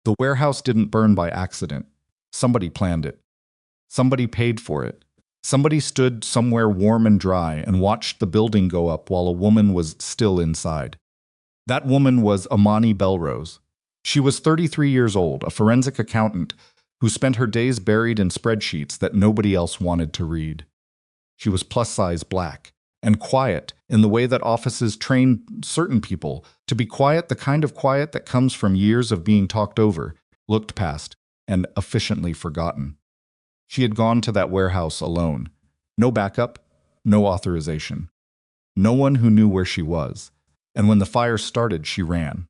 The warehouse didn't burn by accident. Somebody planned it. Somebody paid for it. Somebody stood somewhere warm and dry and watched the building go up while a woman was still inside. That woman was Imani Bellrose. She was 33 years old, a forensic accountant who spent her days buried in spreadsheets that nobody else wanted to read. She was plus-size black and quiet in the way that offices train certain people to be quiet, the kind of quiet that comes from years of being talked over, looked past, and efficiently forgotten. She had gone to that warehouse alone. No backup, no authorization. No one who knew where she was. And when the fire started, she ran.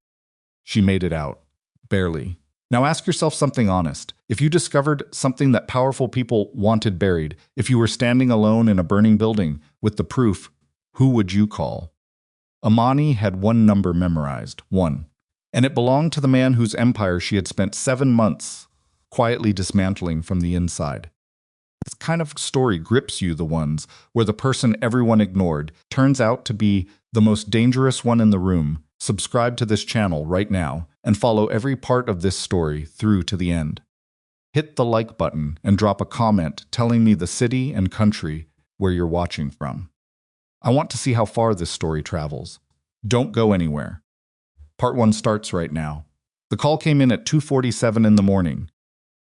She made it out. Barely. Now ask yourself something honest. If you discovered something that powerful people wanted buried, if you were standing alone in a burning building with the proof, who would you call? Imani had one number memorized, 1. And it belonged to the man whose empire she had spent 7 months quietly dismantling from the inside. This kind of story grips you, the ones where the person everyone ignored turns out to be the most dangerous one in the room. Subscribe to this channel right now and follow every part of this story through to the end. Hit the like button and drop a comment telling me the city and country where you're watching from. I want to see how far this story travels. Don't go anywhere. Part 1 starts right now. The call came in at 2:47 in the morning.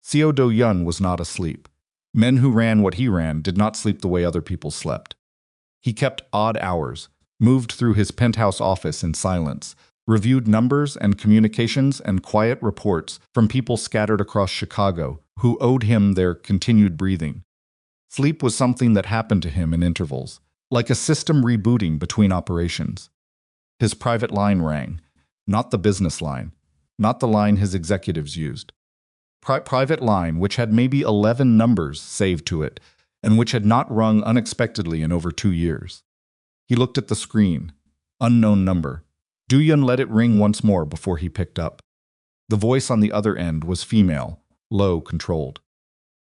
Seo Do-yun was not asleep. Men who ran what he ran did not sleep the way other people slept. He kept odd hours, moved through his penthouse office in silence, reviewed numbers and communications and quiet reports from people scattered across Chicago who owed him their continued breathing. Sleep was something that happened to him in intervals, like a system rebooting between operations. His private line rang, not the business line, not the line his executives used. Private line, which had maybe 11 numbers saved to it, and which had not rung unexpectedly in over 2 years. He looked at the screen. Unknown number. Do-yun let it ring once more before he picked up. The voice on the other end was female, low, controlled.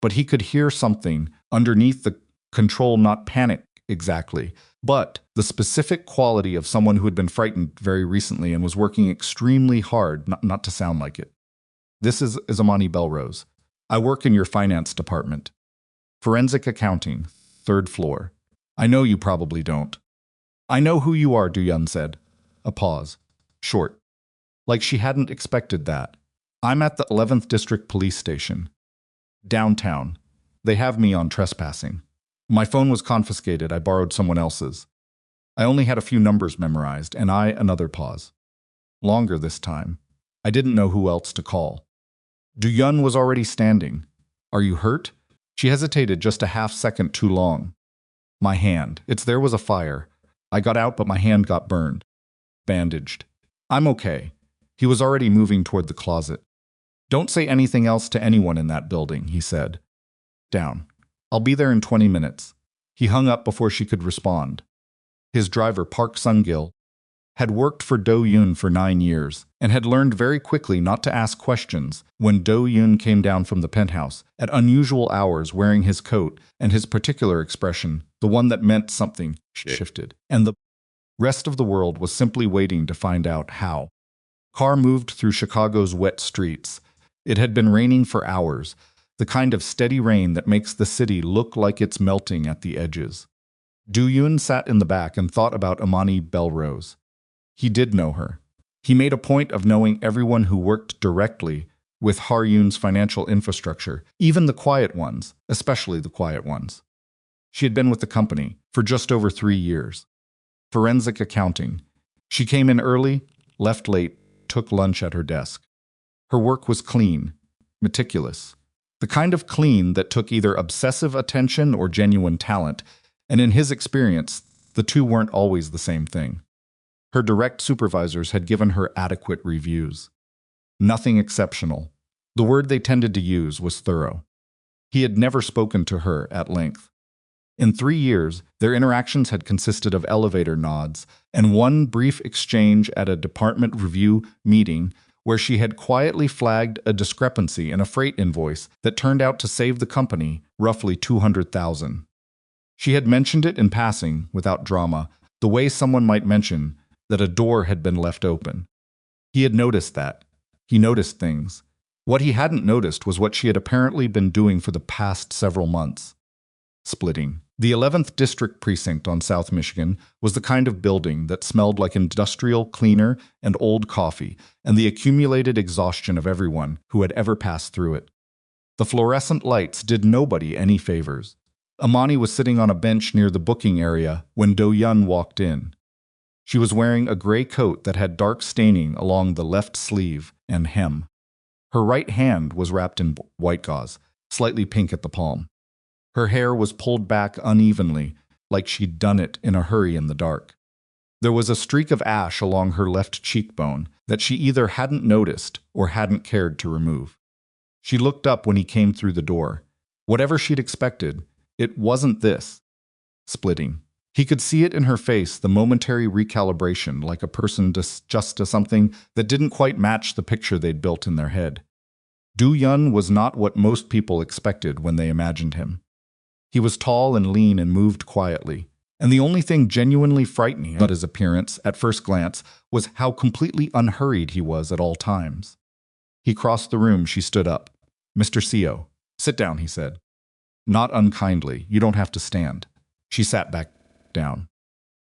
But he could hear something underneath the control, not panic exactly, but the specific quality of someone who had been frightened very recently and was working extremely hard not to sound like it. This is Imani Bellrose. I work in your finance department. Forensic accounting, 3rd floor. I know you probably don't. I know who you are, Do-yun said. A pause. Short. Like she hadn't expected that. I'm at the 11th District Police Station. Downtown. They have me on trespassing. My phone was confiscated. I borrowed someone else's. I only had a few numbers memorized, and another pause. Longer this time. I didn't know who else to call. Do-yun was already standing. Are you hurt? She hesitated just a half-second too long. My hand. There was a fire. I got out, but my hand got burned. Bandaged. I'm okay. He was already moving toward the closet. Don't say anything else to anyone in that building, he said. Down. I'll be there in 20 minutes. He hung up before she could respond. His driver, Park Sung-gil, had worked for Do-yun for 9 years and had learned very quickly not to ask questions when Do-yun came down from the penthouse at unusual hours wearing his coat, and his particular expression, the one that meant something, shifted. And the rest of the world was simply waiting to find out how. Car moved through Chicago's wet streets. It had been raining for hours, the kind of steady rain that makes the city look like it's melting at the edges. Do-yun sat in the back and thought about Imani Bellrose. He did know her. He made a point of knowing everyone who worked directly with Har-Yun's financial infrastructure, even the quiet ones, especially the quiet ones. She had been with the company for just over 3 years. Forensic accounting. She came in early, left late, took lunch at her desk. Her work was clean, meticulous. The kind of clean that took either obsessive attention or genuine talent, and in his experience, the two weren't always the same thing. Her direct supervisors had given her adequate reviews. Nothing exceptional. The word they tended to use was thorough. He had never spoken to her at length. In 3 years, their interactions had consisted of elevator nods and one brief exchange at a department review meeting where she had quietly flagged a discrepancy in a freight invoice that turned out to save the company roughly $200,000. She had mentioned it in passing, without drama, the way someone might mention that a door had been left open. He had noticed that. He noticed things. What he hadn't noticed was what she had apparently been doing for the past several months. Splitting. The 11th District Precinct on South Michigan was the kind of building that smelled like industrial cleaner and old coffee and the accumulated exhaustion of everyone who had ever passed through it. The fluorescent lights did nobody any favors. Imani was sitting on a bench near the booking area when Do-yun walked in. She was wearing a gray coat that had dark staining along the left sleeve and hem. Her right hand was wrapped in white gauze, slightly pink at the palm. Her hair was pulled back unevenly, like she'd done it in a hurry in the dark. There was a streak of ash along her left cheekbone that she either hadn't noticed or hadn't cared to remove. She looked up when he came through the door. Whatever she'd expected, it wasn't this. Splitting. He could see it in her face, the momentary recalibration, like a person just to something that didn't quite match the picture they'd built in their head. Do-yun was not what most people expected when they imagined him. He was tall and lean and moved quietly, and the only thing genuinely frightening about his appearance at first glance was how completely unhurried he was at all times. He crossed the room. She stood up. "Mr. Seo, sit down," he said. Not unkindly. "You don't have to stand." She sat back down.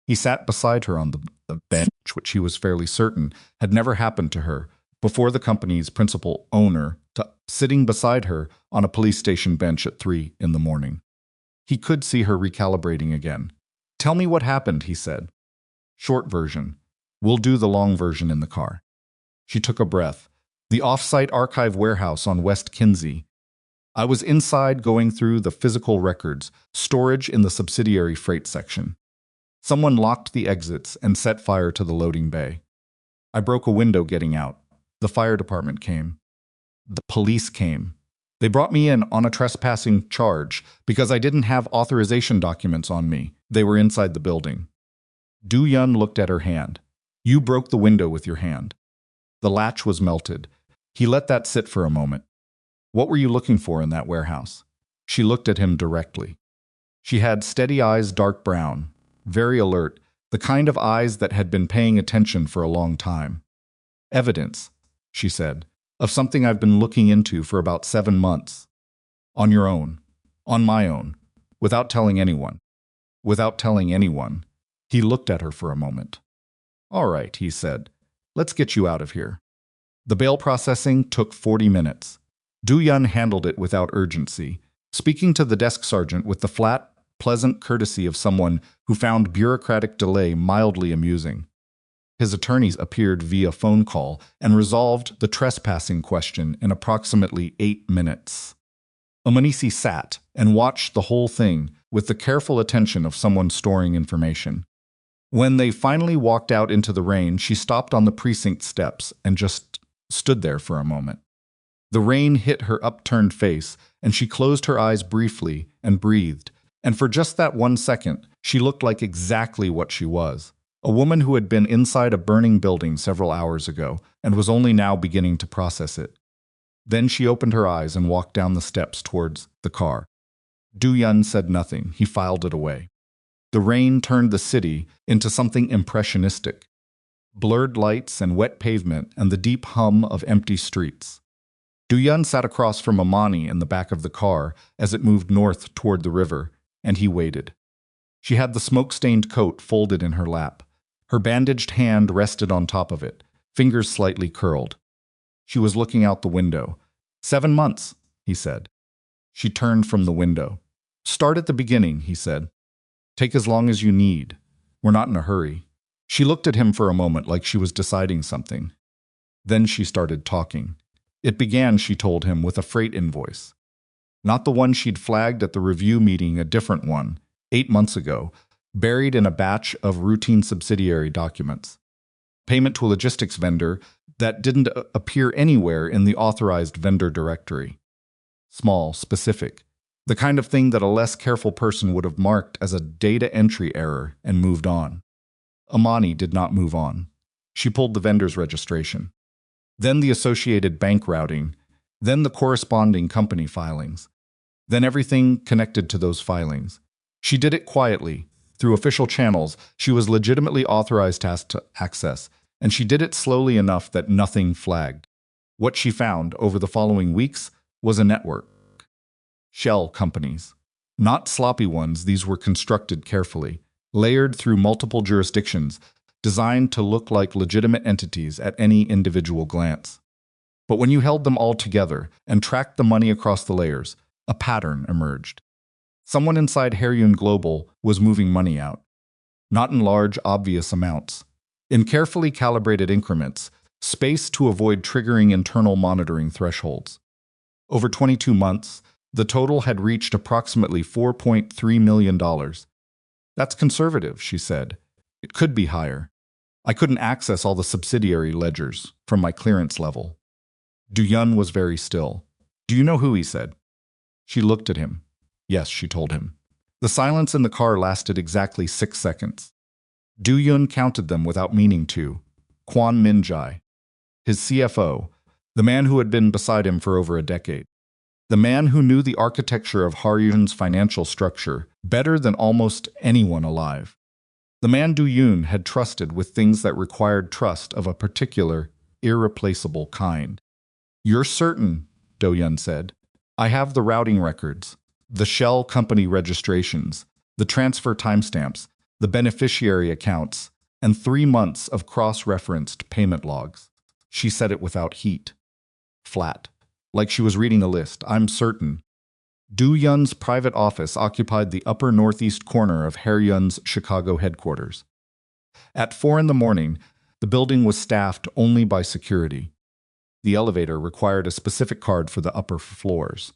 He sat beside her on the bench, which he was fairly certain had never happened to her before the company's principal owner sitting beside her on a police station bench at 3 in the morning. He could see her recalibrating again. "Tell me what happened," he said. "Short version. We'll do the long version in the car." She took a breath. "The off-site archive warehouse on West Kinsey. I was inside going through the physical records, storage in the subsidiary freight section. Someone locked the exits and set fire to the loading bay. I broke a window getting out. The fire department came. The police came. They brought me in on a trespassing charge because I didn't have authorization documents on me. They were inside the building." Do-yun looked at her hand. "You broke the window with your hand." The latch was melted. He let that sit for a moment. "What were you looking for in that warehouse?" She looked at him directly. She had steady eyes, dark brown, very alert, the kind of eyes that had been paying attention for a long time. "Evidence," she said, "of something I've been looking into for about 7 months. On your own. On my own. Without telling anyone." Without telling anyone. He looked at her for a moment. "All right," he said. "Let's get you out of here." The bail processing took 40 minutes. Do-yun handled it without urgency, speaking to the desk sergeant with the flat, pleasant courtesy of someone who found bureaucratic delay mildly amusing. His attorneys appeared via phone call and resolved the trespassing question in approximately 8 minutes. Imani sat and watched the whole thing with the careful attention of someone storing information. When they finally walked out into the rain, she stopped on the precinct steps and just stood there for a moment. The rain hit her upturned face, and she closed her eyes briefly and breathed, and for just that 1 second, she looked like exactly what she was. A woman who had been inside a burning building several hours ago and was only now beginning to process it. Then she opened her eyes and walked down the steps towards the car. Do-yun said nothing. He filed it away. The rain turned the city into something impressionistic. Blurred lights and wet pavement and the deep hum of empty streets. Do-yun sat across from Imani in the back of the car as it moved north toward the river, and he waited. She had the smoke-stained coat folded in her lap. Her bandaged hand rested on top of it, fingers slightly curled. She was looking out the window. 7 months, he said. She turned from the window. Start at the beginning, he said. Take as long as you need. We're not in a hurry. She looked at him for a moment like she was deciding something. Then she started talking. It began, she told him, with a freight invoice. Not the one she'd flagged at the review meeting, a different one, 8 months ago, buried in a batch of routine subsidiary documents. Payment to a logistics vendor that didn't appear anywhere in the authorized vendor directory. Small, specific, the kind of thing that a less careful person would have marked as a data entry error and moved on. Imani did not move on. She pulled the vendor's registration. Then the associated bank routing, then the corresponding company filings, then everything connected to those filings. She did it quietly, through official channels she was legitimately authorized to access, and she did it slowly enough that nothing flagged. What she found over the following weeks was a network. Shell companies. Not sloppy ones, these were constructed carefully, layered through multiple jurisdictions, designed to look like legitimate entities at any individual glance. But when you held them all together and tracked the money across the layers, a pattern emerged. Someone inside Haryun Global was moving money out. Not in large, obvious amounts. In carefully calibrated increments, spaced to avoid triggering internal monitoring thresholds. Over 22 months, the total had reached approximately $4.3 million. That's conservative, she said. It could be higher. I couldn't access all the subsidiary ledgers from my clearance level. Do-yun was very still. Do you know who? He said. She looked at him. Yes, she told him. The silence in the car lasted exactly 6 seconds. Do-yun counted them without meaning to. Kwon Min-jae, his CFO, the man who had been beside him for over a decade. The man who knew the architecture of Haryun's financial structure better than almost anyone alive. The man Do-yun had trusted with things that required trust of a particular, irreplaceable kind. You're certain, Do-yun said. I have the routing records, the shell company registrations, the transfer timestamps, the beneficiary accounts, and 3 months of cross-referenced payment logs. She said it without heat. Flat. Like she was reading a list. I'm certain. Do-yun's private office occupied the upper northeast corner of Haryun's Chicago headquarters. At 4 a.m, the building was staffed only by security. The elevator required a specific card for the upper floors.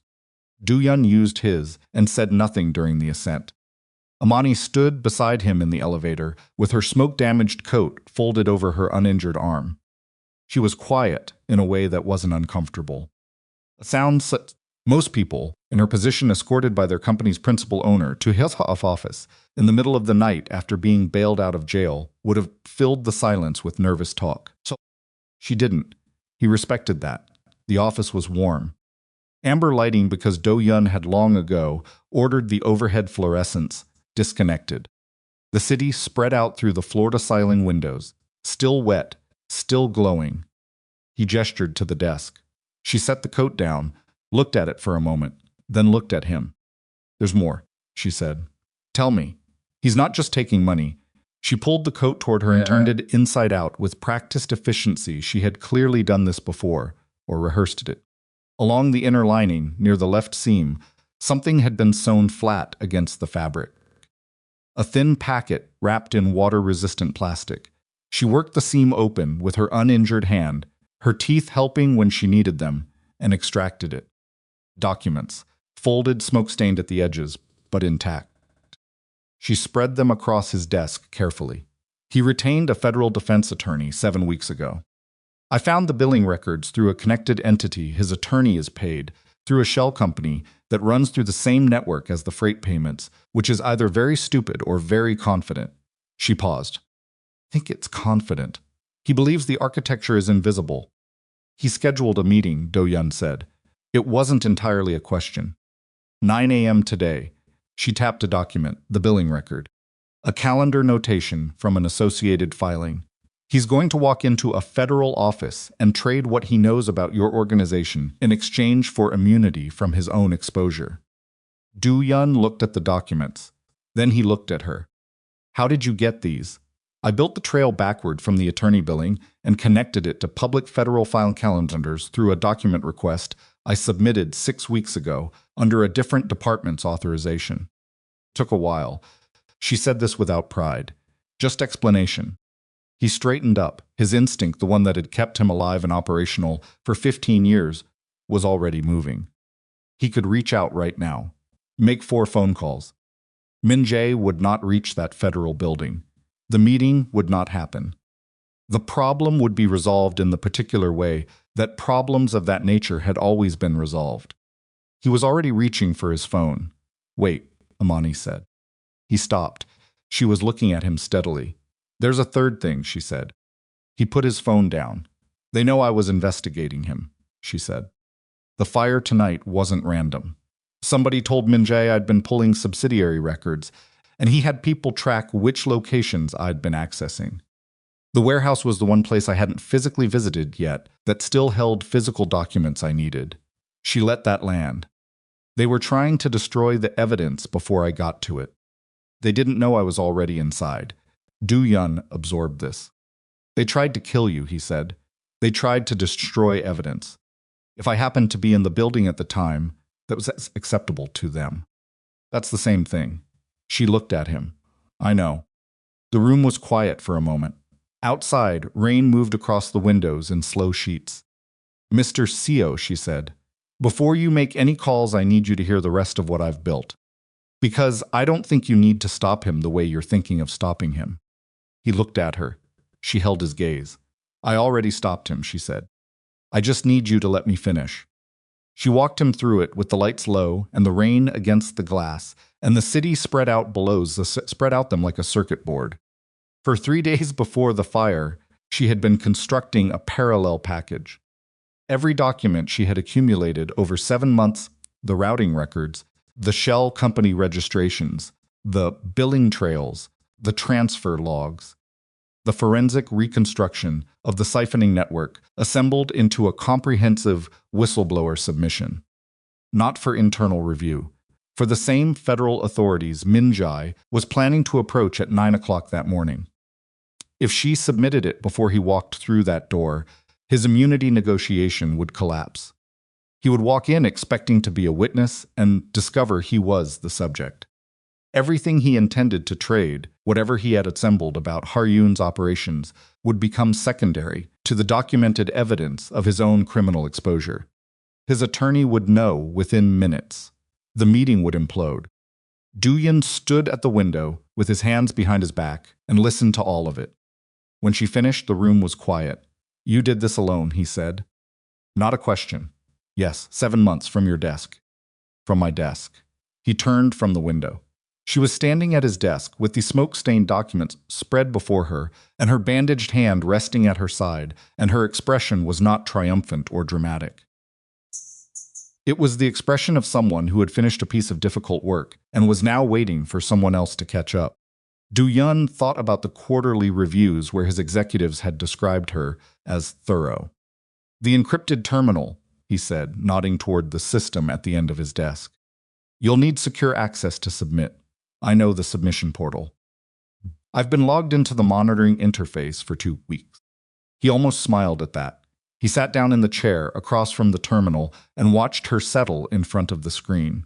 Do-yun used his and said nothing during the ascent. Imani stood beside him in the elevator with her smoke-damaged coat folded over her uninjured arm. She was quiet in a way that wasn't uncomfortable. Most people, in her position escorted by their company's principal owner to his office in the middle of the night after being bailed out of jail, would have filled the silence with nervous talk. So she didn't. He respected that. The office was warm. Amber lighting because Do-yun had long ago ordered the overhead fluorescents disconnected. The city spread out through the floor-to-ceiling windows, still wet, still glowing. He gestured to the desk. She set the coat down, looked at it for a moment, then looked at him. There's more, she said. Tell me. He's not just taking money. She pulled the coat toward her and turned it inside out with practiced efficiency. She had clearly done this before, or rehearsed it. Along the inner lining, near the left seam, something had been sewn flat against the fabric. A thin packet wrapped in water-resistant plastic. She worked the seam open with her uninjured hand, her teeth helping when she needed them, and extracted it. Documents, folded, smoke-stained at the edges, but intact. She spread them across his desk carefully. He retained a federal defense attorney 7 weeks ago. I found the billing records through a connected entity his attorney is paid, through a shell company that runs through the same network as the freight payments, which is either very stupid or very confident. She paused. I think it's confident. He believes the architecture is invisible. He scheduled a meeting, Do-yun said. It wasn't entirely a question. 9 a.m. today. She tapped a document, the billing record. A calendar notation from an associated filing. He's going to walk into a federal office and trade what he knows about your organization in exchange for immunity from his own exposure. Do-yun looked at the documents. Then he looked at her. How did you get these? I built the trail backward from the attorney billing and connected it to public federal file calendars through a document request I submitted 6 weeks ago under a different department's authorization. Took a while. She said this without pride. Just explanation. He straightened up. His instinct, the one that had kept him alive and operational for 15 years, was already moving. He could reach out right now. Make 4 phone calls. Min-jae would not reach that federal building. The meeting would not happen. The problem would be resolved in the particular way that problems of that nature had always been resolved. He was already reaching for his phone. Wait, Imani said. He stopped. She was looking at him steadily. There's a third thing, she said. He put his phone down. They know I was investigating him, she said. The fire tonight wasn't random. Somebody told Min-jae I'd been pulling subsidiary records, and he had people track which locations I'd been accessing. The warehouse was the one place I hadn't physically visited yet that still held physical documents I needed. She let that land. They were trying to destroy the evidence before I got to it. They didn't know I was already inside. Do-yun absorbed this. They tried to kill you, he said. They tried to destroy evidence. If I happened to be in the building at the time, that was acceptable to them. That's the same thing. She looked at him. I know. The room was quiet for a moment. Outside, rain moved across the windows in slow sheets. Mr. Seo, she said, before you make any calls, I need you to hear the rest of what I've built. Because I don't think you need to stop him the way you're thinking of stopping him. He looked at her. She held his gaze. I already stopped him, she said. I just need you to let me finish. She walked him through it with the lights low and the rain against the glass, and the city spread out them like a circuit board. For 3 days before the fire, she had been constructing a parallel package. Every document she had accumulated over 7 months, the routing records, the shell company registrations, the billing trails, the transfer logs, the forensic reconstruction of the siphoning network assembled into a comprehensive whistleblower submission. Not for internal review. For the same federal authorities Min-jae was planning to approach at 9 o'clock that morning. If she submitted it before he walked through that door, his immunity negotiation would collapse. He would walk in expecting to be a witness and discover he was the subject. Everything he intended to trade, whatever he had assembled about Haryun's operations, would become secondary to the documented evidence of his own criminal exposure. His attorney would know within minutes. The meeting would implode. Do-yun stood at the window with his hands behind his back and listened to all of it. When she finished, the room was quiet. You did this alone, he said. Not a question. Yes, 7 months from your desk. From my desk. He turned from the window. She was standing at his desk with the smoke-stained documents spread before her and her bandaged hand resting at her side, and her expression was not triumphant or dramatic. It was the expression of someone who had finished a piece of difficult work and was now waiting for someone else to catch up. Do-yun thought about the quarterly reviews where his executives had described her as thorough. The encrypted terminal, he said, nodding toward the system at the end of his desk. You'll need secure access to submit. I know the submission portal. I've been logged into the monitoring interface for 2 weeks. He almost smiled at that. He sat down in the chair across from the terminal and watched her settle in front of the screen.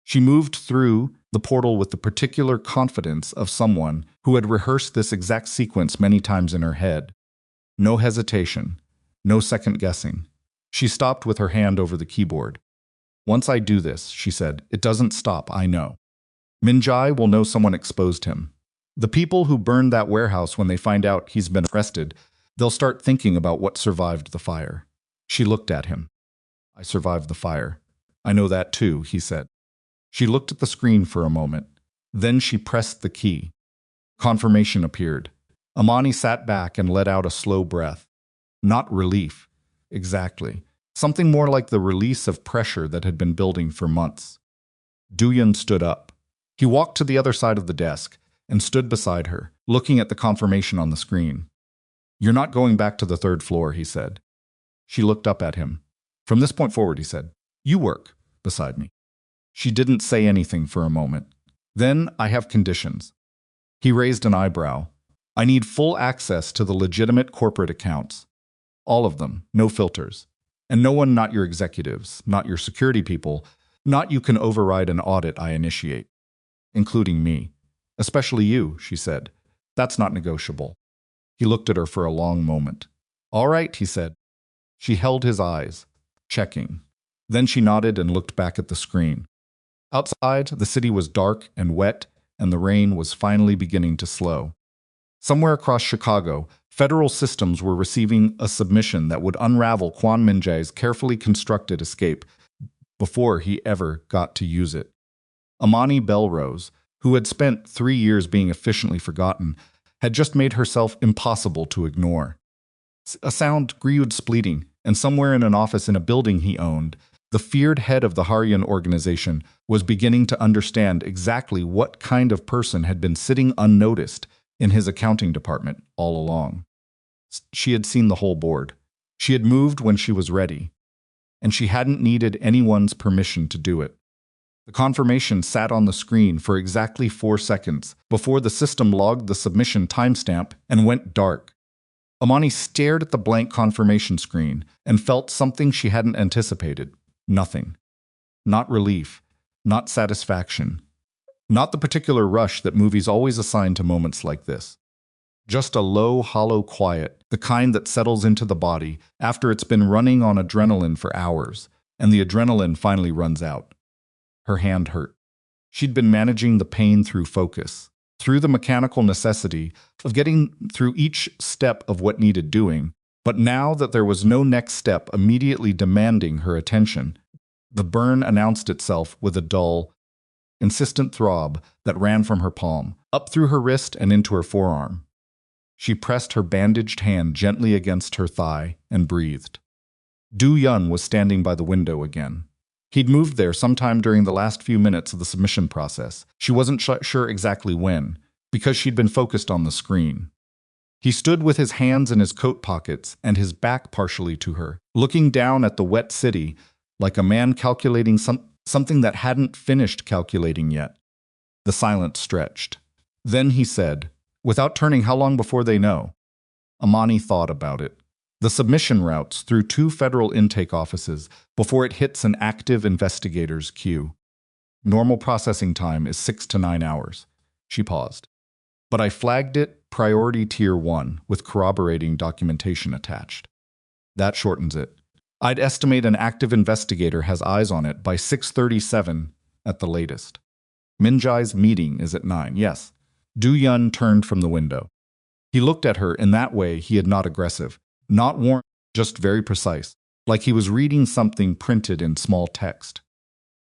She moved through the portal with the particular confidence of someone who had rehearsed this exact sequence many times in her head. No hesitation, no second guessing. She stopped with her hand over the keyboard. Once I do this, she said, it doesn't stop, I know. Min-jae will know someone exposed him. The people who burned that warehouse, when they find out he's been arrested, they'll start thinking about what survived the fire. She looked at him. I survived the fire. I know that too, he said. She looked at the screen for a moment. Then she pressed the key. Confirmation appeared. Imani sat back and let out a slow breath. Not relief. Exactly. Something more like the release of pressure that had been building for months. Do-yun stood up. He walked to the other side of the desk and stood beside her, looking at the confirmation on the screen. You're not going back to the 3rd floor, he said. She looked up at him. From this point forward, he said, you work beside me. She didn't say anything for a moment. Then I have conditions. He raised an eyebrow. I need full access to the legitimate corporate accounts. All of them, no filters. And no one, not your executives, not your security people, not you can override an audit I initiate. Including me. Especially you, she said. That's not negotiable. He looked at her for a long moment. All right, he said. She held his eyes, checking. Then she nodded and looked back at the screen. Outside, the city was dark and wet, and the rain was finally beginning to slow. Somewhere across Chicago, federal systems were receiving a submission that would unravel Kwon Min-jae's carefully constructed escape before he ever got to use it. Imani Bellrose, who had spent 3 years being efficiently forgotten, had just made herself impossible to ignore. A sound grew spleeting, and somewhere in an office in a building he owned, the feared head of the Haryun organization was beginning to understand exactly what kind of person had been sitting unnoticed in his accounting department all along. She had seen the whole board. She had moved when she was ready, and she hadn't needed anyone's permission to do it. The confirmation sat on the screen for exactly 4 seconds before the system logged the submission timestamp and went dark. Imani stared at the blank confirmation screen and felt something she hadn't anticipated. Nothing. Not relief. Not satisfaction. Not the particular rush that movies always assign to moments like this. Just a low, hollow quiet, the kind that settles into the body after it's been running on adrenaline for hours, and the adrenaline finally runs out. Her hand hurt. She'd been managing the pain through focus, through the mechanical necessity of getting through each step of what needed doing, but now that there was no next step immediately demanding her attention, the burn announced itself with a dull, insistent throb that ran from her palm, up through her wrist and into her forearm. She pressed her bandaged hand gently against her thigh and breathed. Do-yun was standing by the window again. He'd moved there sometime during the last few minutes of the submission process. She wasn't sure exactly when, because she'd been focused on the screen. He stood with his hands in his coat pockets and his back partially to her, looking down at the wet city like a man calculating something that hadn't finished calculating yet. The silence stretched. Then he said, without turning, "How long before they know?" Imani thought about it. The submission routes through 2 federal intake offices before it hits an active investigator's queue. Normal processing time is 6 to 9 hours. She paused. But I flagged it priority tier 1 with corroborating documentation attached. That shortens it. I'd estimate an active investigator has eyes on it by 6:37 at the latest. Minjai's meeting is at 9, yes. Do-yun turned from the window. He looked at her in that way he had not aggressive. Not warm, just very precise, like he was reading something printed in small text.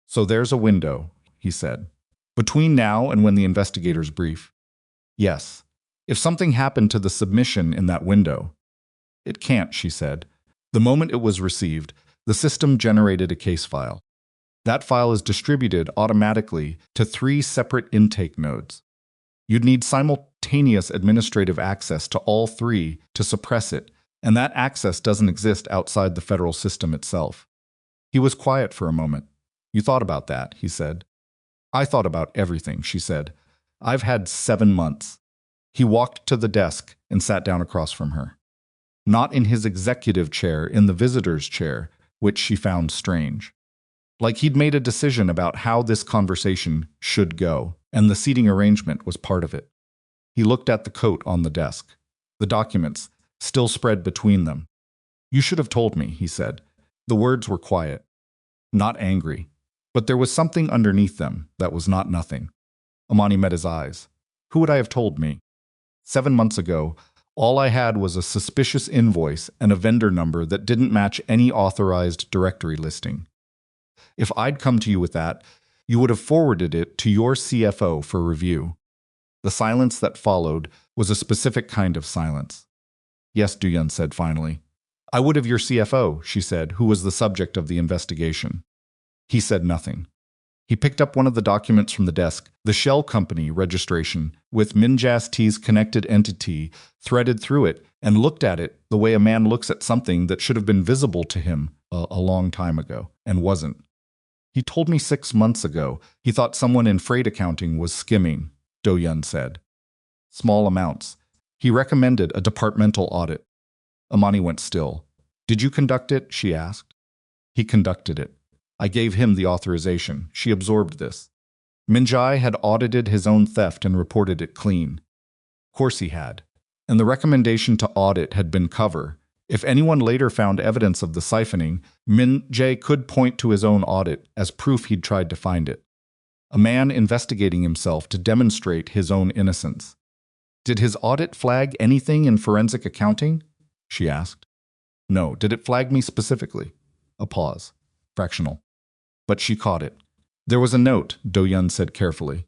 "So there's a window," he said. "Between now and when the investigators brief." "Yes. If something happened to the submission in that window." "It can't," she said. "The moment it was received, the system generated a case file. That file is distributed automatically to 3 separate intake nodes. You'd need simultaneous administrative access to all 3 to suppress it, and that access doesn't exist outside the federal system itself." He was quiet for a moment. "You thought about that," he said. "I thought about everything," she said. "I've had 7 months. He walked to the desk and sat down across from her. Not in his executive chair, in the visitor's chair, which she found strange. Like he'd made a decision about how this conversation should go, and the seating arrangement was part of it. He looked at the coat on the desk, the documents, still spread between them. "You should have told me," he said. The words were quiet, not angry, but there was something underneath them that was not nothing. Imani met his eyes. "Who would I have told me? 7 months ago, all I had was a suspicious invoice and a vendor number that didn't match any authorized directory listing. If I'd come to you with that, you would have forwarded it to your CFO for review." The silence that followed was a specific kind of silence. "Yes," Do-yun said finally. "I would have your CFO," she said, who was the subject of the investigation. He said nothing. He picked up one of the documents from the desk, the shell company registration, with Minjas T's connected entity threaded through it, and looked at it the way a man looks at something that should have been visible to him a long time ago, and wasn't. "He told me 6 months ago he thought someone in freight accounting was skimming," Do-yun said. "Small amounts. He recommended a departmental audit." Imani went still. "Did you conduct it?" she asked. "He conducted it. I gave him the authorization." She absorbed this. Minjai had audited his own theft and reported it clean. Of course he had. And the recommendation to audit had been cover. If anyone later found evidence of the siphoning, Minjai could point to his own audit as proof he'd tried to find it. A man investigating himself to demonstrate his own innocence. "Did his audit flag anything in forensic accounting?" she asked. "No. Did it flag me specifically?" A pause. Fractional. But she caught it. "There was a note," Do-yun said carefully,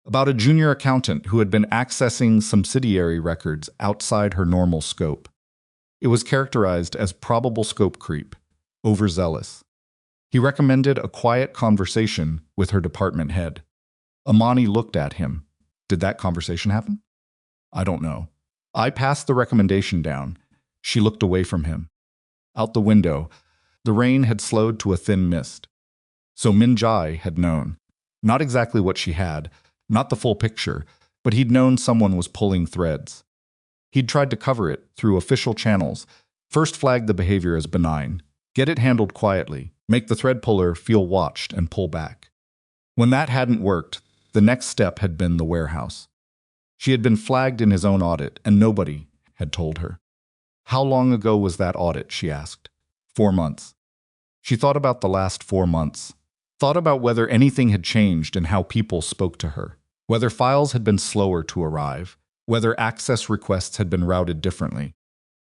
"about a junior accountant who had been accessing subsidiary records outside her normal scope. It was characterized as probable scope creep, overzealous. He recommended a quiet conversation with her department head." Imani looked at him. "Did that conversation happen?" "I don't know. I passed the recommendation down, She looked away from him. Out the window, the rain had slowed to a thin mist. So Min Jae had known. Not exactly what she had, not the full picture, but he'd known someone was pulling threads. He'd tried to cover it through official channels, first flagged the behavior as benign, get it handled quietly, make the thread puller feel watched and pull back. When that hadn't worked, the next step had been the warehouse. She had been flagged in his own audit, and nobody had told her. How long ago was that audit, she asked. 4 months. She thought about the last 4 months, thought about whether anything had changed in how people spoke to her, whether files had been slower to arrive, whether access requests had been routed differently.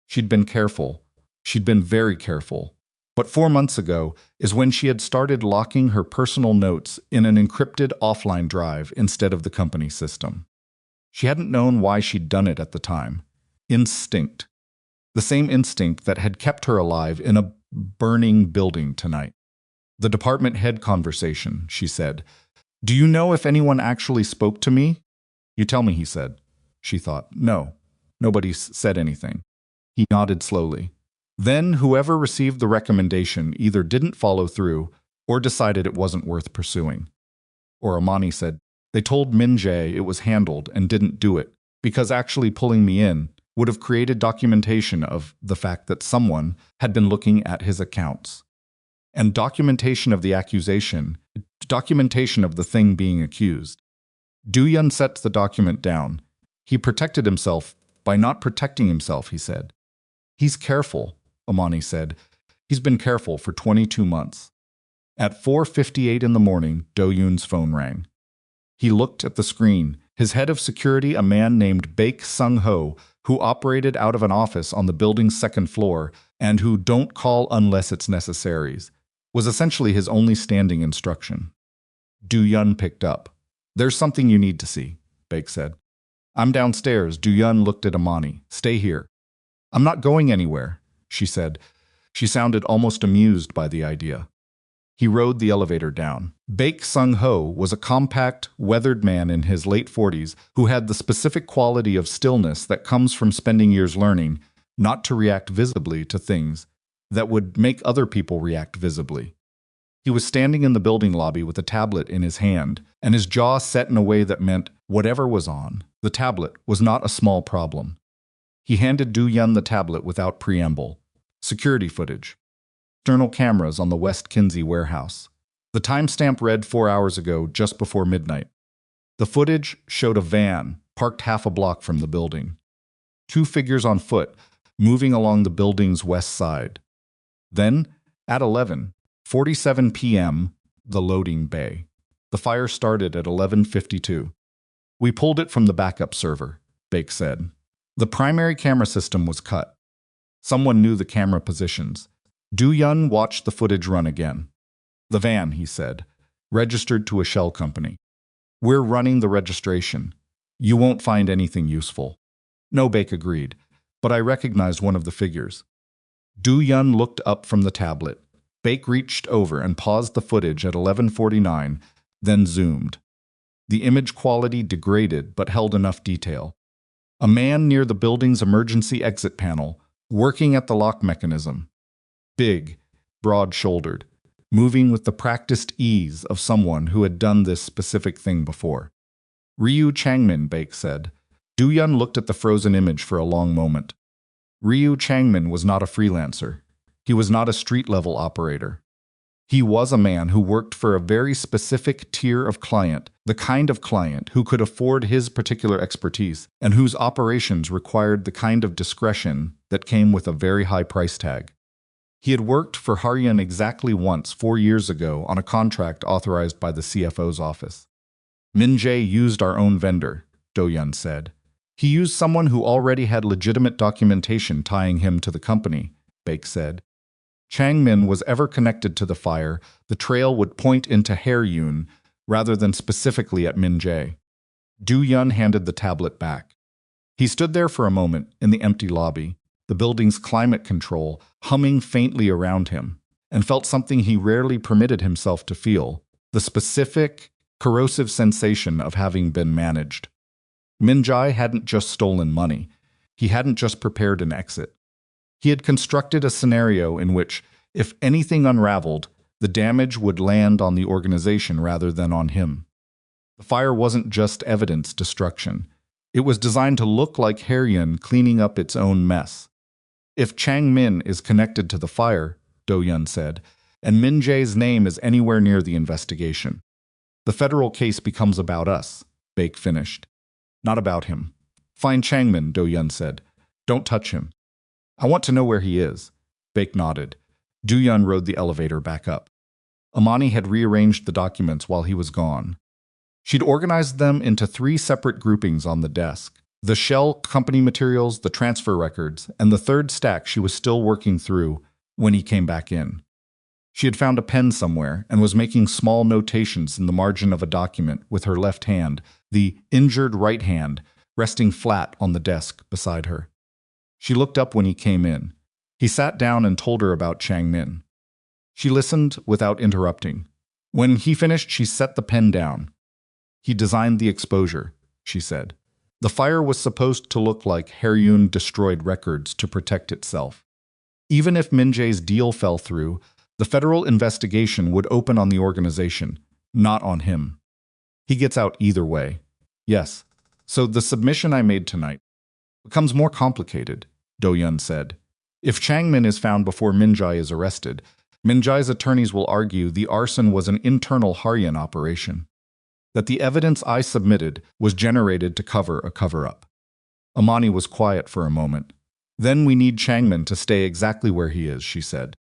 She'd been careful. She'd been very careful. But 4 months ago is when she had started locking her personal notes in an encrypted offline drive instead of the company system. She hadn't known why she'd done it at the time. Instinct. The same instinct that had kept her alive in a burning building tonight. The department head conversation, she said. Do you know if anyone actually spoke to me? You tell me, he said. She thought, no, nobody said anything. He nodded slowly. Then whoever received the recommendation either didn't follow through or decided it wasn't worth pursuing. Or Imani said, they told Min Jae it was handled and didn't do it because actually pulling me in would have created documentation of the fact that someone had been looking at his accounts. And documentation of the accusation, documentation of the thing being accused. Do-yun sets the document down. He protected himself by not protecting himself, he said. He's careful, Imani said. He's been careful for 22 months. At 4:58 in the morning, Do-yun's phone rang. He looked at the screen. His head of security, a man named Baek Sung-ho, who operated out of an office on the building's second floor and who don't call unless it's necessary, was essentially his only standing instruction. Do-yun picked up. There's something you need to see, Baek said. I'm downstairs. Do-yun looked at Imani. Stay here. I'm not going anywhere, she said. She sounded almost amused by the idea. He rode the elevator down. Baek Sung-ho was a compact, weathered man in his late 40s who had the specific quality of stillness that comes from spending years learning not to react visibly to things that would make other people react visibly. He was standing in the building lobby with a tablet in his hand, and his jaw set in a way that meant whatever was on the tablet was not a small problem. He handed Do-yun the tablet without preamble. Security footage. External cameras on the West Kinsey warehouse. The timestamp read 4 hours ago, just before midnight. The footage showed a van parked half a block from the building. 2 figures on foot, moving along the building's west side. Then, at 11:47 p.m., the loading bay. The fire started at 11:52. We pulled it from the backup server, Baek said. The primary camera system was cut. Someone knew the camera positions. Do-yun watched the footage run again. The van, he said, registered to a shell company. We're running the registration. You won't find anything useful. No, Baek agreed, but I recognized one of the figures. Do-yun looked up from the tablet. Baek reached over and paused the footage at 11:49, then zoomed. The image quality degraded but held enough detail. A man near the building's emergency exit panel, working at the lock mechanism. Big, broad-shouldered, moving with the practiced ease of someone who had done this specific thing before. Ryu Changmin, Baek said. Do-yun looked at the frozen image for a long moment. Ryu Changmin was not a freelancer. He was not a street-level operator. He was a man who worked for a very specific tier of client, the kind of client who could afford his particular expertise and whose operations required the kind of discretion that came with a very high price tag. He had worked for Haryun exactly once 4 years ago on a contract authorized by the CFO's office. Min Jae used our own vendor, Do-yun said. He used someone who already had legitimate documentation tying him to the company, Baek said. Changmin was ever connected to the fire, the trail would point into Haryun rather than specifically at Min Jae. Do-yun handed the tablet back. He stood there for a moment in the empty lobby, the building's climate control humming faintly around him, and felt something he rarely permitted himself to feel, the specific, corrosive sensation of having been managed. Min Jae hadn't just stolen money. He hadn't just prepared an exit. He had constructed a scenario in which, if anything unraveled, the damage would land on the organization rather than on him. The fire wasn't just evidence destruction. It was designed to look like Haryun cleaning up its own mess. If Chang Min is connected to the fire, Do-yun said, and Min Jae's name is anywhere near the investigation, the federal case becomes about us, Baek finished. Not about him. Find Changmin, Do-yun said. Don't touch him. I want to know where he is. Baek nodded. Do-yun rode the elevator back up. Imani had rearranged the documents while he was gone. She'd organized them into 3 separate groupings on the desk. The shell company materials, the transfer records, and the third stack she was still working through when he came back in. She had found a pen somewhere and was making small notations in the margin of a document with her left hand, the injured right hand resting flat on the desk beside her. She looked up when he came in. He sat down and told her about Chang Min. She listened without interrupting. When he finished, she set the pen down. He designed the exposure, she said. The fire was supposed to look like Haryun destroyed records to protect itself. Even if Min Jae's deal fell through, the federal investigation would open on the organization, not on him. He gets out either way. Yes. So the submission I made tonight becomes more complicated, Do-yun said. If Chang Min is found before Min Jae is arrested, Min Jae's attorneys will argue the arson was an internal Haryun operation, that the evidence I submitted was generated to cover a cover-up. Imani was quiet for a moment. Then we need Chang Min to stay exactly where he is, she said.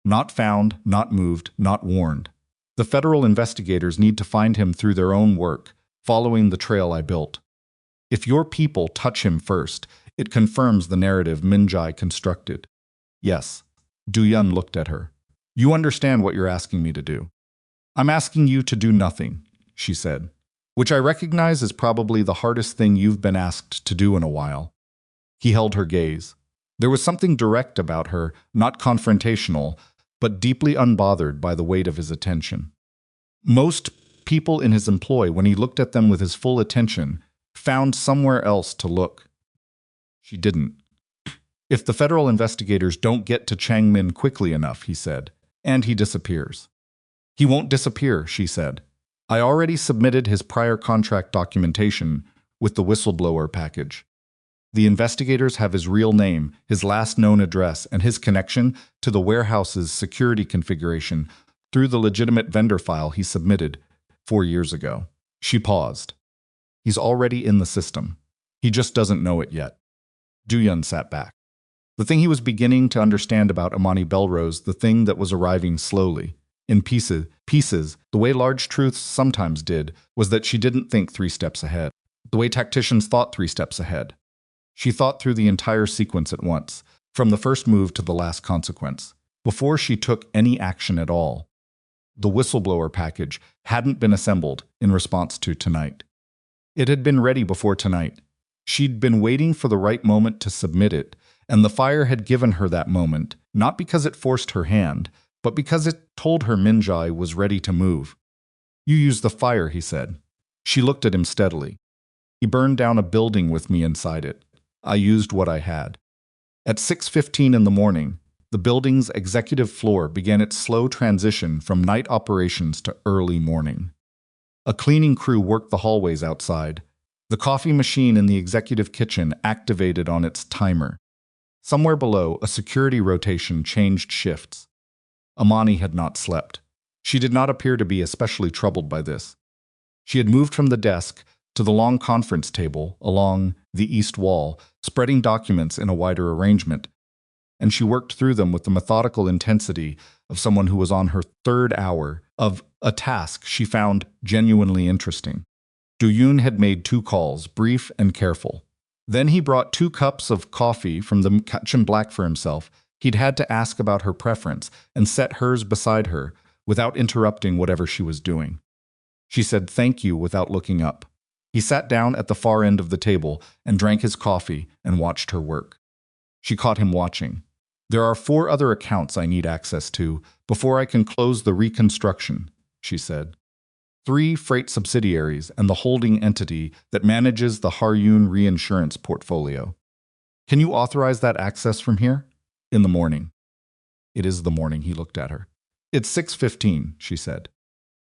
Not found, not moved, not warned. The federal investigators need to find him through their own work, following the trail I built. If your people touch him first, it confirms the narrative Min Jae constructed. Yes. Do-yun looked at her. You understand what you're asking me to do. I'm asking you to do nothing, she said, which I recognize is probably the hardest thing you've been asked to do in a while. He held her gaze. There was something direct about her, not confrontational, but deeply unbothered by the weight of his attention. Most people in his employ, when he looked at them with his full attention, found somewhere else to look. She didn't. If the federal investigators don't get to Chang Min quickly enough, he said, and he disappears. He won't disappear, she said. I already submitted his prior contract documentation with the whistleblower package. The investigators have his real name, his last known address, and his connection to the warehouse's security configuration through the legitimate vendor file he submitted 4 years ago. She paused. He's already in the system. He just doesn't know it yet. Do-yun sat back. The thing he was beginning to understand about Imani Bellrose, the thing that was arriving slowly, in pieces, the way large truths sometimes did, was that she didn't think 3 steps ahead. The way tacticians thought 3 steps ahead. She thought through the entire sequence at once, from the first move to the last consequence, before she took any action at all. The whistleblower package hadn't been assembled in response to tonight. It had been ready before tonight. She'd been waiting for the right moment to submit it, and the fire had given her that moment, not because it forced her hand, but because it told her Min Jae was ready to move. You used the fire, he said. She looked at him steadily. He burned down a building with me inside it. I used what I had. At 6:15 in the morning, the building's executive floor began its slow transition from night operations to early morning. A cleaning crew worked the hallways outside. The coffee machine in the executive kitchen activated on its timer. Somewhere below, a security rotation changed shifts. Imani had not slept. She did not appear to be especially troubled by this. She had moved from the desk to the long conference table along the east wall, spreading documents in a wider arrangement, and she worked through them with the methodical intensity of someone who was on her 3rd hour of a task she found genuinely interesting. Do-yun had made 2 calls, brief and careful. Then he brought 2 cups of coffee from the kitchen black for himself. He'd had to ask about her preference and set hers beside her without interrupting whatever she was doing. She said thank you without looking up. He sat down at the far end of the table and drank his coffee and watched her work. She caught him watching. There are 4 other accounts I need access to before I can close the reconstruction, she said. 3 freight subsidiaries and the holding entity that manages the Haryun reinsurance portfolio. Can you authorize that access from here? In the morning. It is the morning, he looked at her. It's 6:15, she said.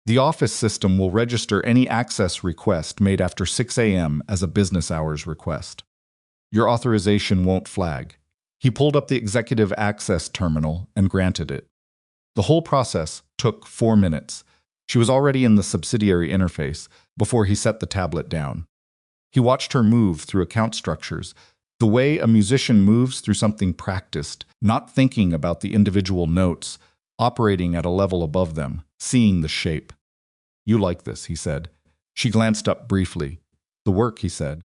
The office system will register any access request made after 6 a.m. as a business hours request. Your authorization won't flag. He pulled up the executive access terminal and granted it. The whole process took 4 minutes. She was already in the subsidiary interface before he set the tablet down. He watched her move through account structures, the way a musician moves through something practiced, not thinking about the individual notes, operating at a level above them, seeing the shape. You like this, he said. She glanced up briefly. The work, he said.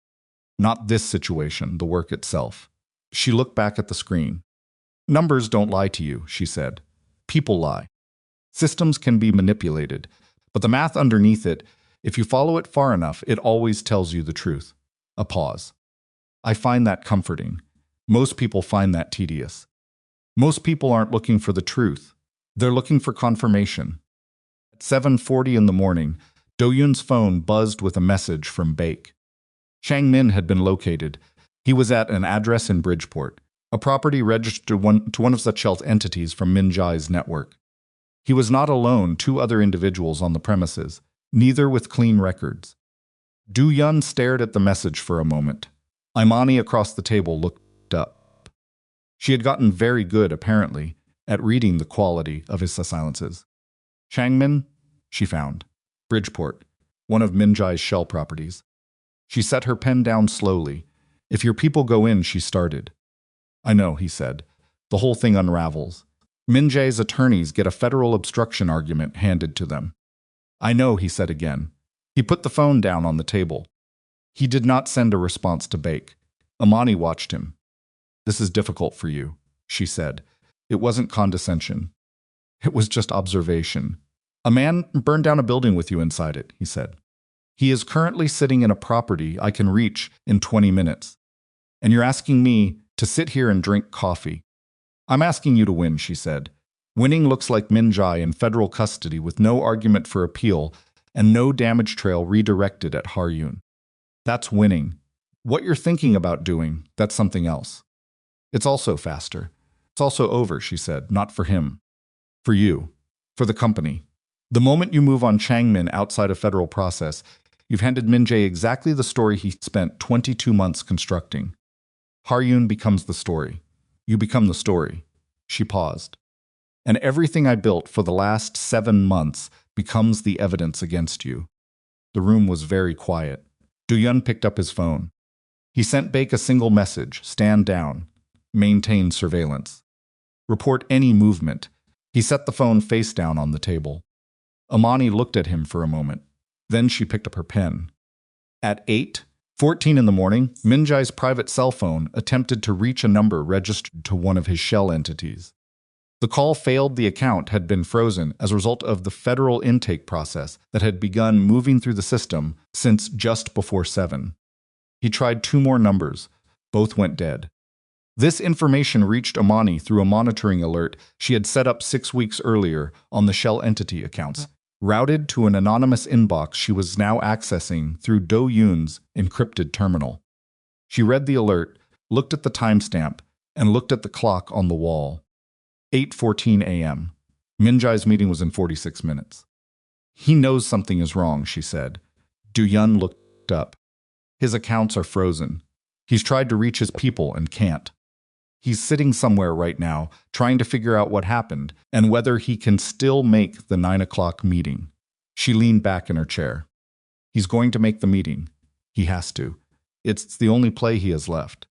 Not this situation, the work itself. She looked back at the screen. Numbers don't lie to you, she said. People lie. Systems can be manipulated, but the math underneath it, if you follow it far enough, it always tells you the truth. A pause. I find that comforting. Most people find that tedious. Most people aren't looking for the truth. They're looking for confirmation. At 7:40 in the morning, Do-yun's phone buzzed with a message from Baek. Chang Min had been located. He was at an address in Bridgeport, a property registered to one of Suchel's entities from Min Jai's network. He was not alone, 2 other individuals on the premises, neither with clean records. Do-yun stared at the message for a moment. Imani across the table looked up. She had gotten very good, apparently, at reading the quality of his silences. Changmin, she found. Bridgeport, one of Min Jai's shell properties. She set her pen down slowly. If your people go in, she started. I know, he said. The whole thing unravels. Min Jai's attorneys get a federal obstruction argument handed to them. I know, he said again. He put the phone down on the table. He did not send a response to Baek. Imani watched him. This is difficult for you, she said. It wasn't condescension. It was just observation. A man burned down a building with you inside it, he said. He is currently sitting in a property I can reach in 20 minutes. And you're asking me to sit here and drink coffee. I'm asking you to win, she said. Winning looks like Min Jai in federal custody with no argument for appeal and no damage trail redirected at Har-yun. That's winning. What you're thinking about doing, that's something else. It's also faster. It's also over, she said, not for him. For you. For the company. The moment you move on Changmin outside a federal process, you've handed Min Jae exactly the story he spent 22 months constructing. Har-yun becomes the story. You become the story. She paused. And everything I built for the last 7 months becomes the evidence against you. The room was very quiet. Do-yun picked up his phone. He sent Baek a single message, stand down, maintain surveillance. Report any movement. He set the phone face down on the table. Imani looked at him for a moment. Then she picked up her pen. At 8:14 in the morning, Min Jai's private cell phone attempted to reach a number registered to one of his shell entities. The call failed. The account had been frozen as a result of the federal intake process that had begun moving through the system since just before 7. He tried 2 more numbers. Both went dead. This information reached Imani through a monitoring alert she had set up 6 weeks earlier on the shell entity accounts, routed to an anonymous inbox she was now accessing through Do-yun's encrypted terminal. She read the alert, looked at the timestamp, and looked at the clock on the wall. 8:14 a.m. Min Jai's meeting was in 46 minutes. He knows something is wrong, she said. Do-yun looked up. His accounts are frozen. He's tried to reach his people and can't. He's sitting somewhere right now, trying to figure out what happened and whether he can still make the 9 o'clock meeting. She leaned back in her chair. He's going to make the meeting. He has to. It's the only play he has left.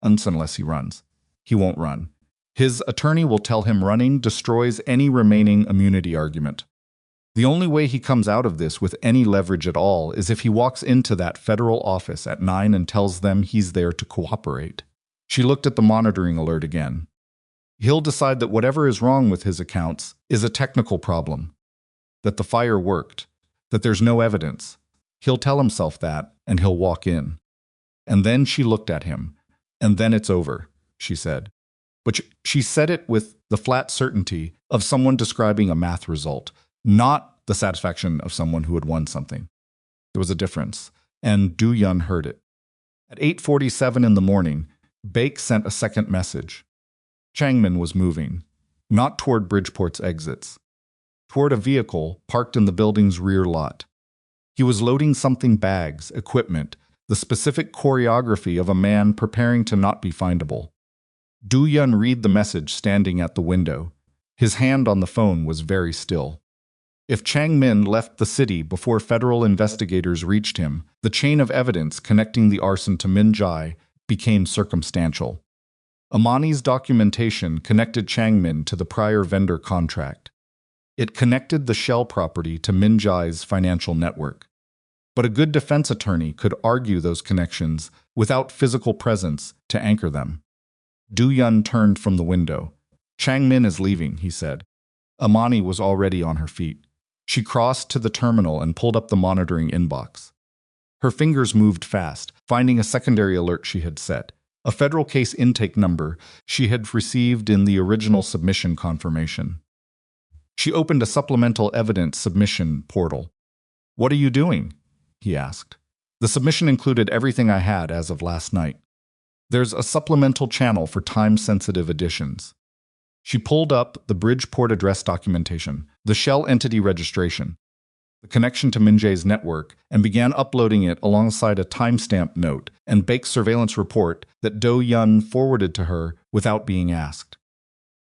Unless he runs. He won't run. His attorney will tell him running destroys any remaining immunity argument. The only way he comes out of this with any leverage at all is if he walks into that federal office at 9 and tells them he's there to cooperate. She looked at the monitoring alert again. He'll decide that whatever is wrong with his accounts is a technical problem, that the fire worked, that there's no evidence. He'll tell himself that, and he'll walk in. And then she looked at him. And then it's over, she said. But she said it with the flat certainty of someone describing a math result, not the satisfaction of someone who had won something. There was a difference, and Do-yun heard it. At 8:47 in the morning, Baek sent a second message. Changmin was moving, not toward Bridgeport's exits, toward a vehicle parked in the building's rear lot. He was loading something: bags, equipment, the specific choreography of a man preparing to not be findable. Do-yun read the message standing at the window. His hand on the phone was very still. If Changmin left the city before federal investigators reached him, the chain of evidence connecting the arson to Min Jae became circumstantial. Imani's documentation connected Changmin to the prior vendor contract. It connected the shell property to Min Jae's financial network. But a good defense attorney could argue those connections without physical presence to anchor them. Do-yun turned from the window. "Changmin is leaving," he said. Imani was already on her feet. She crossed to the terminal and pulled up the monitoring inbox. Her fingers moved fast, finding a secondary alert she had set, a federal case intake number she had received in the original submission confirmation. She opened a supplemental evidence submission portal. "What are you doing?" he asked. The submission included everything I had as of last night. There's a supplemental channel for time-sensitive additions. She pulled up the Bridgeport address documentation, the shell entity registration, the connection to Min Jae's network, and began uploading it alongside a timestamp note and baked surveillance report that Do-yun forwarded to her without being asked.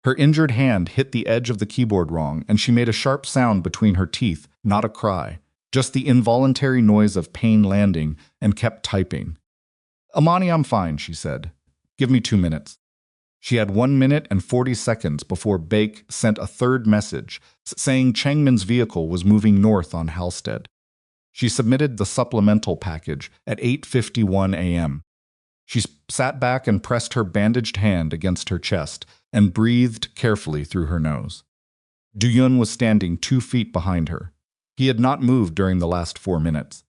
Her injured hand hit the edge of the keyboard wrong, and she made a sharp sound between her teeth, not a cry, just the involuntary noise of pain landing, and kept typing. "Imani, I'm fine," she said. "Give me 2 minutes." She had 1 minute and 40 seconds before Bake sent a third message saying Changmin's vehicle was moving north on Halstead. She submitted the supplemental package at 8:51 a.m. She sat back and pressed her bandaged hand against her chest and breathed carefully through her nose. Do-yun was standing 2 feet behind her. He had not moved during the last 4 minutes.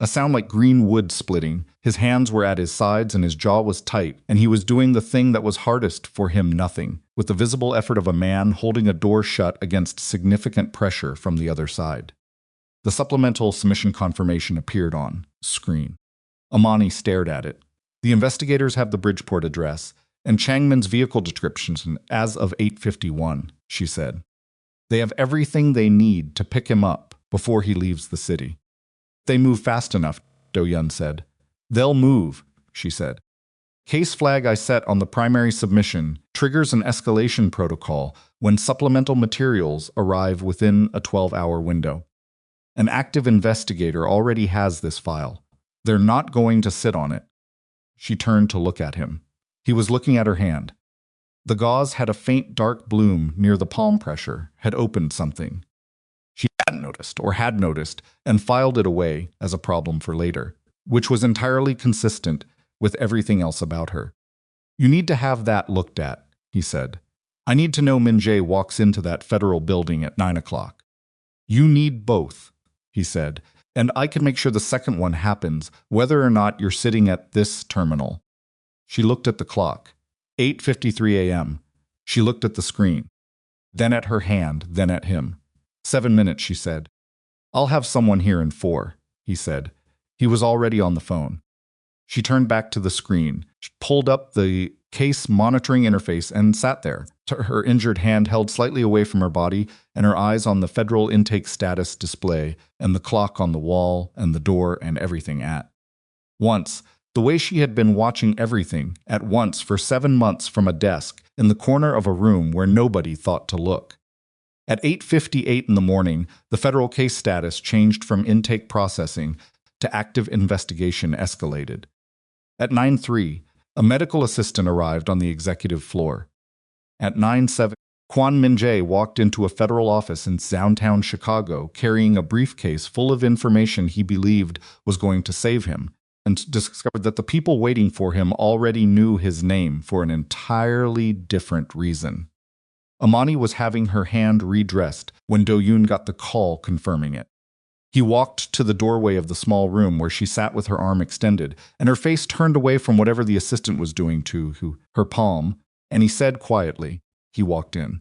A sound like green wood splitting, his hands were at his sides and his jaw was tight, and he was doing the thing that was hardest for him: nothing, with the visible effort of a man holding a door shut against significant pressure from the other side. The supplemental submission confirmation appeared on screen. Imani stared at it. "The investigators have the Bridgeport address and Changmin's vehicle descriptions as of 8:51, she said. "They have everything they need to pick him up before he leaves the city." "They move fast enough," Do-yun said. "They'll move," she said. "Case flag I set on the primary submission triggers an escalation protocol when supplemental materials arrive within a 12-hour window. An active investigator already has this file. They're not going to sit on it." She turned to look at him. He was looking at her hand. The gauze had a faint dark bloom near the palm pressure, had opened something. She hadn't noticed, or had noticed, and filed it away as a problem for later, which was entirely consistent with everything else about her. "You need to have that looked at," he said. "I need to know Min Jae walks into that federal building at 9 o'clock. "You need both," he said, "and I can make sure the second one happens, whether or not you're sitting at this terminal." She looked at the clock. 8:53 a.m. She looked at the screen, then at her hand, then at him. 7 minutes, she said. "I'll have someone here in 4, he said. He was already on the phone. She turned back to the screen, pulled up the case monitoring interface, and sat there, her injured hand held slightly away from her body and her eyes on the federal intake status display and the clock on the wall and the door and everything at once. The way she had been watching everything at once for 7 months from a desk in the corner of a room where nobody thought to look. At 8:58 in the morning, the federal case status changed from intake processing to active investigation escalated. At 9:03, a medical assistant arrived on the executive floor. At 9:07, Kwon Min Jae walked into a federal office in downtown Chicago carrying a briefcase full of information he believed was going to save him, and discovered that the people waiting for him already knew his name for an entirely different reason. Imani was having her hand redressed when Do-yun got the call confirming it. He walked to the doorway of the small room where she sat with her arm extended and her face turned away from whatever the assistant was doing to her palm, and he said quietly, he walked in.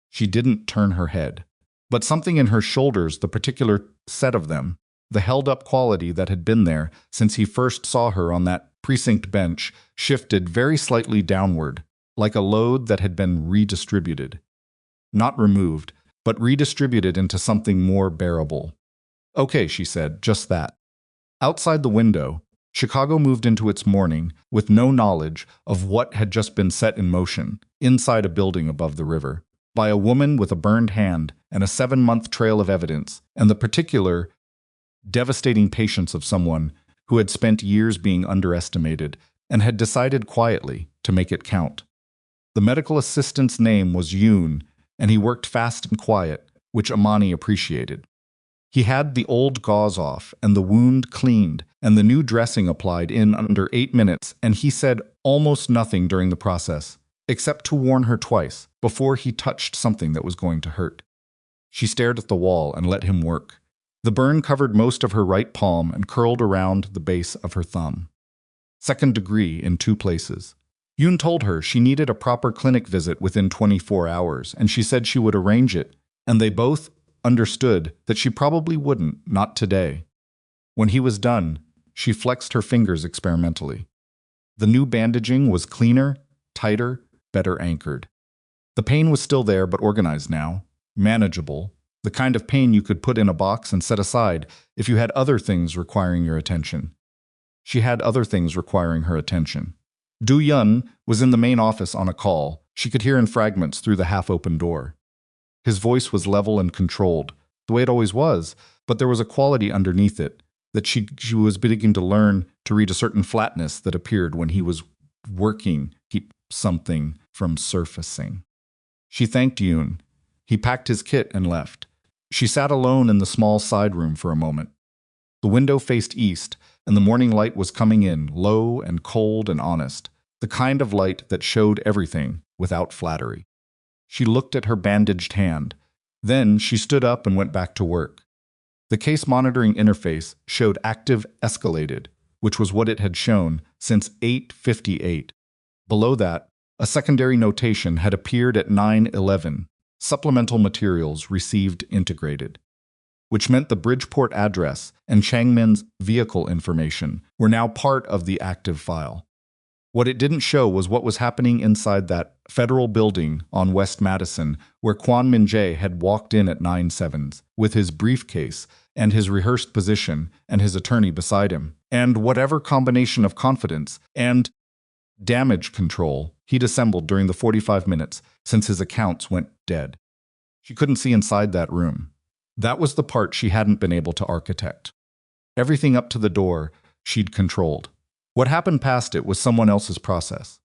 She didn't turn her head, but something in her shoulders, the particular set of them, the held-up quality that had been there since he first saw her on that precinct bench, shifted very slightly downward. like a load that had been redistributed. Not removed, but redistributed into something more bearable. Okay, she said, just that. Outside the window, Chicago moved into its morning with no knowledge of what had just been set in motion inside a building above the river by a woman with a burned hand and a 7-month trail of evidence and the particular devastating patience of someone who had spent years being underestimated and had decided quietly to make it count. The medical assistant's name was Yoon, and he worked fast and quiet, which Imani appreciated. He had the old gauze off and the wound cleaned and the new dressing applied in under 8 minutes, and he said almost nothing during the process, except to warn her twice before he touched something that was going to hurt. She stared at the wall and let him work. The burn covered most of her right palm and curled around the base of her thumb. 2nd degree in 2 places. Yoon told her she needed a proper clinic visit within 24 hours, and she said she would arrange it, and they both understood that she probably wouldn't, not today. When he was done, she flexed her fingers experimentally. The new bandaging was cleaner, tighter, better anchored. The pain was still there but organized now, manageable, the kind of pain you could put in a box and set aside if you had other things requiring your attention. She had other things requiring her attention. Do-yun was in the main office on a call. She could hear in fragments through the half-open door. His voice was level and controlled, the way it always was, but there was a quality underneath it that she was beginning to learn to read a certain flatness that appeared when he was working to keep something from surfacing. She thanked Yoon. He packed his kit and left. She sat alone in the small side room for a moment. The window faced east, and the morning light was coming in, low and cold and honest, the kind of light that showed everything without flattery. She looked at her bandaged hand. Then she stood up and went back to work. The case monitoring interface showed active escalated, which was what it had shown since 8:58. Below that, a secondary notation had appeared at 9:11, supplemental materials received integrated, which meant the Bridgeport address and Changmin's vehicle information were now part of the active file. What it didn't show was what was happening inside that federal building on West Madison where Kwon Min-jae had walked in at 9/7 with his briefcase and his rehearsed position and his attorney beside him, and whatever combination of confidence and damage control he'd assembled during the 45 minutes since his accounts went dead. She couldn't see inside that room. That was the part she hadn't been able to architect. Everything up to the door she'd controlled. What happened past it was someone else's process.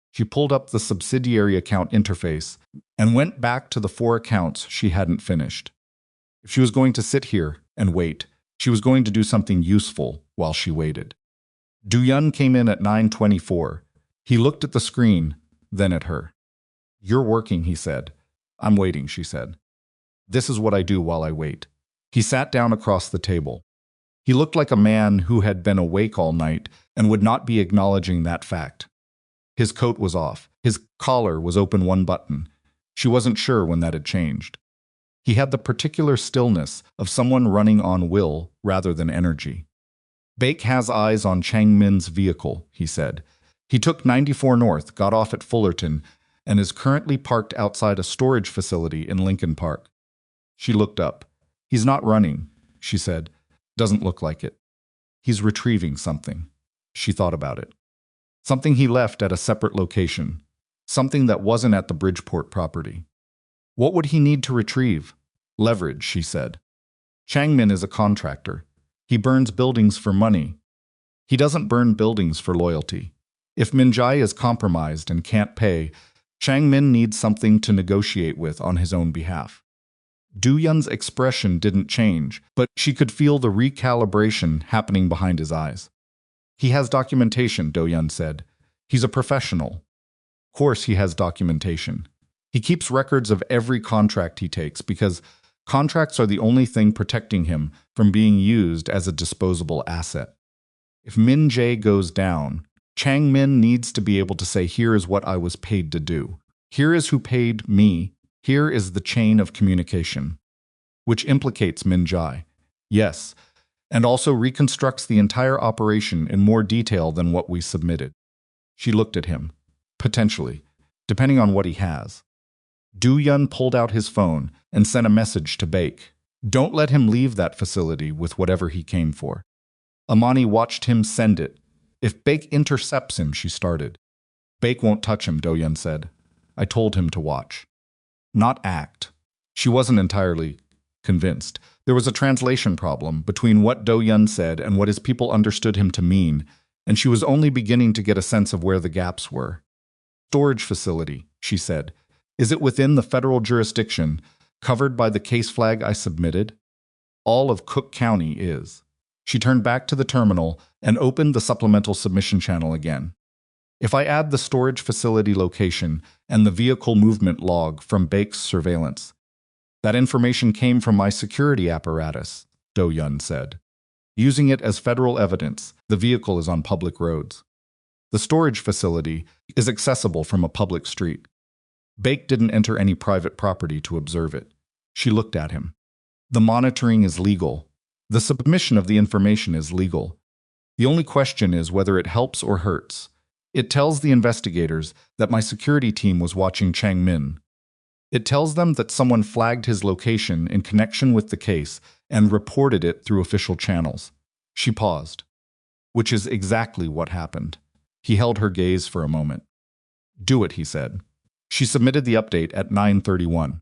She pulled up the subsidiary account interface and went back to the 4 accounts she hadn't finished. If she was going to sit here and wait, she was going to do something useful while she waited. Do-yun came in at 9:24. He looked at the screen, then at her. "You're working," he said. "I'm waiting," she said. "This is what I do while I wait." He sat down across the table. He looked like a man who had been awake all night and would not be acknowledging that fact. His coat was off. His collar was open one button. She wasn't sure when that had changed. He had the particular stillness of someone running on will rather than energy. "Bake has eyes on Changmin's vehicle," he said. "He took 94 North, got off at Fullerton, and is currently parked outside a storage facility in Lincoln Park." She looked up. "He's not running," she said. "Doesn't look like it. He's retrieving something." She thought about it. Something he left at a separate location. Something that wasn't at the Bridgeport property. What would he need to retrieve? Leverage, she said. Changmin is a contractor. He burns buildings for money. He doesn't burn buildings for loyalty. If Min-jae is compromised and can't pay, Changmin needs something to negotiate with on his own behalf. Do-yun's expression didn't change, but she could feel the recalibration happening behind his eyes. "He has documentation," Do-yun said. "He's a professional. Of course he has documentation. He keeps records of every contract he takes because contracts are the only thing protecting him from being used as a disposable asset. If Min-jae goes down, Changmin needs to be able to say, here is what I was paid to do. Here is who paid me. Here is the chain of communication." Which implicates Min-jae. Yes, and also reconstructs the entire operation in more detail than what we submitted. She looked at him. Potentially. depending on what he has. Do-yun pulled out his phone and sent a message to Baek. Don't let him leave that facility with whatever he came for. Imani watched him send it. If Baek intercepts him, she started. Baek won't touch him, Do-yun said. I told him to watch. Not act. She wasn't entirely convinced. There was a translation problem between what Do-yun said and what his people understood him to mean, and she was only beginning to get a sense of where the gaps were. Storage facility, she said. Is it within the federal jurisdiction, covered by the case flag I submitted? All of Cook County is. She turned back to the terminal and opened the supplemental submission channel again. If I add the storage facility location and the vehicle movement log from Baek's surveillance, that information came from my security apparatus, Do-yun said. Using it as federal evidence, the vehicle is on public roads. The storage facility is accessible from a public street. Baek didn't enter any private property to observe it. She looked at him. The monitoring is legal. The submission of the information is legal. The only question is whether it helps or hurts. It tells the investigators that my security team was watching Changmin. It tells them that someone flagged his location in connection with the case and reported it through official channels. She paused. Which is exactly what happened. He held her gaze for a moment. Do it, he said. She submitted the update at 9:31.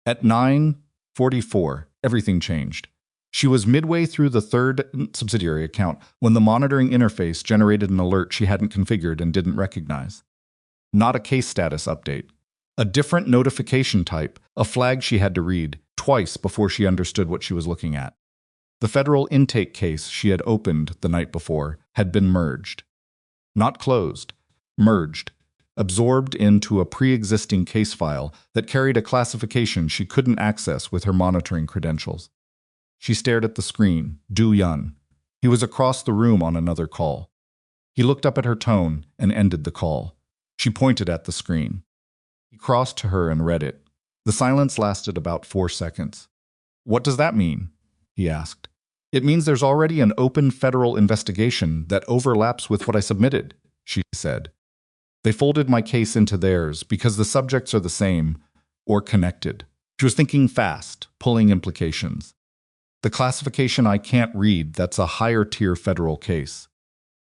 At 9:44, everything changed. She was midway through the third subsidiary account when the monitoring interface generated an alert she hadn't configured and didn't recognize. Not a case status update. A different notification type, a flag she had to read twice before she understood what she was looking at. The federal intake case she had opened the night before had been merged. Not closed, merged, absorbed into a pre-existing case file that carried a classification she couldn't access with her monitoring credentials. She stared at the screen, Do-yun. He was across the room on another call. He looked up at her tone and ended the call. She pointed at the screen. He crossed to her and read it. The silence lasted about 4 seconds. What does that mean? He asked. It means there's already an open federal investigation that overlaps with what I submitted, she said. They folded my case into theirs because the subjects are the same or connected. She was thinking fast, pulling implications. The classification I can't read, that's a higher-tier federal case.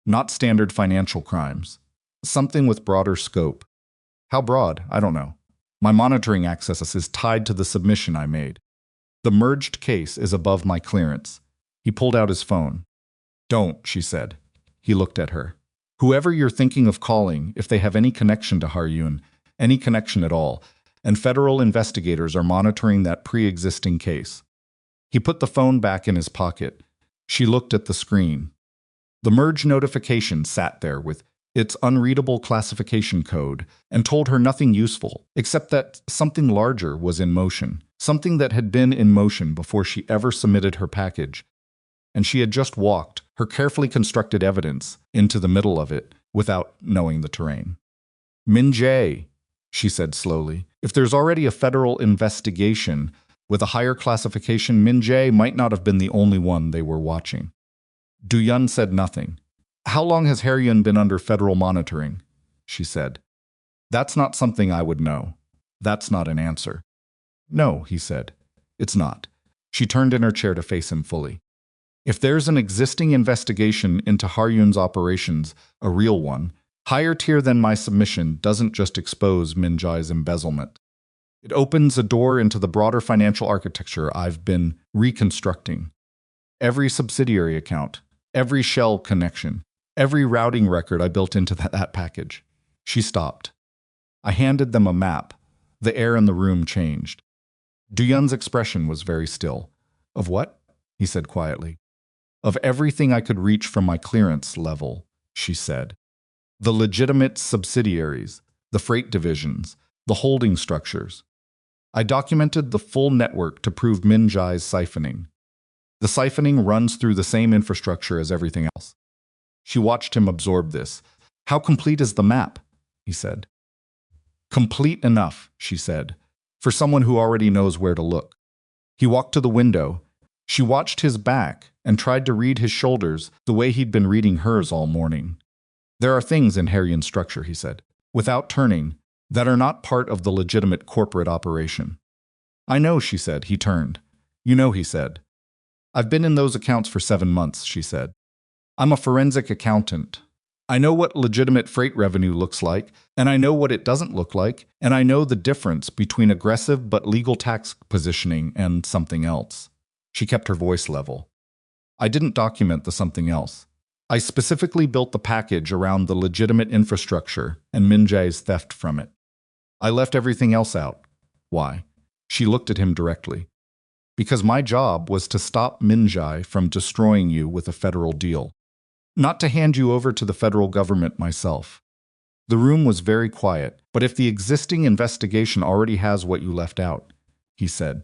Not standard financial crimes. Something with broader scope. How broad? I don't know. My monitoring access is tied to the submission I made. The merged case is above my clearance. He pulled out his phone. Don't, she said. He looked at her. Whoever you're thinking of calling, if they have any connection to Har-yun, any connection at all, and federal investigators are monitoring that pre-existing case. He put the phone back in his pocket. She looked at the screen. The merge notification sat there with its unreadable classification code and told her nothing useful, except that something larger was in motion, something that had been in motion before she ever submitted her package. And she had just walked, her carefully constructed evidence, into the middle of it without knowing the terrain. Min-jae, she said slowly, if there's already a federal investigation with a higher classification, Min-jae might not have been the only one they were watching. Do-yun said nothing. How long has Har-yun been under federal monitoring? She said. That's not something I would know. That's not an answer. No, he said. It's not. She turned in her chair to face him fully. If there's an existing investigation into Har-yun's operations, a real one, higher tier than my submission doesn't just expose Min-jae's embezzlement. It opens a door into the broader financial architecture I've been reconstructing. Every subsidiary account, every shell connection, every routing record I built into that package. She stopped. I handed them a map. The air in the room changed. Do-yun's expression was very still. Of what? He said quietly. Of everything I could reach from my clearance level, she said. The legitimate subsidiaries, the freight divisions, the holding structures. I documented the full network to prove Min-jae's siphoning. The siphoning runs through the same infrastructure as everything else. She watched him absorb this. How complete is the map? He said. Complete enough, she said, for someone who already knows where to look. He walked to the window. She watched his back and tried to read his shoulders the way he'd been reading hers all morning. There are things in Har-yun's structure, he said. Without turning, that are not part of the legitimate corporate operation. I know, she said. He turned. You know, he said. I've been in those accounts for 7 months, she said. I'm a forensic accountant. I know what legitimate freight revenue looks like, and I know what it doesn't look like, and I know the difference between aggressive but legal tax positioning and something else. She kept her voice level. I didn't document the something else. I specifically built the package around the legitimate infrastructure and Min Jae's theft from it. I left everything else out. Why? She looked at him directly. Because my job was to stop Min Jae from destroying you with a federal deal. Not to hand you over to the federal government myself. The room was very quiet, but if the existing investigation already has what you left out, he said.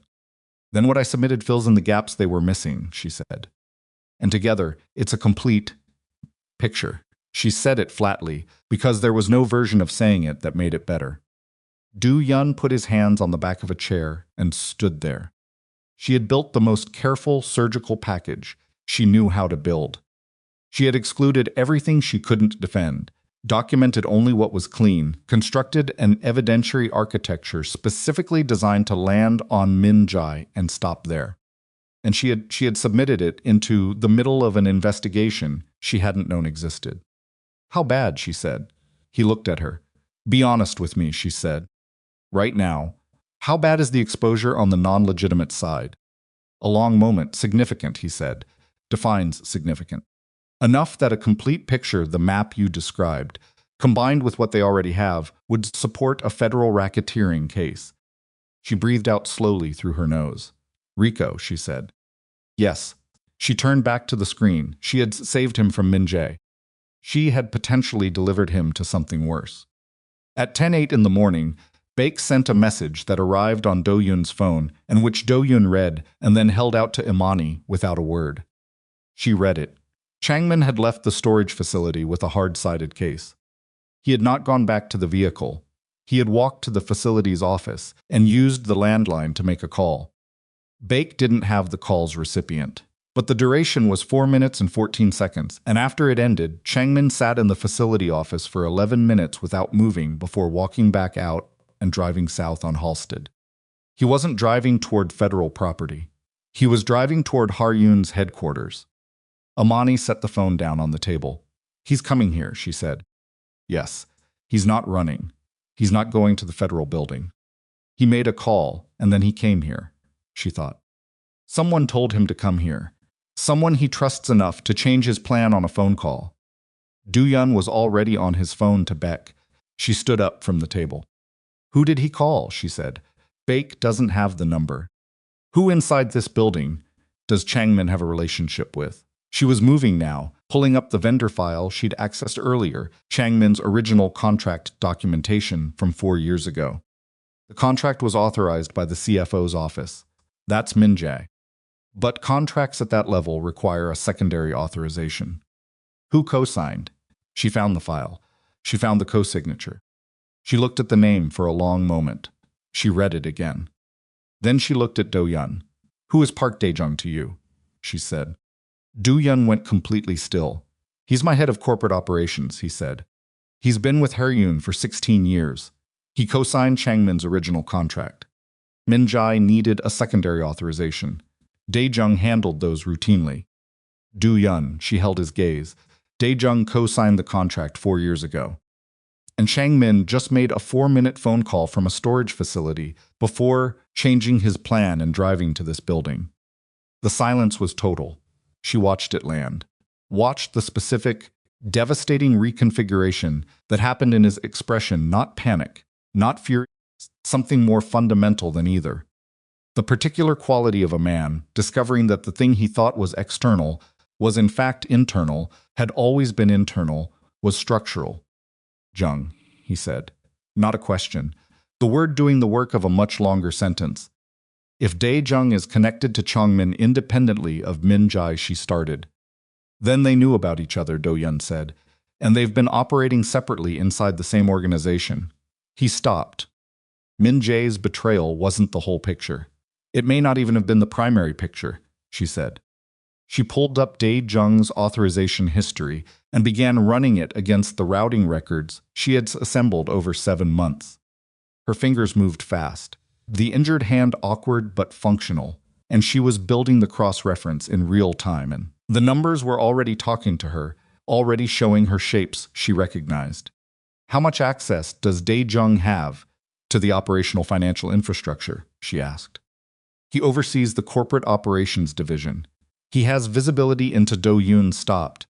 Then what I submitted fills in the gaps they were missing, she said. And together, it's a complete picture. She said it flatly, because there was no version of saying it that made it better. Do-yun put his hands on the back of a chair and stood there. She had built the most careful surgical package she knew how to build. She had excluded everything she couldn't defend, documented only what was clean, constructed an evidentiary architecture specifically designed to land on Min Jae and stop there. And she had submitted it into the middle of an investigation she hadn't known existed. How bad, she said. He looked at her. Be honest with me, she said. Right now, how bad is the exposure on the non-legitimate side? A long moment. Significant, he said. Defines significant. Enough that a complete picture, the map you described, combined with what they already have, would support a federal racketeering case. She breathed out slowly through her nose. Rico, she said. Yes. She turned back to the screen. She had saved him from Min Jae. She had potentially delivered him to something worse. At 10:08 in the morning, Baek sent a message that arrived on Do-yun's phone and which Do-yun read and then held out to Imani without a word. She read it. Changmin had left the storage facility with a hard-sided case. He had not gone back to the vehicle. He had walked to the facility's office and used the landline to make a call. Baek didn't have the call's recipient. But the duration was 4 minutes and 14 seconds, and after it ended, Changmin sat in the facility office for 11 minutes without moving before walking back out and driving south on Halsted. He wasn't driving toward federal property. He was driving toward Har-Yoon's headquarters. Imani set the phone down on the table. He's coming here, she said. Yes, he's not running. He's not going to the federal building. He made a call, and then he came here, she thought. Someone told him to come here. Someone he trusts enough to change his plan on a phone call. Do-yun was already on his phone to Baek. She stood up from the table. Who did he call? She said. Baek doesn't have the number. Who inside this building does Changmin have a relationship with? She was moving now, pulling up the vendor file she'd accessed earlier, Changmin's original contract documentation from 4 years ago. The contract was authorized by the CFO's office. That's Min Jae. But contracts at that level require a secondary authorization. Who co-signed? She found the file. She found the co-signature. She looked at the name for a long moment. She read it again. Then she looked at Do-yun. Who is Park Dae-jung to you? She said. Do-yun went completely still. He's my head of corporate operations, he said. He's been with Har-Yoon for 16 years. He co-signed Changmin's original contract. Min Jae needed a secondary authorization. Dae-jung handled those routinely. Do-yun, she held his gaze. Dae-jung co-signed the contract 4 years ago. And Changmin just made a 4-minute phone call from a storage facility before changing his plan and driving to this building. The silence was total. She watched it land. Watched the specific, devastating reconfiguration that happened in his expression, not panic, not fury, something more fundamental than either. The particular quality of a man, discovering that the thing he thought was external was in fact internal, had always been internal, was structural. Jung, he said. Not a question. The word doing the work of a much longer sentence. If Dae-jung is connected to Changmin independently of Min Jae, she started. Then they knew about each other, Do-yun said, and they've been operating separately inside the same organization. He stopped. Min Jae's betrayal wasn't the whole picture. It may not even have been the primary picture, she said. She pulled up Dae-jung's authorization history and began running it against the routing records she had assembled over 7 months. Her fingers moved fast, the injured hand awkward but functional, and she was building the cross-reference in real time, and the numbers were already talking to her, already showing her shapes she recognized. How much access does Dae-jung have to the operational financial infrastructure? She asked. He oversees the corporate operations division. He has visibility into Do-yun stopped.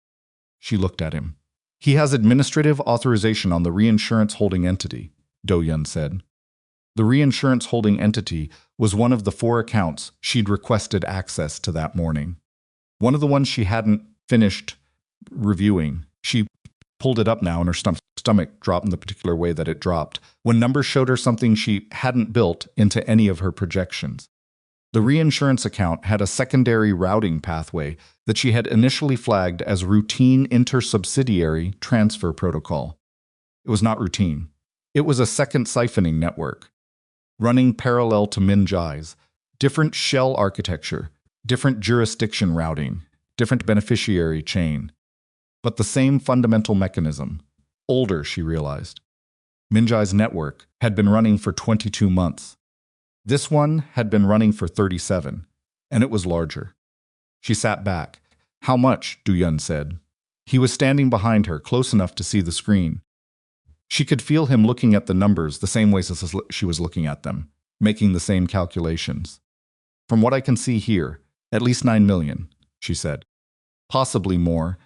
She looked at him. He has administrative authorization on the reinsurance holding entity, Do-yun said. The reinsurance holding entity was one of the 4 accounts she'd requested access to that morning. One of the ones she hadn't finished reviewing. She pulled it up now and her stomach dropped in the particular way that it dropped when numbers showed her something she hadn't built into any of her projections. The reinsurance account had a secondary routing pathway that she had initially flagged as routine inter-subsidiary transfer protocol. It was not routine. It was a second siphoning network, running parallel to Minjai's, different shell architecture, different jurisdiction routing, different beneficiary chain, but the same fundamental mechanism. Older, she realized. Minjai's network had been running for 22 months. This one had been running for 37, and it was larger. She sat back. How much? Do-yun said. He was standing behind her, close enough to see the screen. She could feel him looking at the numbers the same way as she was looking at them, making the same calculations. From what I can see here, at least 9 million, she said. Possibly more.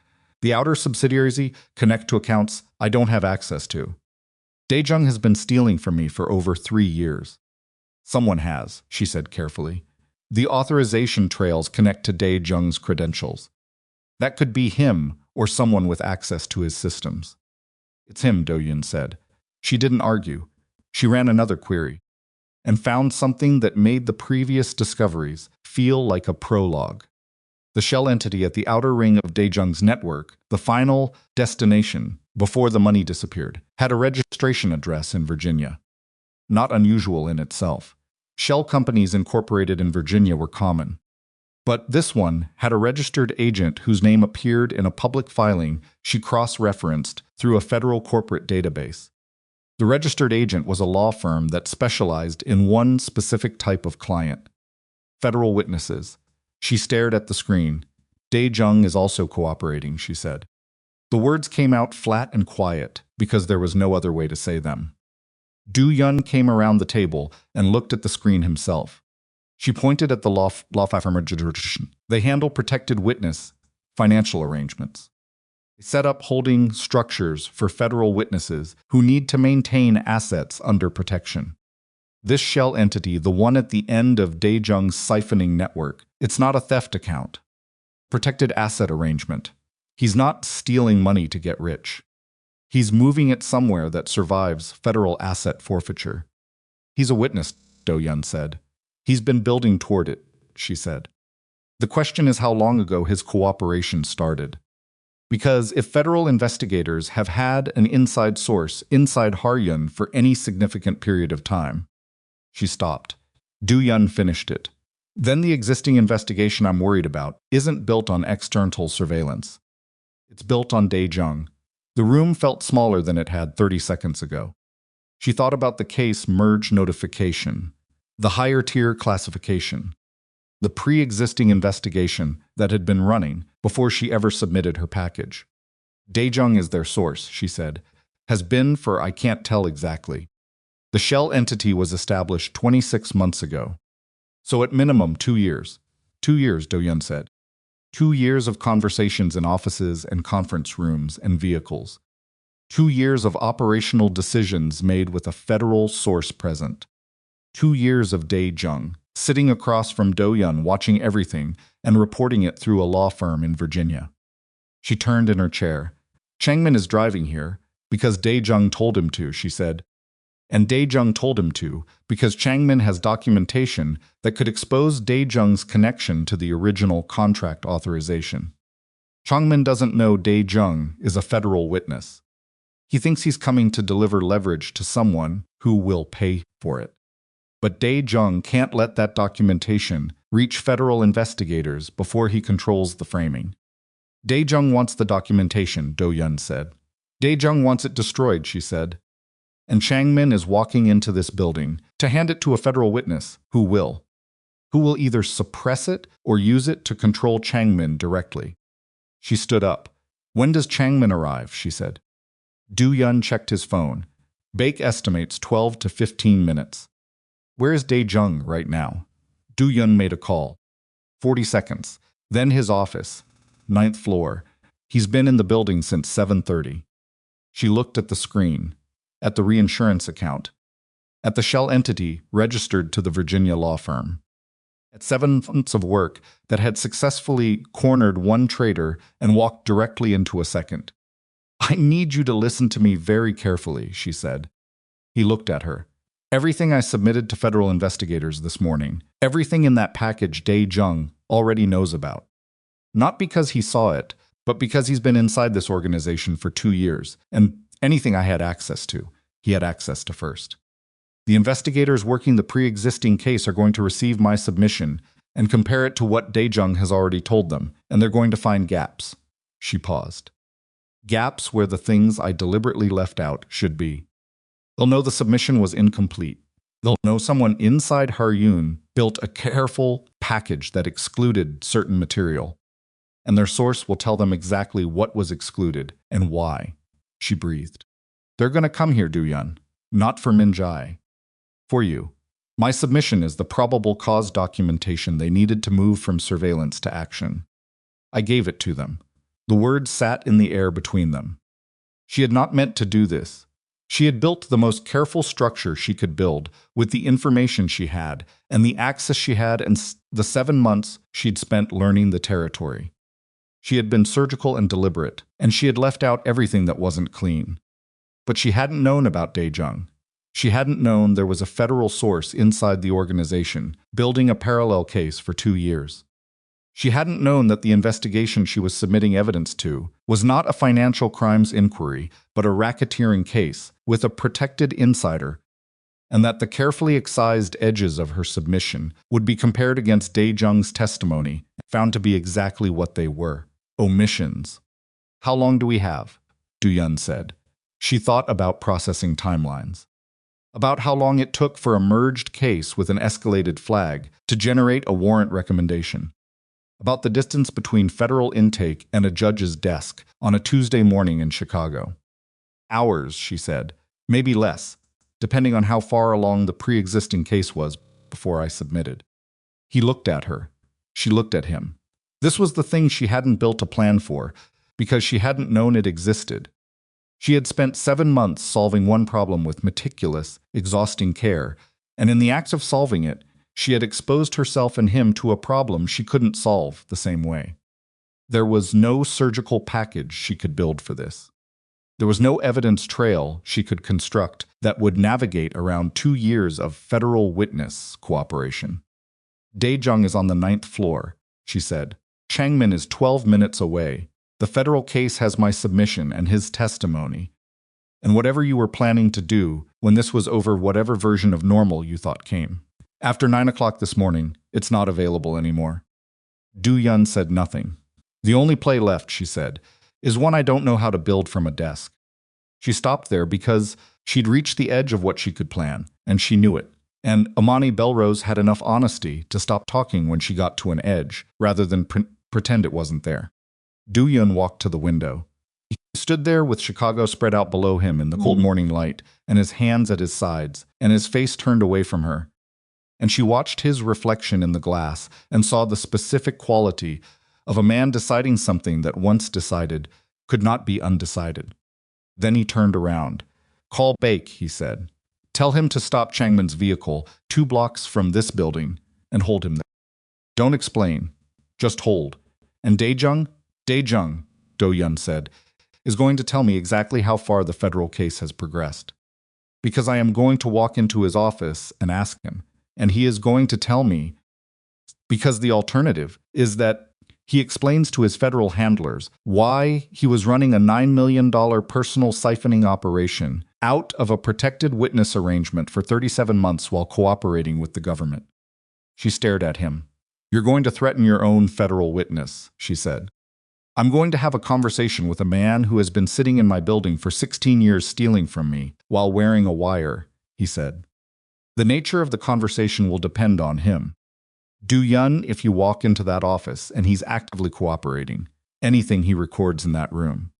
The outer subsidiaries connect to accounts I don't have access to. Dae-jung has been stealing from me for over 3 years. Someone has, she said carefully. The authorization trails connect to Dae-jung's credentials. That could be him or someone with access to his systems. It's him, Do-yun said. She didn't argue. She ran another query and found something that made the previous discoveries feel like a prologue. The shell entity at the outer ring of Dae-jung's network, the final destination before the money disappeared, had a registration address in Virginia. Not unusual in itself. Shell companies incorporated in Virginia were common. But this one had a registered agent whose name appeared in a public filing she cross-referenced through a federal corporate database. The registered agent was a law firm that specialized in one specific type of client. Federal witnesses. She stared at the screen. Dae-jung is also cooperating, she said. The words came out flat and quiet because there was no other way to say them. Do-yun came around the table and looked at the screen himself. She pointed at the law firm. They handle protected witness financial arrangements. They set up holding structures for federal witnesses who need to maintain assets under protection. This shell entity, the one at the end of Dae-jung's siphoning network, it's not a theft account. Protected asset arrangement. He's not stealing money to get rich. He's moving it somewhere that survives federal asset forfeiture. He's a witness, Do-yun said. He's been building toward it, she said. The question is how long ago his cooperation started. Because if federal investigators have had an inside source inside Haryun for any significant period of time. She stopped. Do-yun finished it. Then the existing investigation I'm worried about isn't built on external surveillance. It's built on Dae-jung. The room felt smaller than it had 30 seconds ago. She thought about the case merge notification, the higher tier classification, the pre-existing investigation that had been running before she ever submitted her package. Dae-jung is their source, she said, has been for I can't tell exactly. The shell entity was established 26 months ago. So at minimum 2 years. 2 years, Do-yun said. 2 years of conversations in offices and conference rooms and vehicles. 2 years of operational decisions made with a federal source present. 2 years of Dae-jung, sitting across from Do-yun watching everything and reporting it through a law firm in Virginia. She turned in her chair. Changmin is driving here because Dae-jung told him to, she said. And Dae-jung told him to because Changmin has documentation that could expose Dae-jung's connection to the original contract authorization. Changmin doesn't know Dae-jung is a federal witness. He thinks he's coming to deliver leverage to someone who will pay for it. But Dae-jung can't let that documentation reach federal investigators before he controls the framing. Dae-jung wants the documentation, Do-yun said. Dae-jung wants it destroyed, she said. And Changmin is walking into this building to hand it to a federal witness who will either suppress it or use it to control Changmin directly. She stood up. When does Changmin arrive? She said. Do-yun checked his phone. Baek estimates 12 to 15 minutes. Where is Dae-jung right now? Do-yun made a call. 40 seconds. Then his office. 9th floor. He's been in the building since 7:30. She looked at the screen, at the reinsurance account, at the shell entity registered to the Virginia law firm, at 7 months of work that had successfully cornered one traitor and walked directly into a second. I need you to listen to me very carefully, she said. He looked at her. Everything I submitted to federal investigators this morning, everything in that package Dae-jung already knows about. Not because he saw it, but because he's been inside this organization for 2 years, and anything I had access to, he had access to first. The investigators working the pre-existing case are going to receive my submission and compare it to what Dae-jung has already told them, and they're going to find gaps. She paused. Gaps where the things I deliberately left out should be. They'll know the submission was incomplete. They'll know someone inside Haryun built a careful package that excluded certain material. And their source will tell them exactly what was excluded and why. She breathed. They're going to come here, Do-yun. Not for Min-jae. For you. My submission is the probable cause documentation they needed to move from surveillance to action. I gave it to them. The words sat in the air between them. She had not meant to do this. She had built the most careful structure she could build with the information she had and the access she had and the 7 months she'd spent learning the territory. She had been surgical and deliberate, and she had left out everything that wasn't clean. But she hadn't known about Dae-jung. She hadn't known there was a federal source inside the organization, building a parallel case for 2 years. She hadn't known that the investigation she was submitting evidence to was not a financial crimes inquiry, but a racketeering case with a protected insider, and that the carefully excised edges of her submission would be compared against Dae-jung's testimony, found to be exactly what they were. Omissions. How long do we have? Do-yun said. She thought about processing timelines. About how long it took for a merged case with an escalated flag to generate a warrant recommendation. About the distance between federal intake and a judge's desk on a Tuesday morning in Chicago. Hours, she said. Maybe less, depending on how far along the pre-existing case was before I submitted. He looked at her. She looked at him. This was the thing she hadn't built a plan for, because she hadn't known it existed. She had spent 7 months solving one problem with meticulous, exhausting care, and in the act of solving it, she had exposed herself and him to a problem she couldn't solve the same way. There was no surgical package she could build for this. There was no evidence trail she could construct that would navigate around 2 years of federal witness cooperation. Dae-jung is on the 9th floor, she said. Changmin is 12 minutes away. The federal case has my submission and his testimony. And whatever you were planning to do when this was over, whatever version of normal you thought came. After 9 o'clock this morning, it's not available anymore. Do-yun said nothing. The only play left, she said, is one I don't know how to build from a desk. She stopped there because she'd reached the edge of what she could plan, and she knew it. And Imani Bellrose had enough honesty to stop talking when she got to an edge, rather than pretend it wasn't there. Do-yun walked to the window. He stood there with Chicago spread out below him in the cold morning light, and his hands at his sides, and his face turned away from her. And she watched his reflection in the glass and saw the specific quality of a man deciding something that once decided could not be undecided. Then he turned around. Call Baek, he said. Tell him to stop Changmin's vehicle 2 blocks from this building and hold him there. Don't explain. Just hold. And Dae-jung, Do-yun said, is going to tell me exactly how far the federal case has progressed. Because I am going to walk into his office and ask him, and he is going to tell me, because the alternative is that he explains to his federal handlers why he was running a $9 million personal siphoning operation out of a protected witness arrangement for 37 months while cooperating with the government. She stared at him. You're going to threaten your own federal witness, she said. I'm going to have a conversation with a man who has been sitting in my building for 16 years stealing from me while wearing a wire, he said. The nature of the conversation will depend on him. Do-yun, if you walk into that office and he's actively cooperating, anything he records in that room.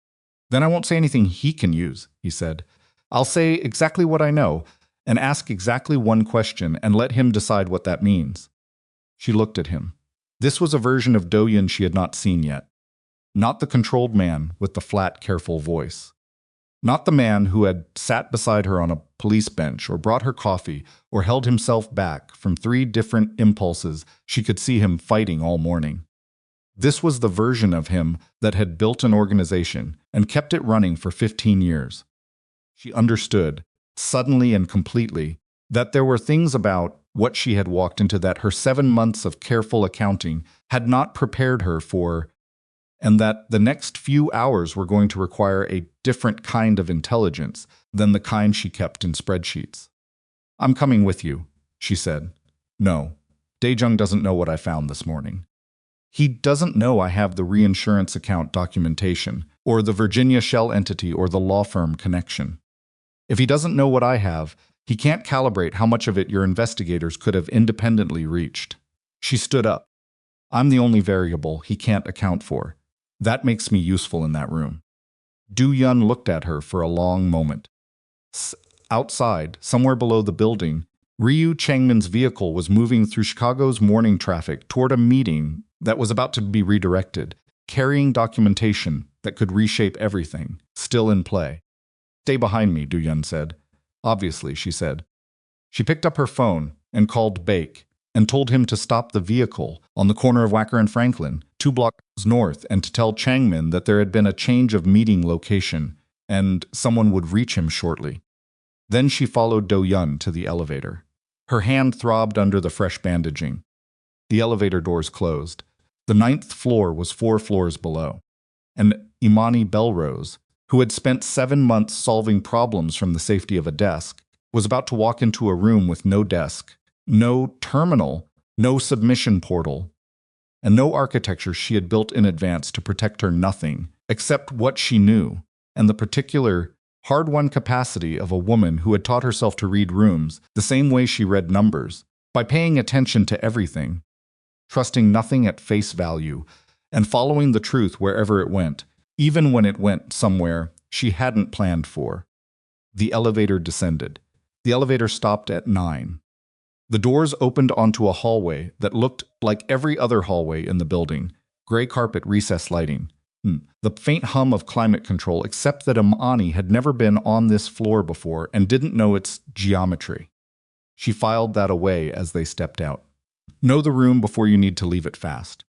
Then I won't say anything he can use, he said. I'll say exactly what I know and ask exactly one question and let him decide what that means. She looked at him. This was a version of Do-yun she had not seen yet. Not the controlled man with the flat, careful voice. Not the man who had sat beside her on a police bench or brought her coffee or held himself back from 3 different impulses she could see him fighting all morning. This was the version of him that had built an organization and kept it running for 15 years. She understood, suddenly and completely, that there were things about what she had walked into that her 7 months of careful accounting had not prepared her for, and that the next few hours were going to require a different kind of intelligence than the kind she kept in spreadsheets. I'm coming with you, she said. No, Dae-jung doesn't know what I found this morning. He doesn't know I have the reinsurance account documentation, or the Virginia shell entity, or the law firm connection. If he doesn't know what I have, he can't calibrate how much of it your investigators could have independently reached. She stood up. I'm the only variable he can't account for. That makes me useful in that room. Do-yun looked at her for a long moment. Outside, somewhere below the building, Ryu Changmin's vehicle was moving through Chicago's morning traffic toward a meeting that was about to be redirected, carrying documentation that could reshape everything, still in play. Stay behind me, Do-yun said. Obviously, she said. She picked up her phone and called Bake and told him to stop the vehicle on the corner of Wacker and Franklin, 2 blocks north, and to tell Changmin that there had been a change of meeting location and someone would reach him shortly. Then she followed Do-yun to the elevator. Her hand throbbed under the fresh bandaging. The elevator doors closed. The 9th floor was 4 floors below. And Imani Bellrose, who had spent 7 months solving problems from the safety of a desk, was about to walk into a room with no desk, no terminal, no submission portal, and no architecture she had built in advance to protect her nothing except what she knew and the particular hard-won capacity of a woman who had taught herself to read rooms the same way she read numbers, by paying attention to everything, trusting nothing at face value, and following the truth wherever it went, even when it went somewhere she hadn't planned for. The elevator descended. The elevator stopped at 9. The doors opened onto a hallway that looked like every other hallway in the building, gray carpet, recessed lighting. The faint hum of climate control, except that Imani had never been on this floor before and didn't know its geometry. She filed that away as they stepped out. Know the room before you need to leave it fast.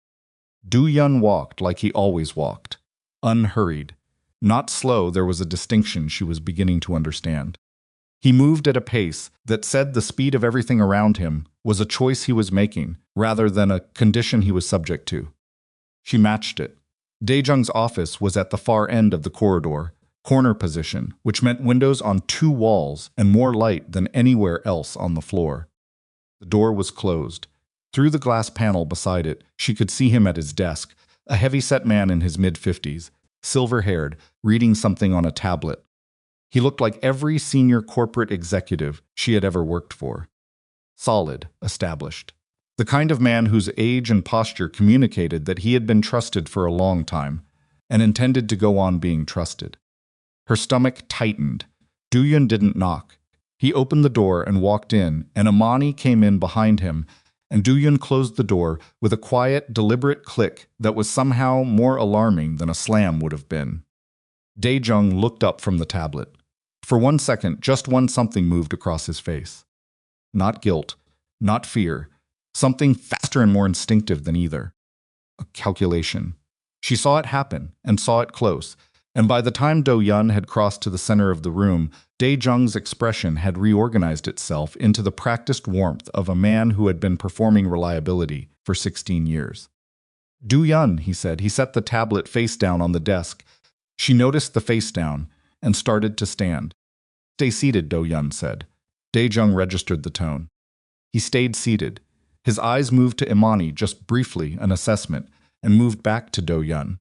Do-yun walked like he always walked, unhurried. Not slow, there was a distinction she was beginning to understand. He moved at a pace that said the speed of everything around him was a choice he was making, rather than a condition he was subject to. She matched it. Dae-jung's office was at the far end of the corridor, corner position, which meant windows on 2 walls and more light than anywhere else on the floor. The door was closed. Through the glass panel beside it, she could see him at his desk, a heavy-set man in his mid-50s, silver-haired, reading something on a tablet. He looked like every senior corporate executive she had ever worked for. Solid, established. The kind of man whose age and posture communicated that he had been trusted for a long time, and intended to go on being trusted. Her stomach tightened. Do-yun didn't knock. He opened the door and walked in, and Imani came in behind him, and Do-yun closed the door with a quiet, deliberate click that was somehow more alarming than a slam would have been. Dae-jung looked up from the tablet. For 1 second, just one something moved across his face. Not guilt, not fear, something faster and more instinctive than either. A calculation. She saw it happen, and saw it close, and by the time Do-yun had crossed to the center of the room, Dae-jung's expression had reorganized itself into the practiced warmth of a man who had been performing reliability for 16 years. Do-yun, he said. He set the tablet face down on the desk. She noticed the face down and started to stand. Stay seated, Do-yun said. Dae-jung registered the tone. He stayed seated. His eyes moved to Imani just briefly, an assessment, and moved back to Do-yun.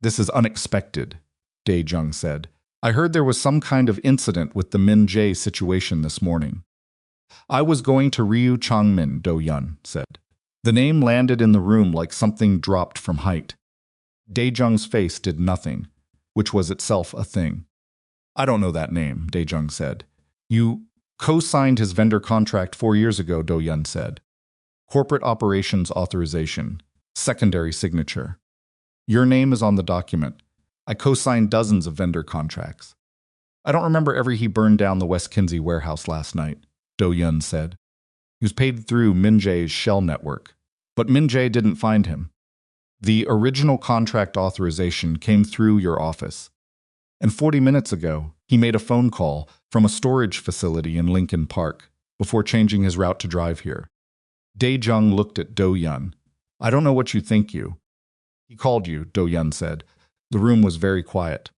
This is unexpected, Dae-jung said. I heard there was some kind of incident with the Min-jae situation this morning. I was going to Ryu Changmin, Do-yun said. The name landed in the room like something dropped from height. Dae-jung's face did nothing, which was itself a thing. I don't know that name, Dae-jung said. You co-signed his vendor contract 4 years ago, Do-yun said. Corporate Operations Authorization. Secondary signature. Your name is on the document. I co-signed dozens of vendor contracts. I don't remember every he burned down the West Kinsey warehouse last night, Do-yun said. He was paid through Min-jae's shell network, but Min-jae didn't find him. The original contract authorization came through your office. And 40 minutes ago, he made a phone call from a storage facility in Lincoln Park before changing his route to drive here. Dae-jung looked at Do-yun. I don't know what you think you. He called you, Do-yun said. The room was very quiet.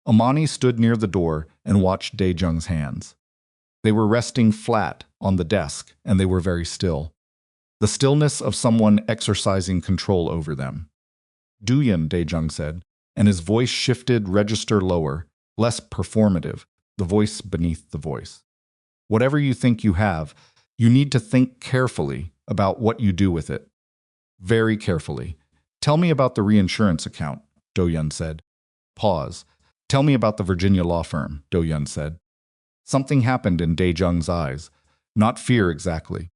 Imani stood near the door and watched Dae-jung's hands. They were resting flat on the desk, and they were very still. The stillness of someone exercising control over them. Do-yun, Dae-jung said, and his voice shifted register lower, less performative, the voice beneath the voice. Whatever you think you have, you need to think carefully about what you do with it. Very carefully. Tell me about the reinsurance account, Do-yun said. Pause. Tell me about the Virginia law firm, Do-yun said. Something happened in Dae-jung's eyes. Not fear exactly.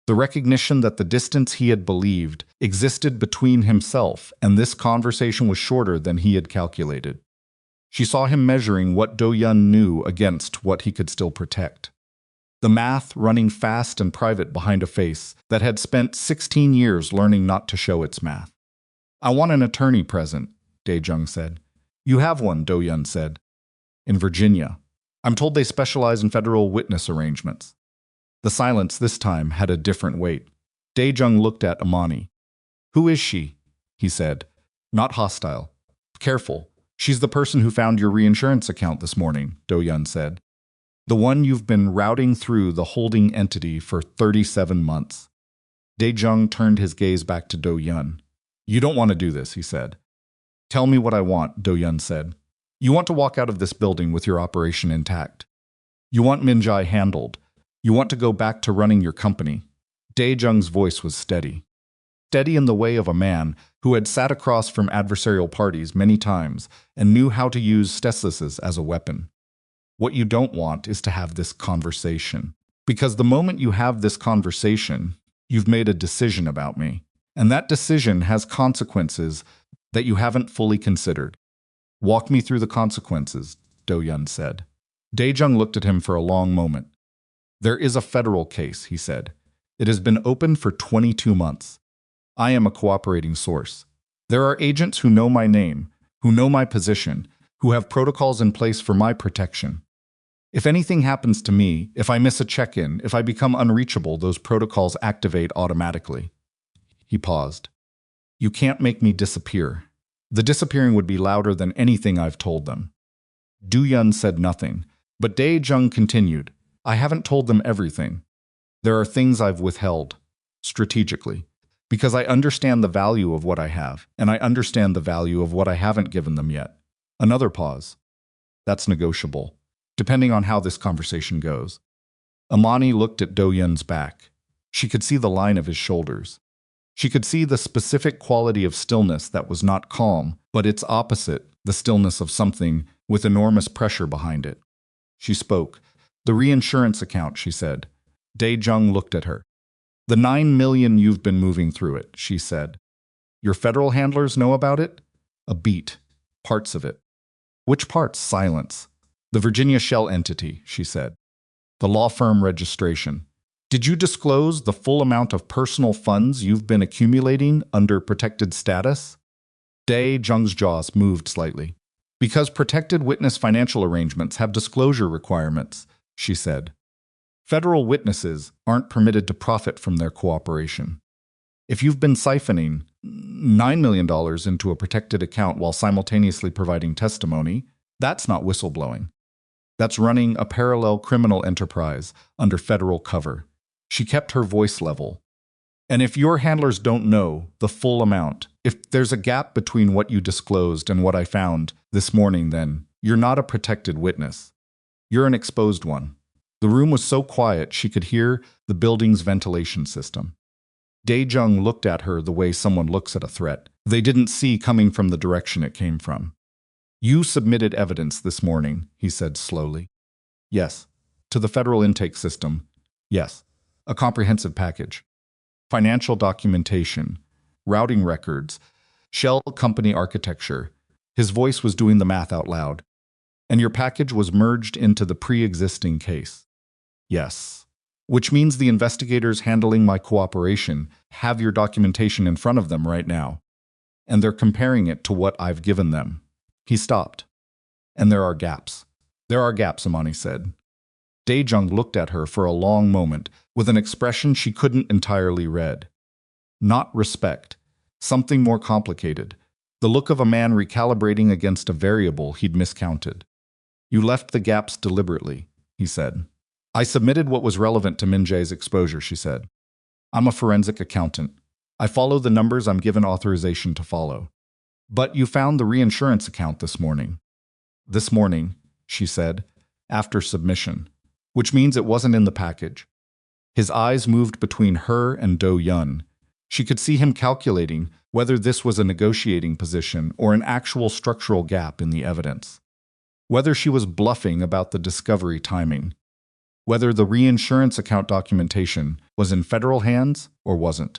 The recognition that the distance he had believed existed between himself and this conversation was shorter than he had calculated. She saw him measuring what Do-yun knew against what he could still protect. The math running fast and private behind a face that had spent 16 years learning not to show its math. I want an attorney present, Dae-jung said. You have one, Do-yun said. In Virginia. I'm told they specialize in federal witness arrangements. The silence this time had a different weight. Dae-jung looked at Imani. Who is she? He said. Not hostile. Careful. She's the person who found your reinsurance account this morning, Do-yun said. The one you've been routing through the holding entity for 37 months. Dae-jung turned his gaze back to Do-yun. You don't want to do this, he said. Tell me what I want, Do-yun said. You want to walk out of this building with your operation intact. You want Min-jae handled. You want to go back to running your company. Dae-jung's voice was steady. Steady in the way of a man who had sat across from adversarial parties many times and knew how to use stesises as a weapon. What you don't want is to have this conversation. Because the moment you have this conversation, you've made a decision about me. And that decision has consequences that you haven't fully considered. Walk me through the consequences, Do-yun said. Dae-jung looked at him for a long moment. There is a federal case, he said. It has been open for 22 months. I am a cooperating source. There are agents who know my name, who know my position, who have protocols in place for my protection. If anything happens to me, if I miss a check-in, if I become unreachable, those protocols activate automatically. He paused. You can't make me disappear. The disappearing would be louder than anything I've told them. Do-yun said nothing, but Dae-jung continued. I haven't told them everything. There are things I've withheld, strategically, because I understand the value of what I have, and I understand the value of what I haven't given them yet. Another pause. That's negotiable, depending on how this conversation goes. Imani looked at Do-yun's back. She could see the line of his shoulders. She could see the specific quality of stillness that was not calm, but its opposite, the stillness of something with enormous pressure behind it. She spoke. The reinsurance account, she said. Dae-jung looked at her. The 9 million you've been moving through it, she said. Your federal handlers know about it? A beat. Parts of it. Which parts? Silence. The Virginia shell entity, she said. The law firm registration. Did you disclose the full amount of personal funds you've been accumulating under protected status? Dae-jung's jaws moved slightly. Because protected witness financial arrangements have disclosure requirements, she said. Federal witnesses aren't permitted to profit from their cooperation. If you've been siphoning $9 million into a protected account while simultaneously providing testimony, that's not whistleblowing. That's running a parallel criminal enterprise under federal cover. She kept her voice level. And if your handlers don't know the full amount, if there's a gap between what you disclosed and what I found this morning, then you're not a protected witness. You're an exposed one. The room was so quiet she could hear the building's ventilation system. Dae-jung looked at her the way someone looks at a threat they didn't see coming from the direction it came from. You submitted evidence this morning, he said slowly. Yes. To the federal intake system. Yes. A comprehensive package. Financial documentation, routing records, shell company architecture. His voice was doing the math out loud. And your package was merged into the pre-existing case. Yes. Which means the investigators handling my cooperation have your documentation in front of them right now. And they're comparing it to what I've given them. He stopped. And there are gaps. There are gaps, Imani said. Dae-jung looked at her for a long moment with an expression she couldn't entirely read. Not respect. Something more complicated. The look of a man recalibrating against a variable he'd miscounted. You left the gaps deliberately, he said. I submitted what was relevant to Min-jae's exposure, she said. I'm a forensic accountant. I follow the numbers I'm given authorization to follow. But you found the reinsurance account this morning. This morning, she said, after submission, which means it wasn't in the package. His eyes moved between her and Do-yun. She could see him calculating whether this was a negotiating position or an actual structural gap in the evidence. Whether she was bluffing about the discovery timing. Whether the reinsurance account documentation was in federal hands or wasn't.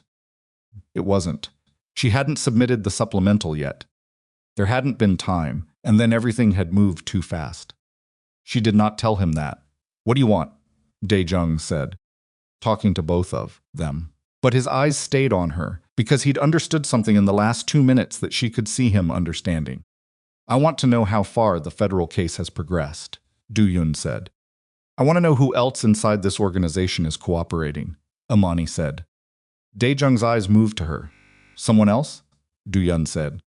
It wasn't. She hadn't submitted the supplemental yet. There hadn't been time, and then everything had moved too fast. She did not tell him that. What do you want? Dae-jung said, talking to both of them. But his eyes stayed on her, because he'd understood something in the last 2 minutes that she could see him understanding. I want to know how far the federal case has progressed, Do-yun said. I want to know who else inside this organization is cooperating, Imani said. Dae-jung's eyes moved to her. Someone else? Do-yun said.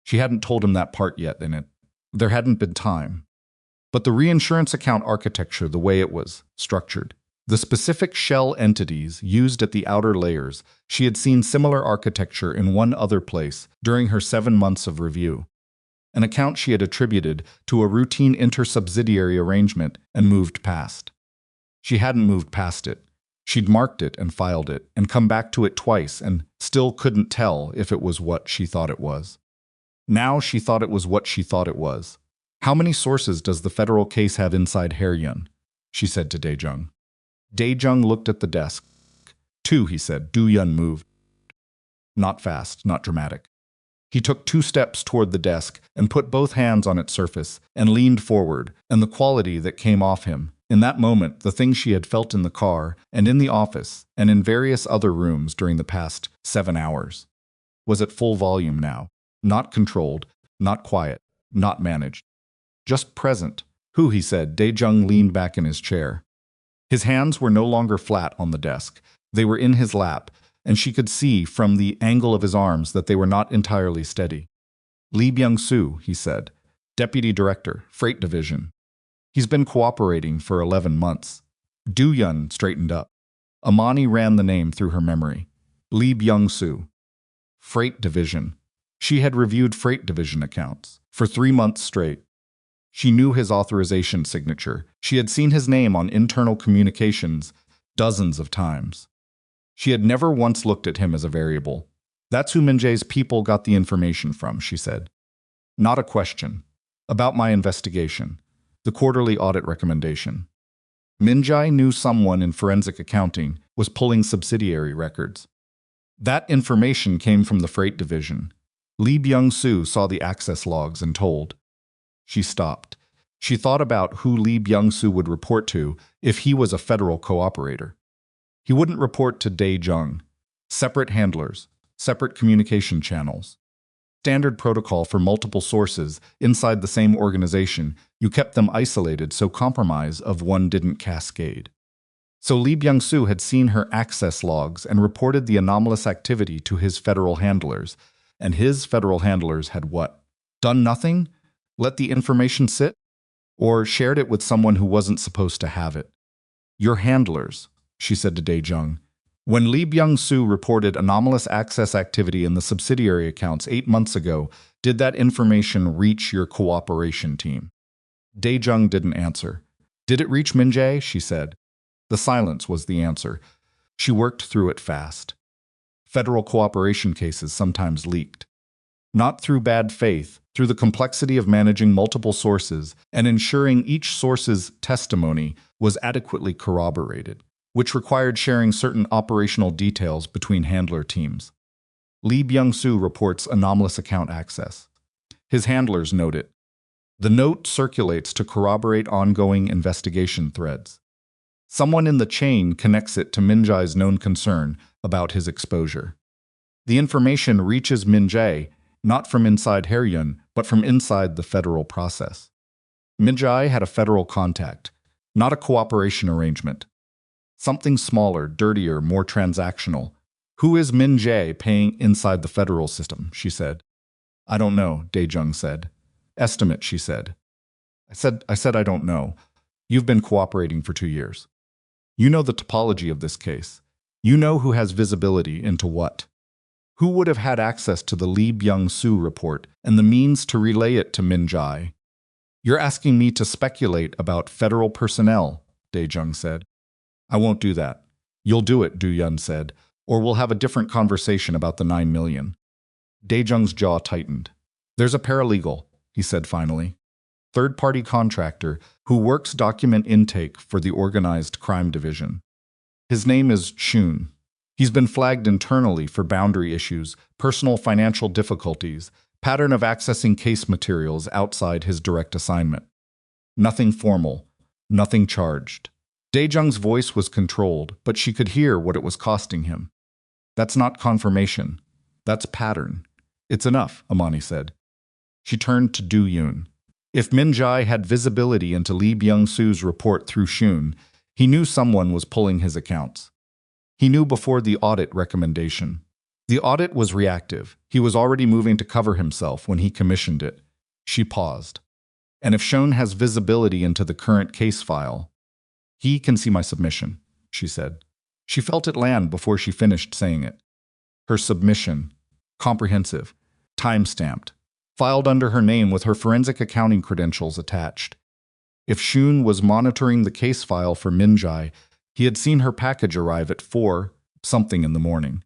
She hadn't told him that part yet in it. There hadn't been time. But the reinsurance account architecture, the way it was structured, the specific shell entities used at the outer layers, she had seen similar architecture in one other place during her 7 months of review. An account she had attributed to a routine inter-subsidiary arrangement and moved past. She hadn't moved past it. She'd marked it and filed it and come back to it twice and still couldn't tell if it was what she thought it was. Now she thought it was what she thought it was. How many sources does the federal case have inside Hae-ryun? She said to Dae-jung. Dae-jung looked at the desk. 2, he said. Do-yun moved. Not fast, not dramatic. He took 2 steps toward the desk and put both hands on its surface and leaned forward, and the quality that came off him, in that moment, the thing she had felt in the car and in the office and in various other rooms during the past 7 hours, was at full volume now. Not controlled, not quiet, not managed. Just present. Who, he said. Dae-jung leaned back in his chair. His hands were no longer flat on the desk. They were in his lap, and she could see from the angle of his arms that they were not entirely steady. Lee Byung-soo, he said. Deputy Director, Freight Division. He's been cooperating for 11 months. Do-yun straightened up. Imani ran the name through her memory. Lee Byung-soo. Freight Division. She had reviewed Freight Division accounts for 3 months straight. She knew his authorization signature. She had seen his name on internal communications dozens of times. She had never once looked at him as a variable. That's who Min-jae's people got the information from, she said. Not a question. About my investigation. The quarterly audit recommendation. Min-jae knew someone in forensic accounting was pulling subsidiary records. That information came from the Freight Division. Lee Byung-soo saw the access logs and told. She stopped. She thought about who Lee Byung-soo would report to if he was a federal cooperator. He wouldn't report to Dae-jung. Separate handlers, separate communication channels. Standard protocol for multiple sources inside the same organization, you kept them isolated so compromise of one didn't cascade. So Lee Byung-soo had seen her access logs and reported the anomalous activity to his federal handlers. And his federal handlers had what? Done nothing? Let the information sit? Or shared it with someone who wasn't supposed to have it? Your handlers, she said to Dae-jung, When Lee Byung-soo reported anomalous access activity in the subsidiary accounts 8 months ago, did that information reach your cooperation team? Dae-jung didn't answer. Did it reach Min-jae? She said. The silence was the answer. She worked through it fast. Federal cooperation cases sometimes leaked. Not through bad faith, through the complexity of managing multiple sources and ensuring each source's testimony was adequately corroborated, which required sharing certain operational details between handler teams. Lee Byung-soo reports anomalous account access. His handlers note it. The note circulates to corroborate ongoing investigation threads. Someone in the chain connects it to Min-jae's known concern about his exposure. The information reaches Min-jae not from inside Haeryun, but from inside the federal process. Min-jae had a federal contact, not a cooperation arrangement. Something smaller, dirtier, more transactional. Who is Min-jae paying inside the federal system? She said. I don't know, Dae-jung said. Estimate, she said. I said I don't know. You've been cooperating for 2 years. You know the topology of this case. You know who has visibility into what. Who would have had access to the Lee Byung-soo report and the means to relay it to Min-jae? You're asking me to speculate about federal personnel, Dae-jung said. I won't do that. You'll do it, Do-yun said, or we'll have a different conversation about the 9 million. Dae-jung's jaw tightened. There's a paralegal, he said finally. Third-party contractor who works document intake for the Organized Crime Division. His name is Shun. He's been flagged internally for boundary issues, personal financial difficulties, pattern of accessing case materials outside his direct assignment. Nothing formal, nothing charged. Dae-jung's voice was controlled, but she could hear what it was costing him. That's not confirmation. That's pattern. It's enough, Imani said. She turned to Do-yun. If Min-jae had visibility into Lee Byung-soo's report through Shun, he knew someone was pulling his accounts. He knew before the audit recommendation. The audit was reactive. He was already moving to cover himself when he commissioned it. She paused. And if Shun has visibility into the current case file, he can see my submission, she said. She felt it land before she finished saying it. Her submission, comprehensive, time-stamped, filed under her name with her forensic accounting credentials attached. If Shun was monitoring the case file for Min-jae, he had seen her package arrive at 4-something in the morning.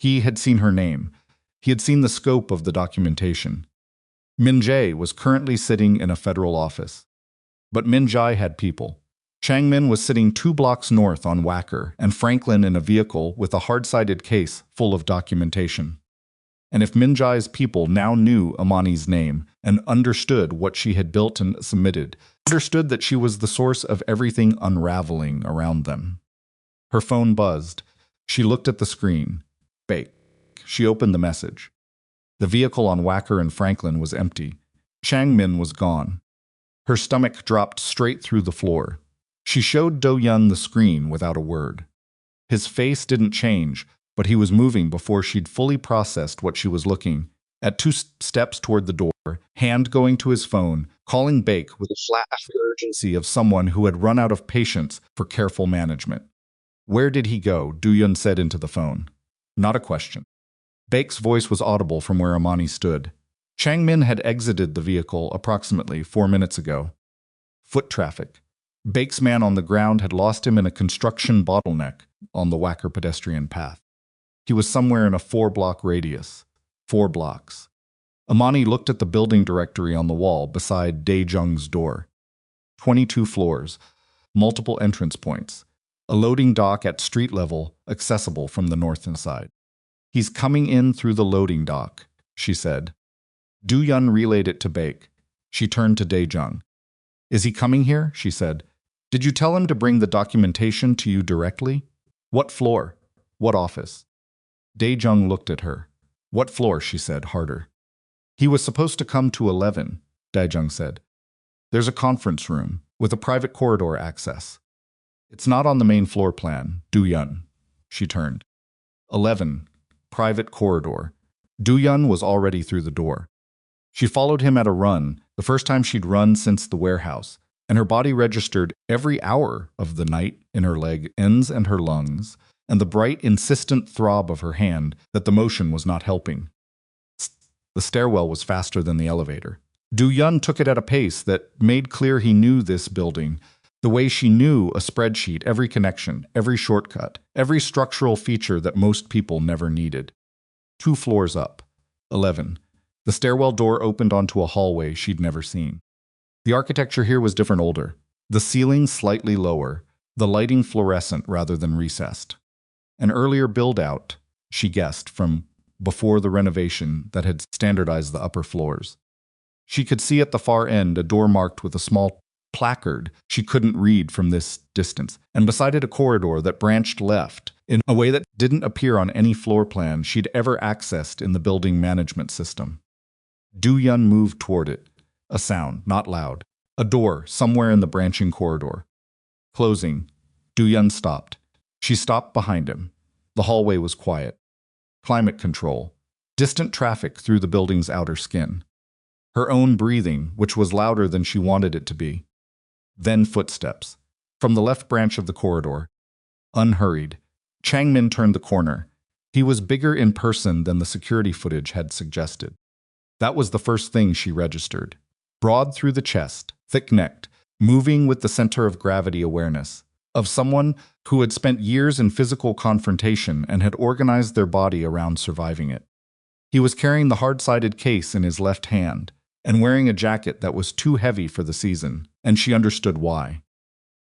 He had seen her name. He had seen the scope of the documentation. Min-jae was currently sitting in a federal office. But Min-jae had people. Changmin was sitting 2 blocks north on Wacker, and Franklin in a vehicle with a hard-sided case full of documentation. And if Min-jae's people now knew Imani's name and understood what she had built and submitted, understood that she was the source of everything unraveling around them. Her phone buzzed. She looked at the screen. Bake. She opened the message. The vehicle on Wacker and Franklin was empty. Changmin was gone. Her stomach dropped straight through the floor. She showed Do-yun the screen without a word. His face didn't change, but he was moving before she'd fully processed what she was looking at 2 steps toward the door, hand going to his phone, calling Bake with the flash urgency of someone who had run out of patience for careful management. Where did he go? Do-yun said into the phone. Not a question. Bake's voice was audible from where Imani stood. Changmin had exited the vehicle approximately 4 minutes ago. Foot traffic. Bake's man on the ground had lost him in a construction bottleneck on the Wacker pedestrian path. He was somewhere in a 4-block radius. 4 blocks. Imani looked at the building directory on the wall beside Dae-jung's door. 22 floors, multiple entrance points, a loading dock at street level accessible from the north side. He's coming in through the loading dock, she said. Do-yun relayed it to Bake. She turned to Dae-jung. Is he coming here? She said. Did you tell him to bring the documentation to you directly? What floor? What office? Dae-jung looked at her. What floor? She said, harder. He was supposed to come to 11, Dae-jung said. There's a conference room with a private corridor access. It's not on the main floor plan, Do-yun. She turned. 11, private corridor. Do-yun was already through the door. She followed him at a run, the first time she'd run since the warehouse, and her body registered every hour of the night in her leg ends and her lungs, and the bright, insistent throb of her hand that the motion was not helping. The stairwell was faster than the elevator. Do-yun took it at a pace that made clear he knew this building, the way she knew a spreadsheet, every connection, every shortcut, every structural feature that most people never needed. 2 floors up. 11. The stairwell door opened onto a hallway she'd never seen. The architecture here was different, older. The ceiling slightly lower, the lighting fluorescent rather than recessed. An earlier build-out, she guessed, from before the renovation that had standardized the upper floors. She could see at the far end a door marked with a small placard she couldn't read from this distance, and beside it a corridor that branched left in a way that didn't appear on any floor plan she'd ever accessed in the building management system. Do-yun moved toward it, a sound, not loud, a door somewhere in the branching corridor. Closing. Do-yun stopped. She stopped behind him. The hallway was quiet. Climate control. Distant traffic through the building's outer skin. Her own breathing, which was louder than she wanted it to be. Then footsteps. From the left branch of the corridor. Unhurried. Changmin turned the corner. He was bigger in person than the security footage had suggested. That was the first thing she registered. Broad through the chest, thick-necked, moving with the center of gravity awareness, of someone who had spent years in physical confrontation and had organized their body around surviving it. He was carrying the hard-sided case in his left hand and wearing a jacket that was too heavy for the season, and she understood why.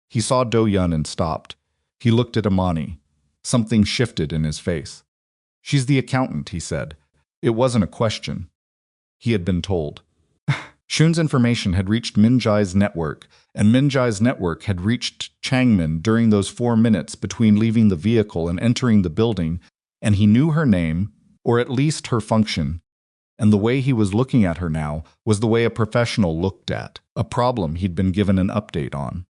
He saw Do-yun and stopped. He looked at Imani. Something shifted in his face. "She's the accountant," he said. It wasn't a question. He had been told. Shun's information had reached Minjai's network, and Minjai's network had reached Changmin during those 4 minutes between leaving the vehicle and entering the building, and he knew her name, or at least her function. And the way he was looking at her now was the way a professional looked at a problem he'd been given an update on.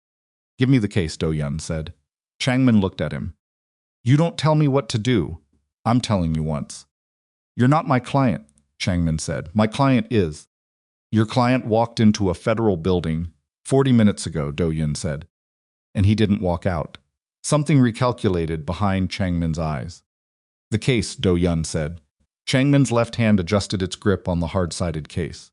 "Give me the case," Do-yun said. Changmin looked at him. "You don't tell me what to do. I'm telling you once." "You're not my client," Changmin said. "My client is." "Your client walked into a federal building 40 minutes ago," Do-yun said. And he didn't walk out. Something recalculated behind Changmin's eyes. "The case," Do-yun said. Changmin's left hand adjusted its grip on the hard-sided case.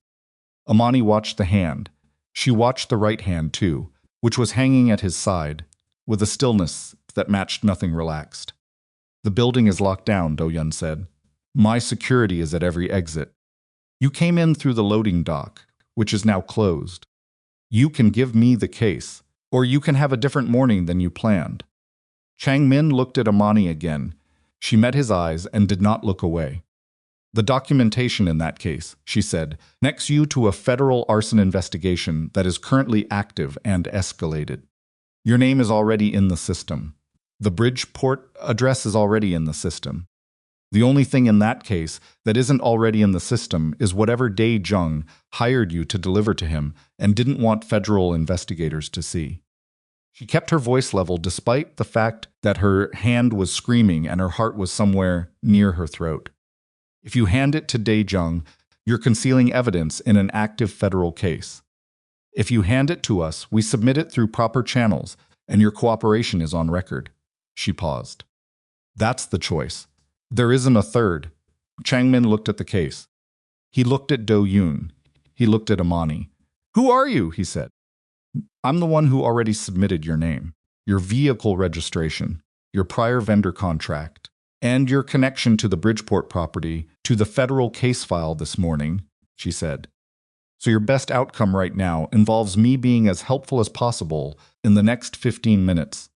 Imani watched the hand. She watched the right hand, too, which was hanging at his side, with a stillness that matched nothing relaxed. "The building is locked down," Do-yun said. "My security is at every exit. You came in through the loading dock, which is now closed. You can give me the case, or you can have a different morning than you planned." Changmin looked at Imani again. She met his eyes and did not look away. "The documentation in that case," she said, "connects you to a federal arson investigation that is currently active and escalated. Your name is already in the system. The Bridgeport address is already in the system. The only thing in that case that isn't already in the system is whatever Dae-jung hired you to deliver to him and didn't want federal investigators to see." She kept her voice level despite the fact that her hand was screaming and her heart was somewhere near her throat. "If you hand it to Dae-jung, you're concealing evidence in an active federal case. If you hand it to us, we submit it through proper channels, and your cooperation is on record." She paused. "That's the choice. There isn't a third." Changmin looked at the case. He looked at Do-yun. He looked at Imani. "Who are you?" he said. "I'm the one who already submitted your name, your vehicle registration, your prior vendor contract, and your connection to the Bridgeport property to the federal case file this morning," she said. "So your best outcome right now involves me being as helpful as possible in the next 15 minutes.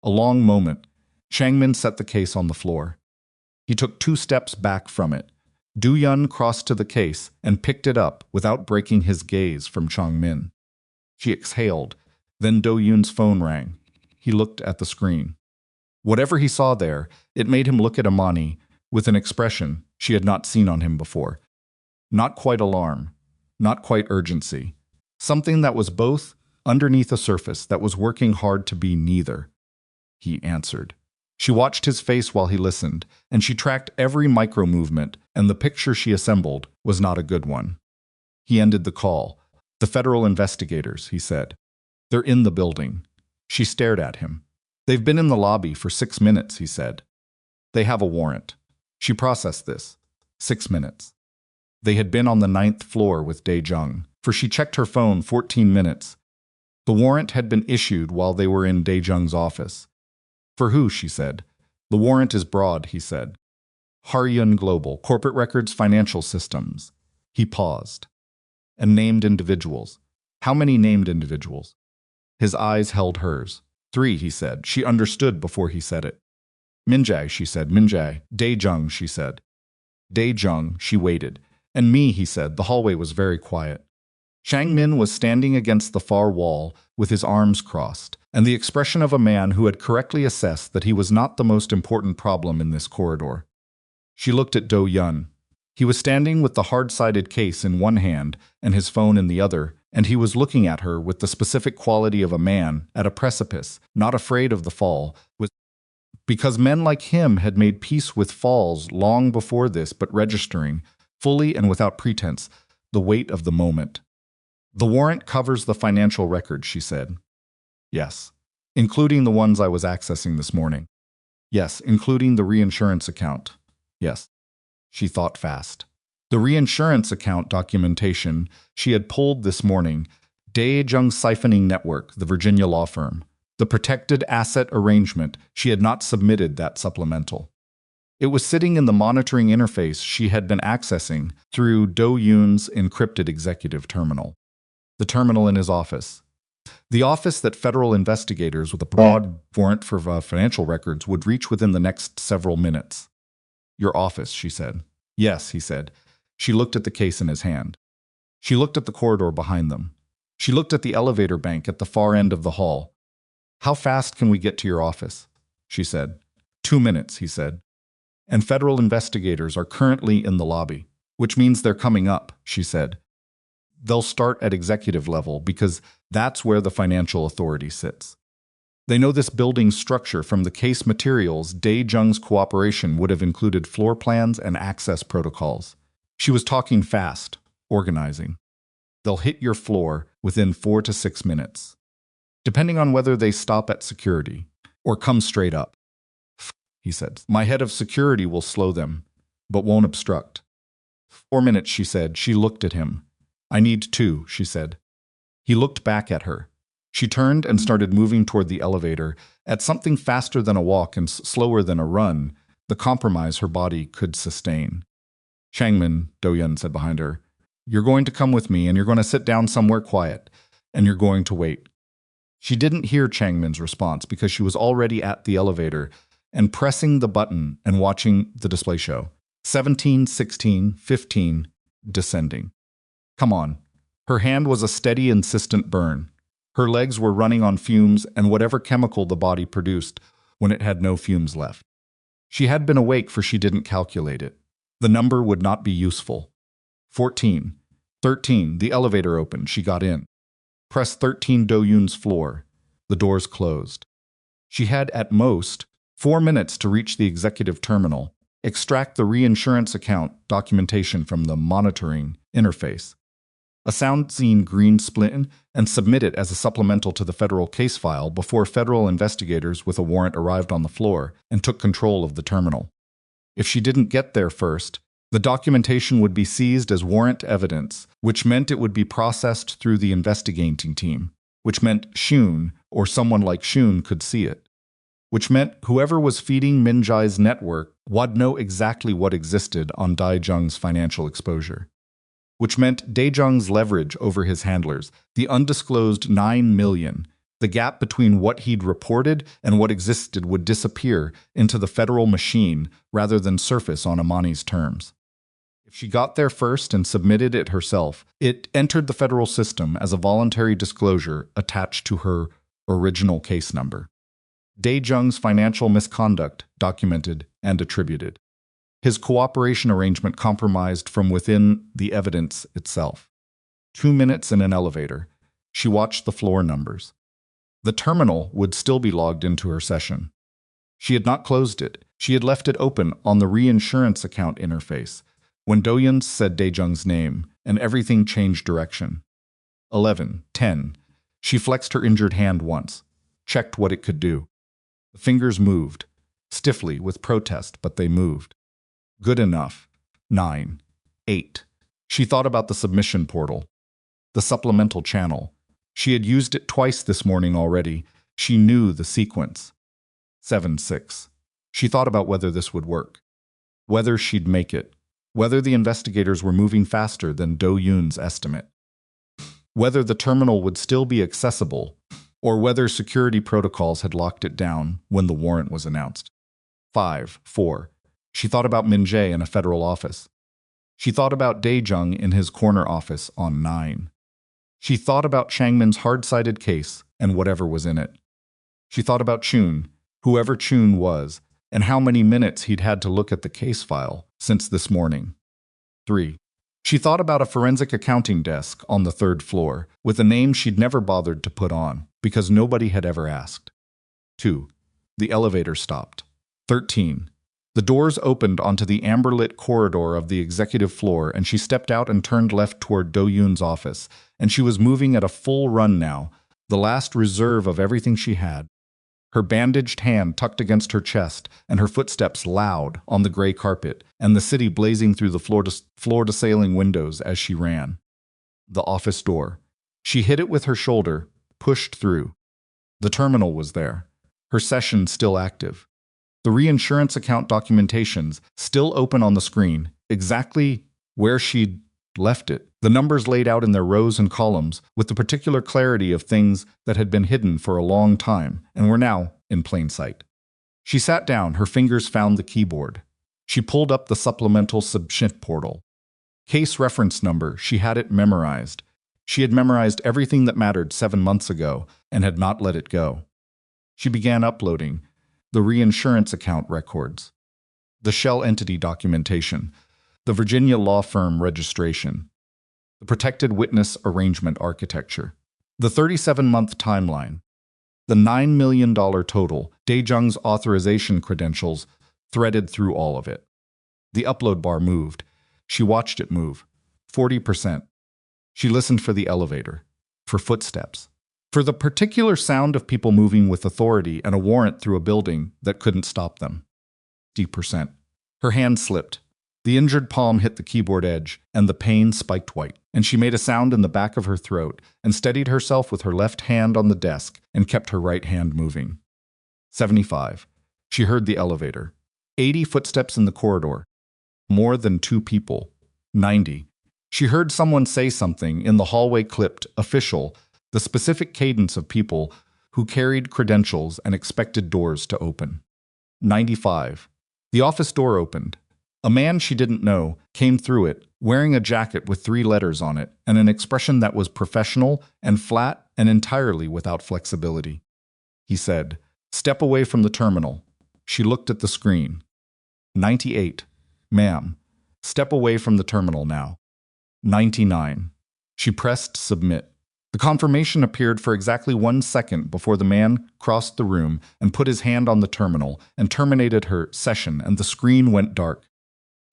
A long moment. Changmin set the case on the floor. He took 2 steps back from it. Do-yun crossed to the case and picked it up without breaking his gaze from Changmin. She exhaled. Then Do-yun's phone rang. He looked at the screen. Whatever he saw there, it made him look at Imani with an expression she had not seen on him before. Not quite alarm, not quite urgency. Something that was both underneath a surface that was working hard to be neither. He answered. She watched his face while he listened, and she tracked every micro-movement, and the picture she assembled was not a good one. He ended the call. "The federal investigators," he said. "They're in the building." She stared at him. They've been in the lobby for 6 minutes, he said. They have a warrant. She processed this. 6 minutes. They had been on the 9th floor with Dae-jung, for she checked her phone 14 minutes. The warrant had been issued while they were in Dae-jung's office. For who, she said. The warrant is broad, he said. Haryun Global, Corporate Records Financial Systems. He paused. And named individuals. How many named individuals? His eyes held hers. 3, he said. She understood before he said it. Minjae, she said. Minjae. Dae-jung, she said. Dae-jung, she waited. And me, he said. The hallway was very quiet. Chang-min was standing against the far wall with his arms crossed, and the expression of a man who had correctly assessed that he was not the most important problem in this corridor. She looked at Do-yun. He was standing with the hard-sided case in one hand and his phone in the other, and he was looking at her with the specific quality of a man at a precipice, not afraid of the fall, because men like him had made peace with falls long before this, but registering, fully and without pretense, the weight of the moment. The warrant covers the financial records, she said. Yes. Including the ones I was accessing this morning. Yes, including the reinsurance account. Yes. She thought fast. The reinsurance account documentation she had pulled this morning, Dae-jung Siphoning Network, the Virginia law firm. The protected asset arrangement, she had not submitted that supplemental. It was sitting in the monitoring interface she had been accessing through Do-yun's encrypted executive terminal. The terminal in his office. The office that federal investigators with a broad warrant for financial records would reach within the next several minutes. Your office, she said. Yes, he said. She looked at the case in his hand. She looked at the corridor behind them. She looked at the elevator bank at the far end of the hall. How fast can we get to your office? She said. 2 minutes, he said. And federal investigators are currently in the lobby, which means they're coming up, she said. They'll start at executive level because that's where the financial authority sits. They know this building's structure from the case materials. Dae-jung's cooperation would have included floor plans and access protocols. She was talking fast, organizing. They'll hit your floor within 4 to 6 minutes, depending on whether they stop at security or come straight up. He said, my head of security will slow them, but won't obstruct. 4 minutes, she said. She looked at him. I need 2, she said. He looked back at her. She turned and started moving toward the elevator at something faster than a walk and slower than a run, the compromise her body could sustain. Changmin, Do-yun said behind her, you're going to come with me and you're going to sit down somewhere quiet, and you're going to wait. She didn't hear Changmin's response because she was already at the elevator and pressing the button and watching the display show. 17, 16, 15, descending. Come on. Her hand was a steady, insistent burn. Her legs were running on fumes and whatever chemical the body produced when it had no fumes left. She had been awake, for she didn't calculate it. The number would not be useful. 14. 13. The elevator opened. She got in. Press 13 Do-yun's floor. The doors closed. She had, at most, 4 minutes to reach the executive terminal, extract the reinsurance account documentation from the monitoring interface, a sound-seen green split, and submit it as a supplemental to the federal case file before federal investigators with a warrant arrived on the floor and took control of the terminal. If she didn't get there first, the documentation would be seized as warrant evidence, which meant it would be processed through the investigating team, which meant Shun, or someone like Shun, could see it, which meant whoever was feeding Minjae's network would know exactly what existed on Dae-jung's financial exposure, which meant Dae-jung's leverage over his handlers, the undisclosed 9 million, the gap between what he'd reported and what existed would disappear into the federal machine rather than surface on Imani's terms. If she got there first and submitted it herself, it entered the federal system as a voluntary disclosure attached to her original case number. Dae-jung's financial misconduct documented and attributed. His cooperation arrangement compromised from within the evidence itself. 2 minutes in an elevator. She watched the floor numbers. The terminal would still be logged into her session. She had not closed it. She had left it open on the reinsurance account interface when Do-yun said Dae-jung's name, and everything changed direction. 11, 10. She flexed her injured hand once, checked what it could do. The fingers moved, stiffly with protest, but they moved. Good enough. 9. 8. She thought about the submission portal, the supplemental channel. She had used it twice this morning already. She knew the sequence. 7. 6. She thought about whether this would work, whether she'd make it, whether the investigators were moving faster than Do-yun's estimate, whether the terminal would still be accessible, or whether security protocols had locked it down when the warrant was announced. 5. 4. She thought about Min-jae in a federal office. She thought about Dae-jung in his corner office on 9. She thought about Changmin's hard-sided case and whatever was in it. She thought about Chun, whoever Chun was, and how many minutes he'd had to look at the case file since this morning. 3. She thought about a forensic accounting desk on the 3rd floor with a name she'd never bothered to put on because nobody had ever asked. 2. The elevator stopped. 13. The doors opened onto the amber-lit corridor of the executive floor, and she stepped out and turned left toward Do-yun's office, and she was moving at a full run now, the last reserve of everything she had. Her bandaged hand tucked against her chest, and her footsteps loud on the gray carpet, and the city blazing through the floor-to-ceiling windows as she ran. The office door. She hit it with her shoulder, pushed through. The terminal was there, her session still active. The reinsurance account documentations still open on the screen, exactly where she'd left it. The numbers laid out in their rows and columns with the particular clarity of things that had been hidden for a long time and were now in plain sight. She sat down, her fingers found the keyboard. She pulled up the supplemental submission portal. Case reference number, she had it memorized. She had memorized everything that mattered 7 months ago and had not let it go. She began uploading the reinsurance account records, the shell entity documentation, the Virginia law firm registration, the protected witness arrangement architecture, the 37-month timeline, the $9 million total, Dae-jung's authorization credentials threaded through all of it. The upload bar moved. She watched it move. 40%. She listened for the elevator, for footsteps, for the particular sound of people moving with authority and a warrant through a building that couldn't stop them. 50%. Her hand slipped. The injured palm hit the keyboard edge, and the pain spiked white, and she made a sound in the back of her throat and steadied herself with her left hand on the desk and kept her right hand moving. 75. She heard the elevator. 80 footsteps in the corridor. More than 2 people. 90. She heard someone say something in the hallway, clipped, official, the specific cadence of people who carried credentials and expected doors to open. 95. The office door opened. A man she didn't know came through it, wearing a jacket with 3 letters on it and an expression that was professional and flat and entirely without flexibility. He said, "Step away from the terminal." She looked at the screen. 98. "Ma'am, step away from the terminal now." 99. She pressed submit. The confirmation appeared for exactly 1 second before the man crossed the room and put his hand on the terminal and terminated her session, and the screen went dark.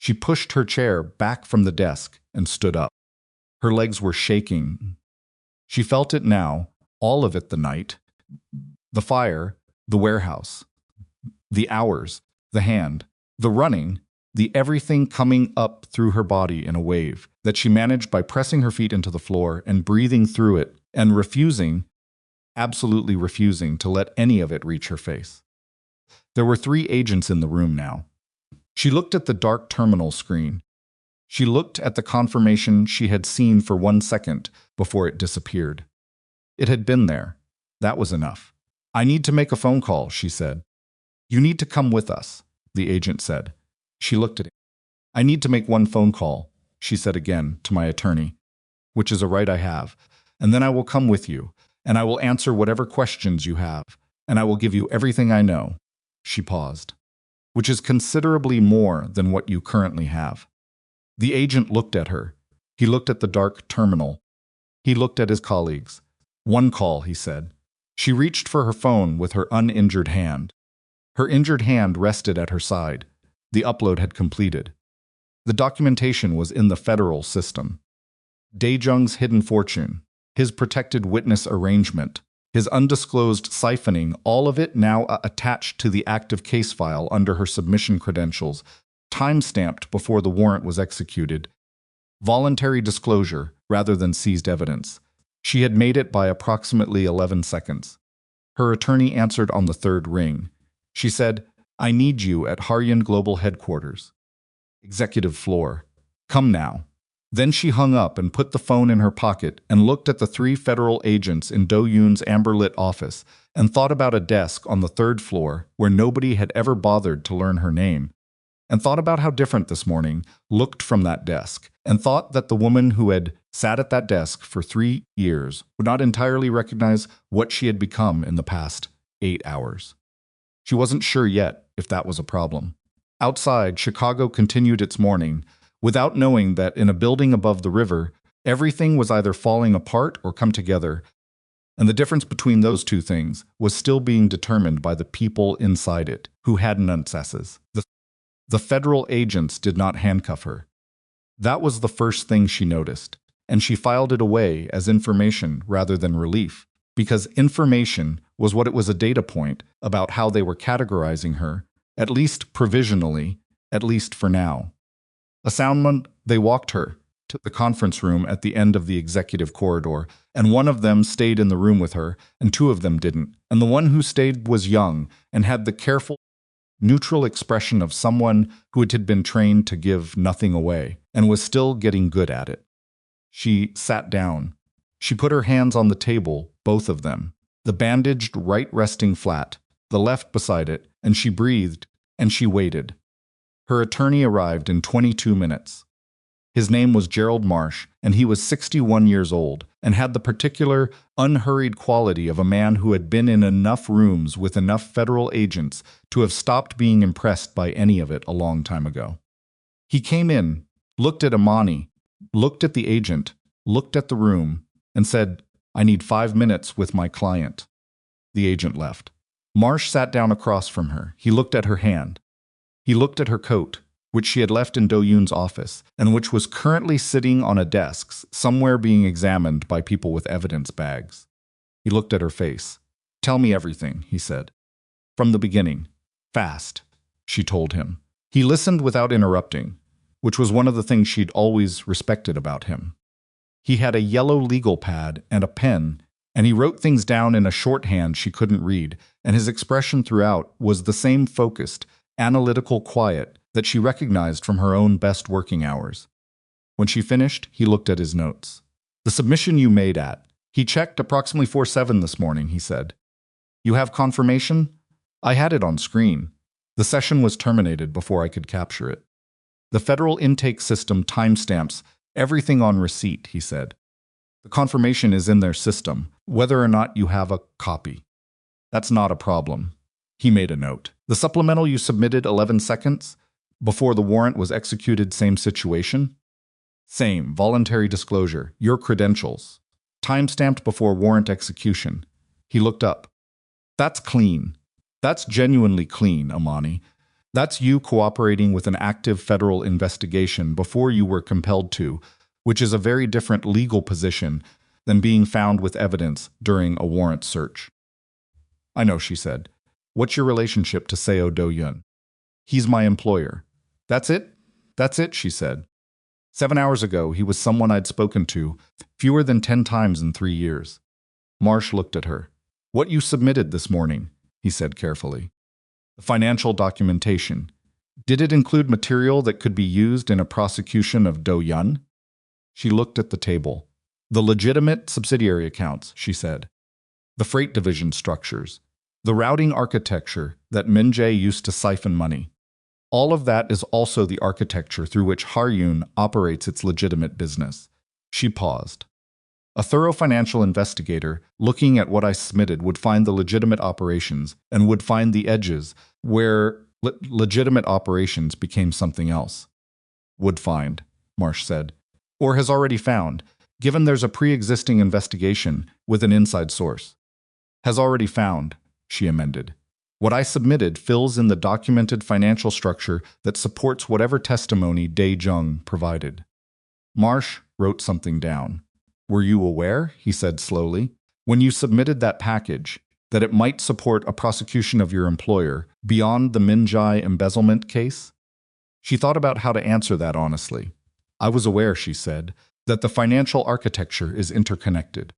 She pushed her chair back from the desk and stood up. Her legs were shaking. She felt it now, all of it, the night, the fire, the warehouse, the hours, the hand, the running, the everything coming up through her body in a wave that she managed by pressing her feet into the floor and breathing through it and refusing, absolutely refusing, to let any of it reach her face. There were 3 agents in the room now. She looked at the dark terminal screen. She looked at the confirmation she had seen for 1 second before it disappeared. It had been there. That was enough. "I need to make a phone call," she said. "You need to come with us," the agent said. She looked at him. "I need to make 1 phone call," she said again, "to my attorney, which is a right I have, and then I will come with you, and I will answer whatever questions you have, and I will give you everything I know." She paused. "Which is considerably more than what you currently have." The agent looked at her. He looked at the dark terminal. He looked at his colleagues. "1 call," he said. She reached for her phone with her uninjured hand. Her injured hand rested at her side. The upload had completed. The documentation was in the federal system. Dae-jung's hidden fortune, his protected witness arrangement, his undisclosed siphoning, all of it now attached to the active case file under her submission credentials, time-stamped before the warrant was executed. Voluntary disclosure rather than seized evidence. She had made it by approximately 11 seconds. Her attorney answered on the third ring. She said, "I need you at Haryun Global Headquarters. Executive floor. Come now." Then she hung up and put the phone in her pocket and looked at the 3 federal agents in Do-yun's amber-lit office and thought about a desk on the 3rd floor where nobody had ever bothered to learn her name, and thought about how different this morning looked from that desk, and thought that the woman who had sat at that desk for 3 years would not entirely recognize what she had become in the past 8 hours. She wasn't sure yet if that was a problem. Outside, Chicago continued its morning, without knowing that in a building above the river, everything was either falling apart or come together, and the difference between those two things was still being determined by the people inside it, who had nunces. The federal agents did not handcuff her. That was the first thing she noticed, and she filed it away as information rather than relief, because information was what it was, a data point about how they were categorizing her, at least provisionally, at least for now. Assignment, they walked her to the conference room at the end of the executive corridor, and one of them stayed in the room with her, and 2 of them didn't. And the one who stayed was young and had the careful, neutral expression of someone who had been trained to give nothing away and was still getting good at it. She sat down. She put her hands on the table, both of them, the bandaged right resting flat, the left beside it, and she breathed, and she waited. Her attorney arrived in 22 minutes. His name was Gerald Marsh, and he was 61 years old, and had the particular, unhurried quality of a man who had been in enough rooms with enough federal agents to have stopped being impressed by any of it a long time ago. He came in, looked at Imani, looked at the agent, looked at the room, and said, "I need 5 minutes with my client." The agent left. Marsh sat down across from her. He looked at her hand. He looked at her coat, which she had left in Do-yun's office, and which was currently sitting on a desk somewhere being examined by people with evidence bags. He looked at her face. "Tell me everything," he said. "From the beginning. Fast," she told him. He listened without interrupting, which was one of the things she'd always respected about him. He had a yellow legal pad and a pen, and he wrote things down in a shorthand she couldn't read, and his expression throughout was the same focused, analytical quiet that she recognized from her own best working hours. When she finished, he looked at his notes. "The submission you made at," he checked approximately 4:07 this morning, he said. "You have confirmation?" "I had it on screen. The session was terminated before I could capture it." "The federal intake system timestamps everything on receipt," he said. "The confirmation is in their system, whether or not you have a copy." "That's not a problem." He made a note. "The supplemental you submitted 11 seconds before the warrant was executed, same situation?" "Same, voluntary disclosure, your credentials. Time-stamped before warrant execution." He looked up. "That's clean. That's genuinely clean, Imani. That's you cooperating with an active federal investigation before you were compelled to, which is a very different legal position than being found with evidence during a warrant search." "I know," she said. "What's your relationship to Seo Do-yun?" "He's my employer." "That's it?" "That's it," she said. 7 hours ago, he was someone I'd spoken to fewer than 10 times in 3 years. Marsh looked at her. "What you submitted this morning," he said carefully. "The financial documentation. Did it include material that could be used in a prosecution of Do-yun?" She looked at the table. "The legitimate subsidiary accounts," she said. "The freight division structures. The routing architecture that Min-jae used to siphon money. All of that is also the architecture through which Haryun operates its legitimate business." She paused. "A thorough financial investigator looking at what I submitted would find the legitimate operations and would find the edges where legitimate operations became something else." "Would find," Marsh said. "Or has already found, given there's a pre-existing investigation with an inside source." "Has already found," she amended. "What I submitted fills in the documented financial structure that supports whatever testimony Dae-jung provided." Marsh wrote something down. "Were you aware," he said slowly, when you submitted that package, that it might support a prosecution of your employer beyond the Minjai embezzlement case? She thought about how to answer that honestly. I was aware, she said, that the financial architecture is interconnected.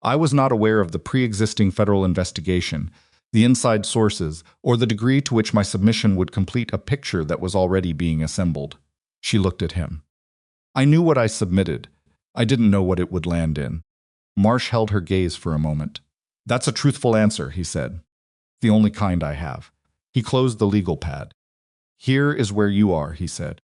I was not aware of the pre-existing federal investigation, the inside sources, or the degree to which my submission would complete a picture that was already being assembled. She looked at him. I knew what I submitted. I didn't know what it would land in. Marsh held her gaze for a moment. That's a truthful answer, he said. The only kind I have. He closed the legal pad. Here is where you are, he said.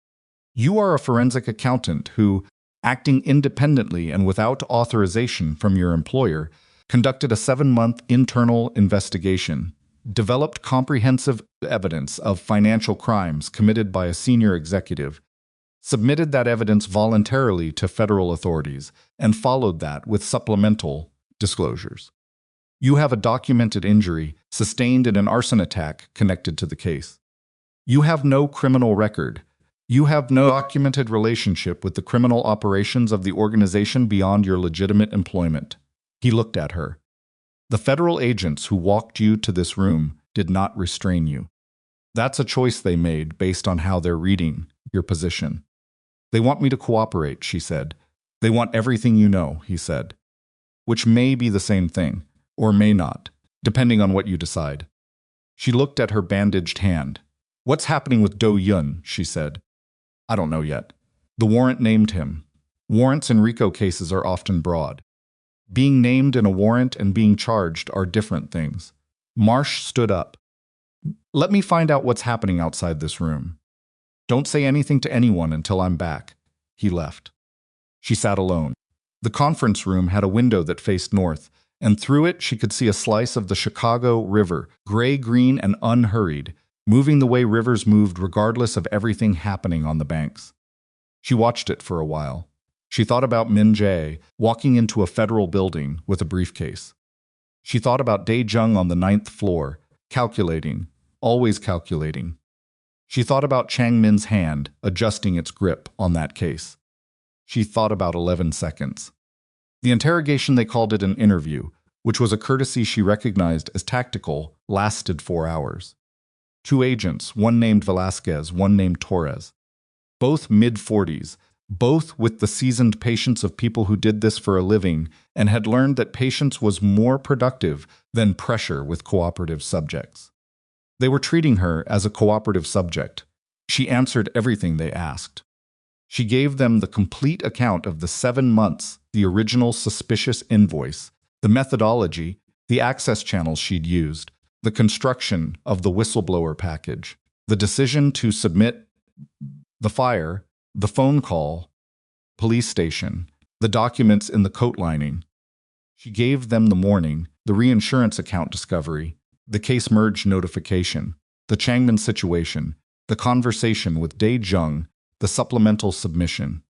You are a forensic accountant who, acting independently and without authorization from your employer, conducted a 7-month internal investigation, developed comprehensive evidence of financial crimes committed by a senior executive, submitted that evidence voluntarily to federal authorities, and followed that with supplemental disclosures. You have a documented injury sustained in an arson attack connected to the case. You have no criminal record. You have no documented relationship with the criminal operations of the organization beyond your legitimate employment. He looked at her. The federal agents who walked you to this room did not restrain you. That's a choice they made based on how they're reading your position. They want me to cooperate, she said. They want everything you know, he said. Which may be the same thing, or may not, depending on what you decide. She looked at her bandaged hand. What's happening with Do-yun, she said. I don't know yet. The warrant named him. Warrants in RICO cases are often broad. Being named in a warrant and being charged are different things. Marsh stood up. Let me find out what's happening outside this room. Don't say anything to anyone until I'm back. He left. She sat alone. The conference room had a window that faced north, and through it she could see a slice of the Chicago River, gray-green and unhurried, moving the way rivers moved regardless of everything happening on the banks. She watched it for a while. She thought about Min Jae walking into a federal building with a briefcase. She thought about Dae-jung on the 9th floor, calculating, always calculating. She thought about Chang Min's hand adjusting its grip on that case. She thought about 11 seconds. The interrogation, they called it an interview, which was a courtesy she recognized as tactical, lasted 4 hours. 2 agents, one named Velasquez, one named Torres. Both mid-40s, both with the seasoned patience of people who did this for a living and had learned that patience was more productive than pressure with cooperative subjects. They were treating her as a cooperative subject. She answered everything they asked. She gave them the complete account of the 7 months, the original suspicious invoice, the methodology, the access channels she'd used, the construction of the whistleblower package, the decision to submit the fire, the phone call, police station, the documents in the coat lining. She gave them the morning, the reinsurance account discovery, the case merge notification, the Changmin situation, the conversation with Dae-jung, the supplemental submission.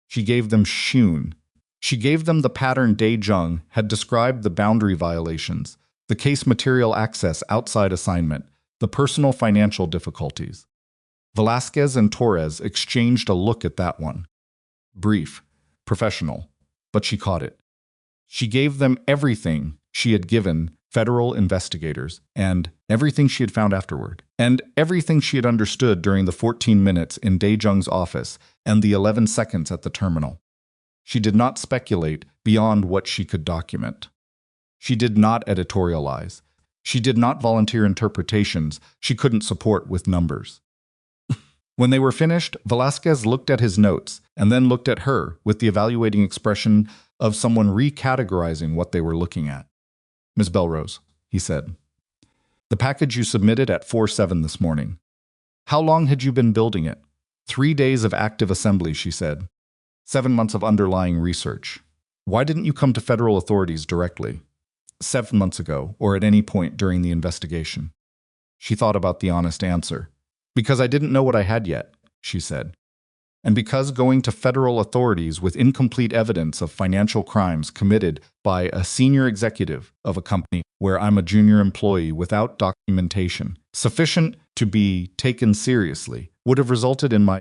She gave them Shun. She gave them the pattern Dae-jung had described, the boundary violations, the case material access outside assignment, the personal financial difficulties. Velasquez and Torres exchanged a look at that one. Brief, professional, but she caught it. She gave them everything she had given federal investigators, and everything she had found afterward, and everything she had understood during the 14 minutes in Dae-jung's office and the 11 seconds at the terminal. She did not speculate beyond what she could document. She did not editorialize. She did not volunteer interpretations she couldn't support with numbers. When they were finished, Velasquez looked at his notes and then looked at her with the evaluating expression of someone recategorizing what they were looking at. Ms. Bellrose, he said, the package you submitted at 4/7 this morning. How long had you been building it? 3 days of active assembly, she said. 7 months of underlying research. Why didn't you come to federal authorities directly? 7 months ago, or at any point during the investigation. She thought about the honest answer. Because I didn't know what I had yet, she said. And because going to federal authorities with incomplete evidence of financial crimes committed by a senior executive of a company where I'm a junior employee without documentation sufficient to be taken seriously would have resulted in my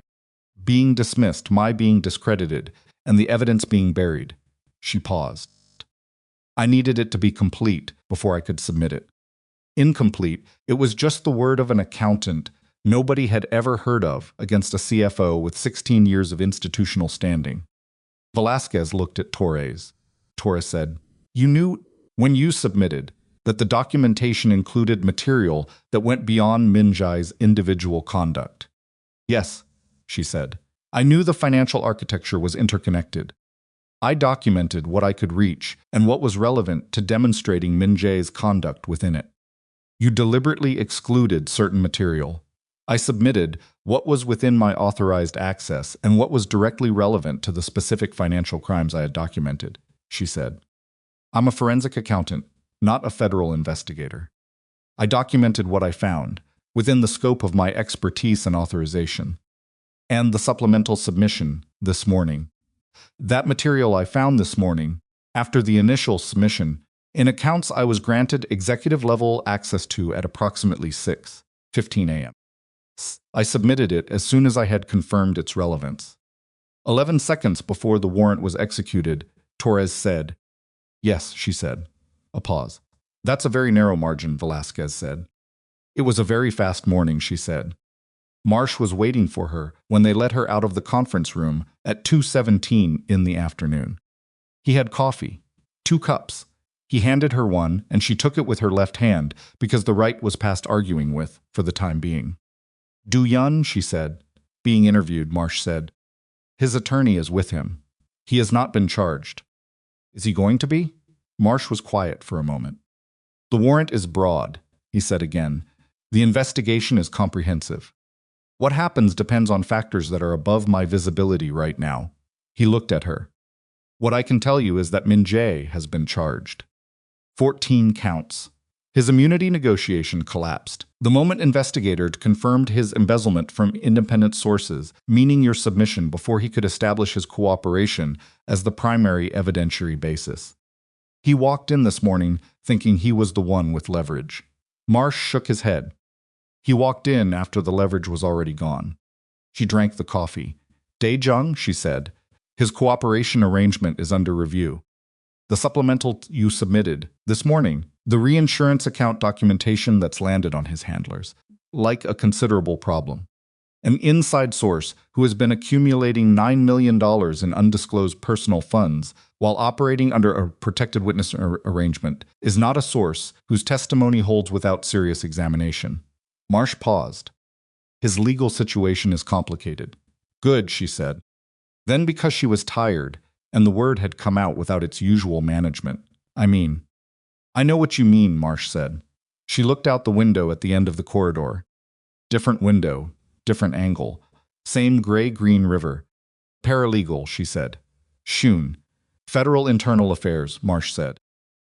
being dismissed, my being discredited, and the evidence being buried. She paused. I needed it to be complete before I could submit it. Incomplete, it was just the word of an accountant nobody had ever heard of against a CFO with 16 years of institutional standing. Velasquez looked at Torres. Torres said, "You knew when you submitted that the documentation included material that went beyond Min Jae's individual conduct." "Yes," she said. "I knew the financial architecture was interconnected. I documented what I could reach and what was relevant to demonstrating Min Jae's conduct within it. You deliberately excluded certain material. I submitted what was within my authorized access and what was directly relevant to the specific financial crimes I had documented," she said. "I'm a forensic accountant, not a federal investigator. I documented what I found, within the scope of my expertise and authorization. And the supplemental submission this morning. That material I found this morning, after the initial submission, in accounts I was granted executive-level access to at approximately 6:15 a.m. I submitted it as soon as I had confirmed its relevance." 11 seconds before the warrant was executed, Torres said, "Yes," she said. A pause. "That's a very narrow margin," Velasquez said. "It was a very fast morning," she said. Marsh was waiting for her when they let her out of the conference room at 2:17 in the afternoon. He had coffee, 2 cups. He handed her one, and she took it with her left hand because the right was past arguing with for the time being. "Do-yun," she said. "Being interviewed," Marsh said. "His attorney is with him. He has not been charged." "Is he going to be?" Marsh was quiet for a moment. "The warrant is broad," he said again. "The investigation is comprehensive. What happens depends on factors that are above my visibility right now." He looked at her. "What I can tell you is that Min Jae has been charged. 14 counts. His immunity negotiation collapsed the moment investigators confirmed his embezzlement from independent sources, meaning your submission before he could establish his cooperation as the primary evidentiary basis. He walked in this morning thinking he was the one with leverage." Marsh shook his head. "He walked in after the leverage was already gone." She drank the coffee. "Dae-jung," she said, "his cooperation arrangement is under review. The supplemental you submitted this morning, the reinsurance account documentation that's landed on his handlers, like a considerable problem. An inside source who has been accumulating $9 million in undisclosed personal funds while operating under a protected witness arrangement is not a source whose testimony holds without serious examination." Marsh paused. "His legal situation is complicated." "Good," she said. Then, because she was tired, and the word had come out without its usual management, I know what you mean," Marsh said. She looked out the window at the end of the corridor. Different window, different angle, same gray-green river. "Paralegal," she said. "Shun. Federal Internal Affairs," Marsh said.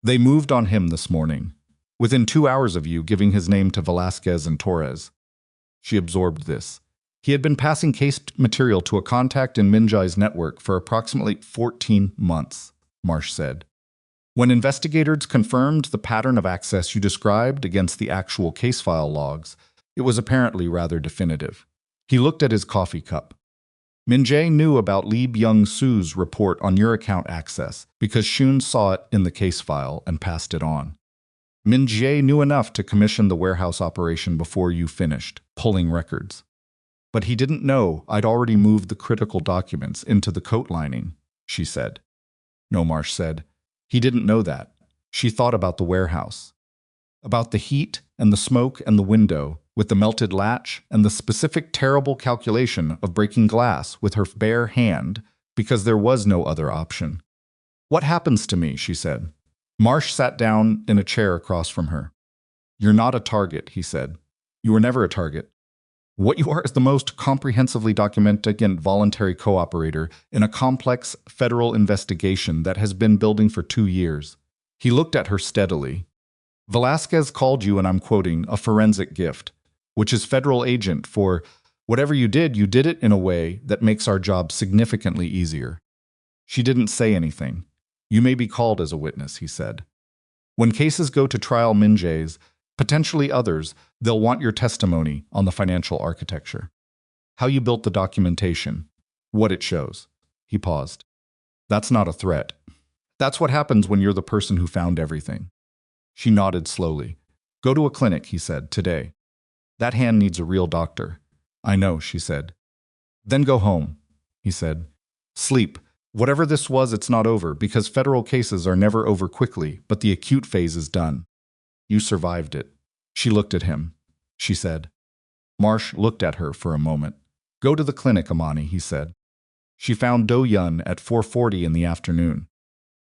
"They moved on him this morning, within 2 hours of you giving his name to Velasquez and Torres." She absorbed this. He had been passing case material to a contact in Min Jae's network for approximately 14 months, Marsh said. When investigators confirmed the pattern of access you described against the actual case file logs, it was apparently rather definitive. He looked at his coffee cup. Min Jae knew about Lee Byung-soo's report on your account access because Shun saw it in the case file and passed it on. Min Jae knew enough to commission the warehouse operation before you finished, pulling records. But he didn't know I'd already moved the critical documents into the coat lining, she said. No, Marsh said. He didn't know that. She thought about the warehouse. About the heat and the smoke and the window, with the melted latch and the specific terrible calculation of breaking glass with her bare hand, because there was no other option. What happens to me, she said. Marsh sat down in a chair across from her. You're not a target, he said. You were never a target. What you are is the most comprehensively documented voluntary cooperator in a complex federal investigation that has been building for 2 years. He looked at her steadily. Velasquez called you, and I'm quoting, a forensic gift, which is federal agent for whatever you did it in a way that makes our job significantly easier. She didn't say anything. You may be called as a witness, he said. When cases go to trial Min Jae's, potentially others, they'll want your testimony on the financial architecture. How you built the documentation. What it shows. He paused. That's not a threat. That's what happens when you're the person who found everything. She nodded slowly. Go to a clinic, he said, today. That hand needs a real doctor. I know, she said. Then go home, he said. Sleep. Whatever this was, it's not over, because federal cases are never over quickly, but the acute phase is done. You survived it. She looked at him. She said. Marsh looked at her for a moment. Go to the clinic, Imani, he said. She found Do-yun at 4:40 in the afternoon.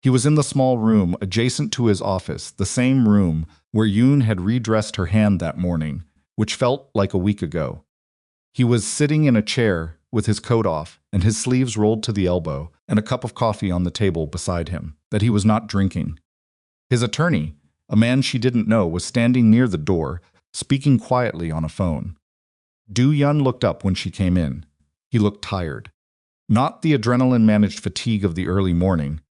He was in the small room adjacent to his office, the same room where Yoon had redressed her hand that morning, which felt like a week ago. He was sitting in a chair with his coat off and his sleeves rolled to the elbow and a cup of coffee on the table beside him that he was not drinking. His attorney, a man she didn't know, was standing near the door, speaking quietly on a phone. Do-yun looked up when she came in. He looked tired. Not the adrenaline-managed fatigue of the early morning,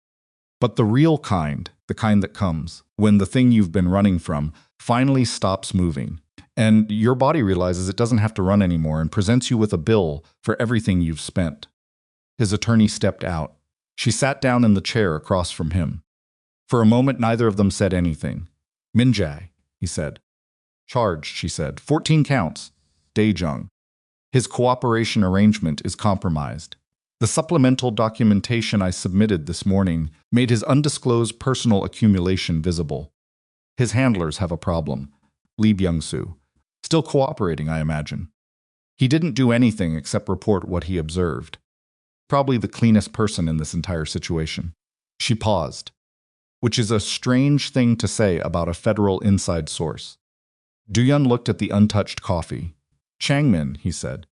but the real kind, the kind that comes when the thing you've been running from finally stops moving, and your body realizes it doesn't have to run anymore and presents you with a bill for everything you've spent. His attorney stepped out. She sat down in the chair across from him. For a moment, neither of them said anything. Min-jae, he said. Charged, she said. 14 counts. Dae-jung. His cooperation arrangement is compromised. The supplemental documentation I submitted this morning made his undisclosed personal accumulation visible. His handlers have a problem. Lee Byung-soo. Still cooperating, I imagine. He didn't do anything except report what he observed. Probably the cleanest person in this entire situation. She paused, which is a strange thing to say about a federal inside source. Do-yun looked at the untouched coffee. Changmin, he said.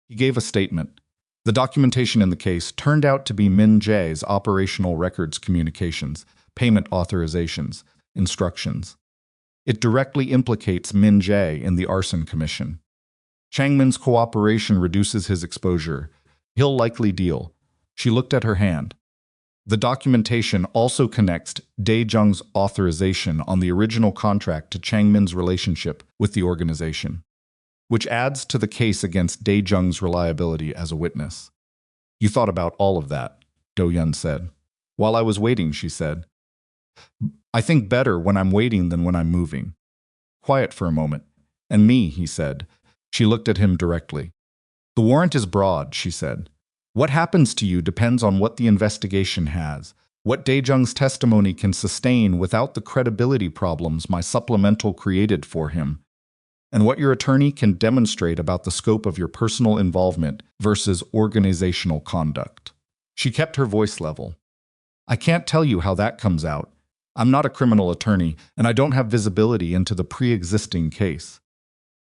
He gave a statement. The documentation in the case turned out to be Min-jae's operational records communications, payment authorizations, instructions. It directly implicates Min-jae in the arson commission. Changmin's cooperation reduces his exposure. He'll likely deal. She looked at her hand. The documentation also connects Dae-jung's authorization on the original contract to Changmin's relationship with the organization, which adds to the case against Dae-jung's reliability as a witness. You thought about all of that, Do-yun said. While I was waiting, she said. I think better when I'm waiting than when I'm moving. Quiet for a moment. And me, he said. She looked at him directly. The warrant is broad, she said. What happens to you depends on what the investigation has, what Dae-jung's testimony can sustain without the credibility problems my supplemental created for him, and what your attorney can demonstrate about the scope of your personal involvement versus organizational conduct. She kept her voice level. I can't tell you how that comes out. I'm not a criminal attorney, and I don't have visibility into the pre-existing case.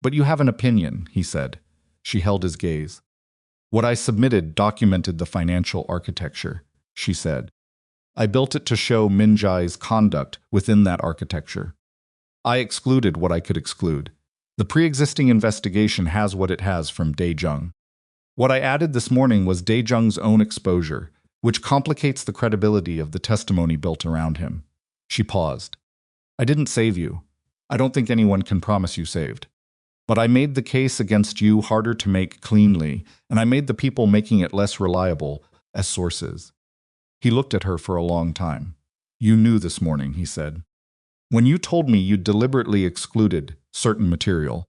But you have an opinion, he said. She held his gaze. What I submitted documented the financial architecture, she said. I built it to show Min-jae's conduct within that architecture. I excluded what I could exclude. The pre-existing investigation has what it has from Dae-jung. What I added this morning was Dae-jung's own exposure, which complicates the credibility of the testimony built around him. She paused. I didn't save you. I don't think anyone can promise you saved. But I made the case against you harder to make cleanly, and I made the people making it less reliable as sources. He looked at her for a long time. You knew this morning, he said. When you told me you deliberately excluded certain material,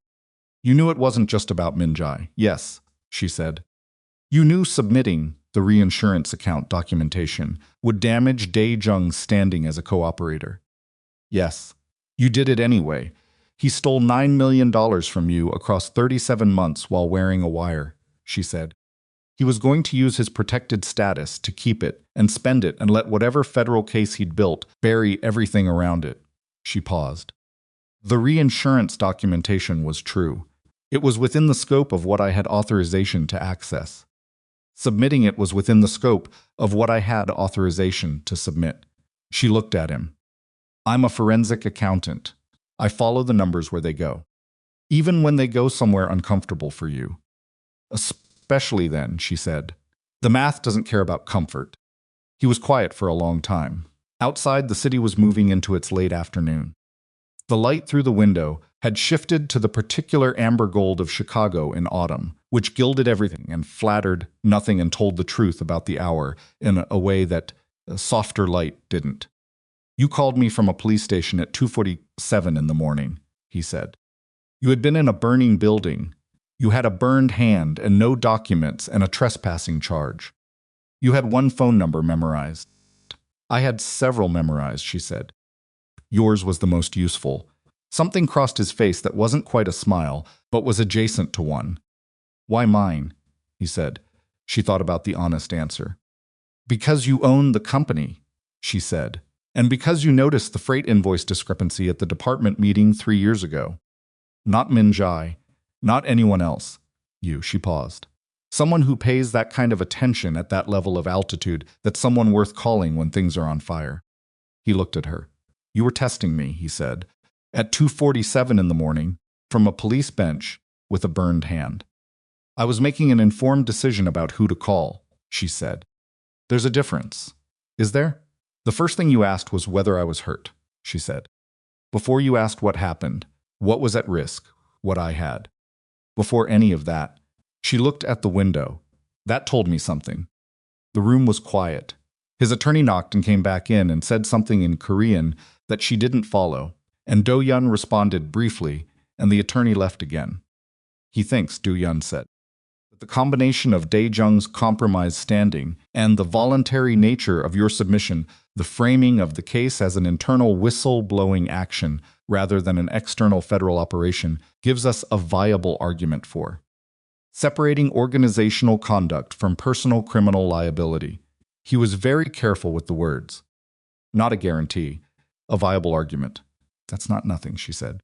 you knew it wasn't just about Min-jae. Yes, she said. You knew submitting the reinsurance account documentation would damage Dae-jung's standing as a cooperator. Yes, you did it anyway. He stole $9 million from you across 37 months while wearing a wire, she said. He was going to use his protected status to keep it and spend it and let whatever federal case he'd built bury everything around it. She paused. The reinsurance documentation was true. It was within the scope of what I had authorization to access. Submitting it was within the scope of what I had authorization to submit. She looked at him. I'm a forensic accountant. I follow the numbers where they go. Even when they go somewhere uncomfortable for you. Especially then, she said. The math doesn't care about comfort. He was quiet for a long time. Outside, the city was moving into its late afternoon. The light through the window had shifted to the particular amber gold of Chicago in autumn, which gilded everything and flattered nothing and told the truth about the hour in a way that A softer light didn't. You called me from a police station at 2:47 in the morning, he said. You had been in a burning building. You had a burned hand and no documents and a trespassing charge. You had one phone number memorized. I had several memorized, she said. Yours was the most useful. Something crossed his face that wasn't quite a smile, but was adjacent to one. Why mine? He said. She thought about the honest answer. Because you own the company, she said, and because you noticed the freight invoice discrepancy at the department meeting 3 years ago. Not Min Jai, not anyone else. You, she paused. Someone who pays that kind of attention at that level of altitude, that's someone worth calling when things are on fire. He looked at her. You were testing me, he said, at 2:47 in the morning, from a police bench with a burned hand. I was making an informed decision about who to call, she said. There's a difference. Is there? The first thing you asked was whether I was hurt, she said. Before you asked what happened, what was at risk, what I had. Before any of that, she looked at the window. That told me something. The room was quiet. His attorney knocked and came back in and said something in Korean that she didn't follow, and Do-yun responded briefly, and the attorney left again. He thinks, Do-yun said, that the combination of Dae-jung's compromised standing and the voluntary nature of your submission, the framing of the case as an internal whistle-blowing action rather than an external federal operation, gives us a viable argument for separating organizational conduct from personal criminal liability. He was very careful with the words. Not a guarantee, a viable argument. That's not nothing, she said.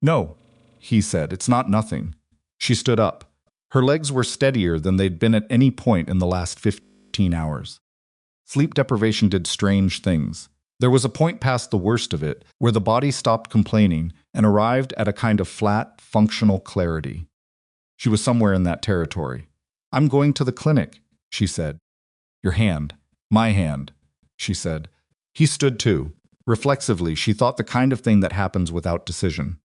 No, he said, it's not nothing. She stood up. Her legs were steadier than they'd been at any point in the last 15 hours. Sleep deprivation did strange things. There was a point past the worst of it where the body stopped complaining and arrived at a kind of flat, functional clarity. She was somewhere in that territory. I'm going to the clinic, she said. Your hand. My hand, she said. He stood too. Reflexively, she thought the kind of thing that happens without decision.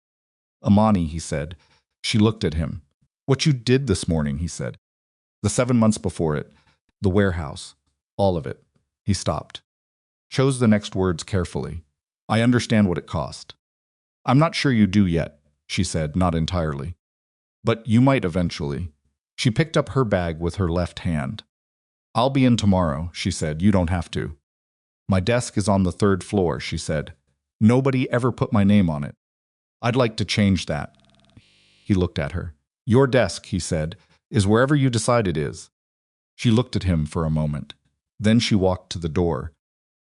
Imani, he said. She looked at him. What you did this morning, he said. The 7 months before it. The warehouse. All of it. He stopped. Chose the next words carefully. I understand what it cost. I'm not sure you do yet, she said, not entirely. But you might eventually. She picked up her bag with her left hand. I'll be in tomorrow, she said. You don't have to. My desk is on the 3rd floor, she said. Nobody ever put my name on it. I'd like to change that. He looked at her. Your desk, he said, is wherever you decide it is. She looked at him for a moment. Then she walked to the door.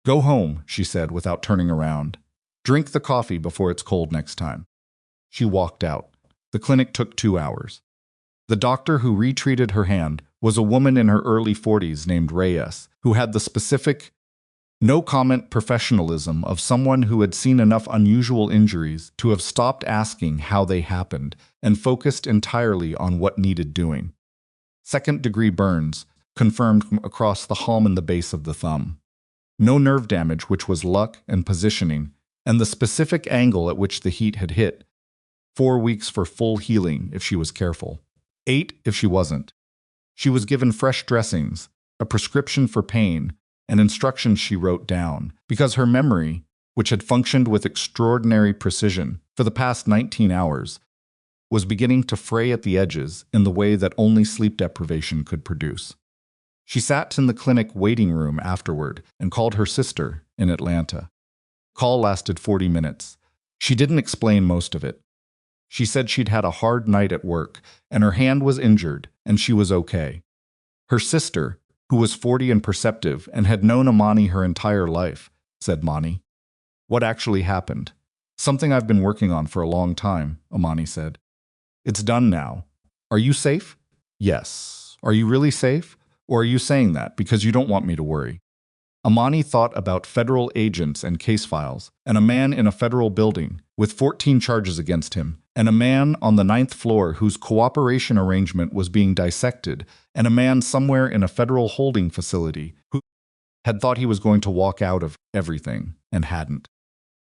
Go home, she said without turning around. Drink the coffee before it's cold next time. She walked out. The clinic took 2 hours. The doctor who retreated her hand was a woman in her early 40s named Reyes, who had the specific, no-comment professionalism of someone who had seen enough unusual injuries to have stopped asking how they happened and focused entirely on what needed doing. 2nd-degree burns, confirmed across the palm and the base of the thumb. No nerve damage, which was luck and positioning, and the specific angle at which the heat had hit. 4 weeks for full healing if she was careful. 8 if she wasn't. She was given fresh dressings, a prescription for pain, and instructions she wrote down, because her memory, which had functioned with extraordinary precision for the past 19 hours, was beginning to fray at the edges in the way that only sleep deprivation could produce. She sat in the clinic waiting room afterward and called her sister in Atlanta. Call lasted 40 minutes. She didn't explain most of it. She said she'd had a hard night at work, and her hand was injured, and she was okay. Her sister, who was 40 and perceptive and had known Imani her entire life, said Mani. What actually happened? Something I've been working on for a long time, Imani said. It's done now. Are you safe? Yes. Are you really safe? Or are you saying that because you don't want me to worry? Imani thought about federal agents and case files, and a man in a federal building with 14 charges against him, and a man on the 9th floor whose cooperation arrangement was being dissected, and a man somewhere in a federal holding facility who had thought he was going to walk out of everything and hadn't.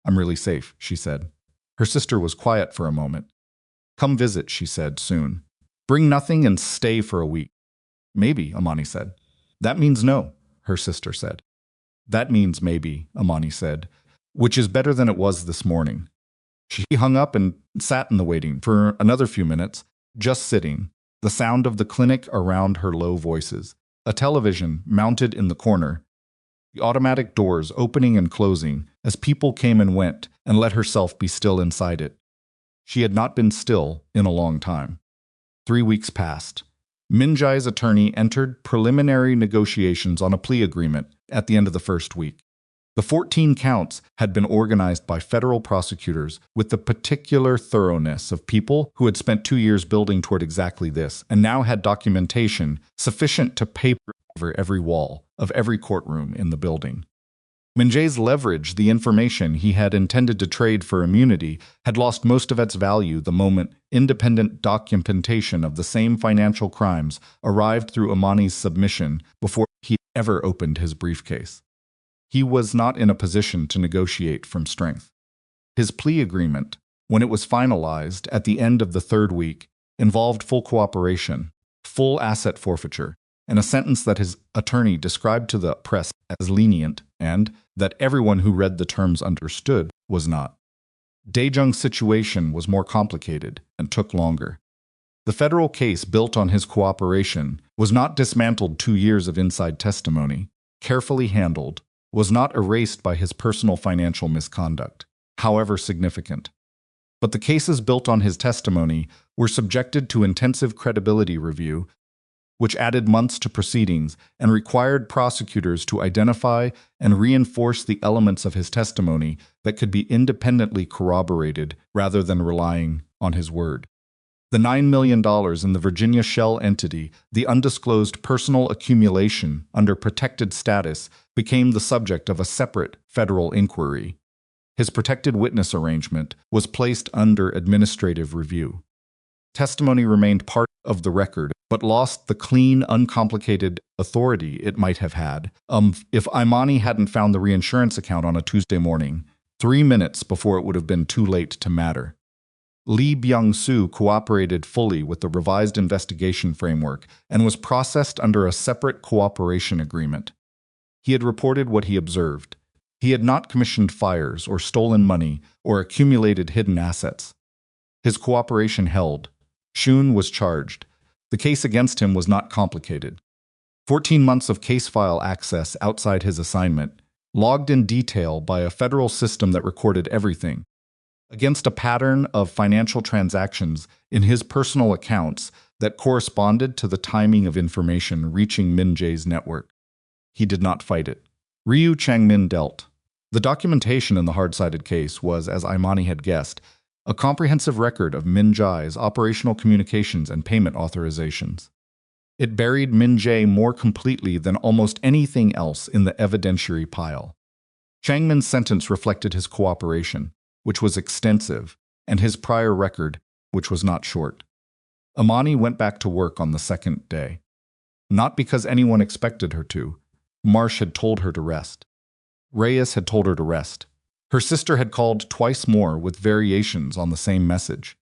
I'm really safe, she said. Her sister was quiet for a moment. Come visit, she said, soon. Bring nothing and stay for a week. Maybe, Imani said. That means no, her sister said. That means maybe, Imani said, which is better than it was this morning. She hung up and sat in the waiting for another few minutes, just sitting, the sound of the clinic around her low voices, a television mounted in the corner, the automatic doors opening and closing as people came and went, and let herself be still inside it. She had not been still in a long time. 3 weeks passed. Min Jae's attorney entered preliminary negotiations on a plea agreement at the end of the first week. The 14 counts had been organized by federal prosecutors with the particular thoroughness of people who had spent 2 years building toward exactly this, and now had documentation sufficient to paper over every wall of every courtroom in the building. Min Jae's leverage, the information he had intended to trade for immunity, had lost most of its value the moment independent documentation of the same financial crimes arrived through Imani's submission before he ever opened his briefcase. He was not in a position to negotiate from strength. His plea agreement, when it was finalized at the end of the third week, involved full cooperation, full asset forfeiture, and a sentence that his attorney described to the press as lenient and that everyone who read the terms understood was not. Dae-jung's situation was more complicated and took longer. The federal case built on his cooperation was not dismantled 2 years of inside testimony, carefully handled, was not erased by his personal financial misconduct, however significant. But the cases built on his testimony were subjected to intensive credibility review, which added months to proceedings and required prosecutors to identify and reinforce the elements of his testimony that could be independently corroborated rather than relying on his word. The $9 million in the Virginia shell entity, the undisclosed personal accumulation under protected status, became the subject of a separate federal inquiry. His protected witness arrangement was placed under administrative review. Testimony remained part of the record, but lost the clean, uncomplicated authority it might have had if Imani hadn't found the reinsurance account on a Tuesday morning, 3 minutes before it would have been too late to matter. Lee Byung-soo cooperated fully with the revised investigation framework and was processed under a separate cooperation agreement. He had reported what he observed. He had not commissioned fires or stolen money or accumulated hidden assets. His cooperation held. Shun was charged. The case against him was not complicated. 14 months of case file access outside his assignment, logged in detail by a federal system that recorded everything, against a pattern of financial transactions in his personal accounts that corresponded to the timing of information reaching Min Jae's network. He did not fight it. Ryu Chang-min dealt. The documentation in the hard-sided case was, as Imani had guessed, a comprehensive record of Min Jae's operational communications and payment authorizations. It buried Min Jae more completely than almost anything else in the evidentiary pile. Chang-min's sentence reflected his cooperation, which was extensive, and his prior record, which was not short. Imani went back to work on the second day. Not because anyone expected her to. Marsh had told her to rest. Reyes had told her to rest. Her sister had called twice more with variations on the same message.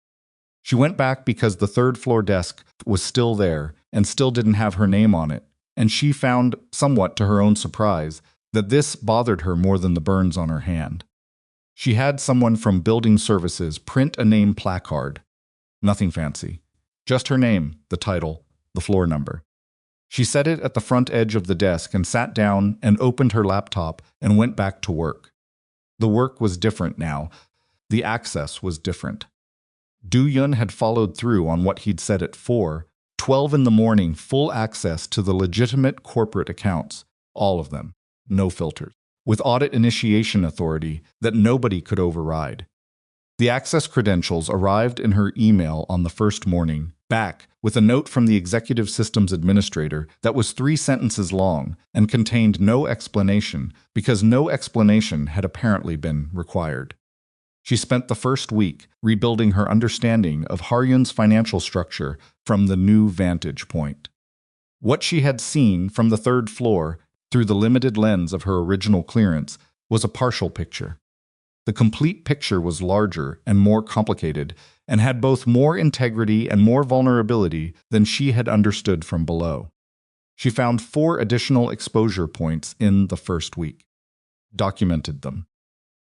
She went back because the third-floor desk was still there and still didn't have her name on it, and she found, somewhat to her own surprise, that this bothered her more than the burns on her hand. She had someone from building services print a name placard. Nothing fancy. Just her name, the title, the floor number. She set it at the front edge of the desk and sat down and opened her laptop and went back to work. The work was different now. The access was different. Do-yun had followed through on what he'd said at 4:12 in the morning, full access to the legitimate corporate accounts, all of them, no filters, with audit initiation authority that nobody could override. The access credentials arrived in her email on the first morning, back with a note from the executive systems administrator that was 3 sentences long and contained no explanation because no explanation had apparently been required. She spent the first week rebuilding her understanding of Haryun's financial structure from the new vantage point. What she had seen from the third floor through the limited lens of her original clearance was a partial picture. The complete picture was larger and more complicated and had both more integrity and more vulnerability than she had understood from below. She found 4 additional exposure points in the first week. documented them,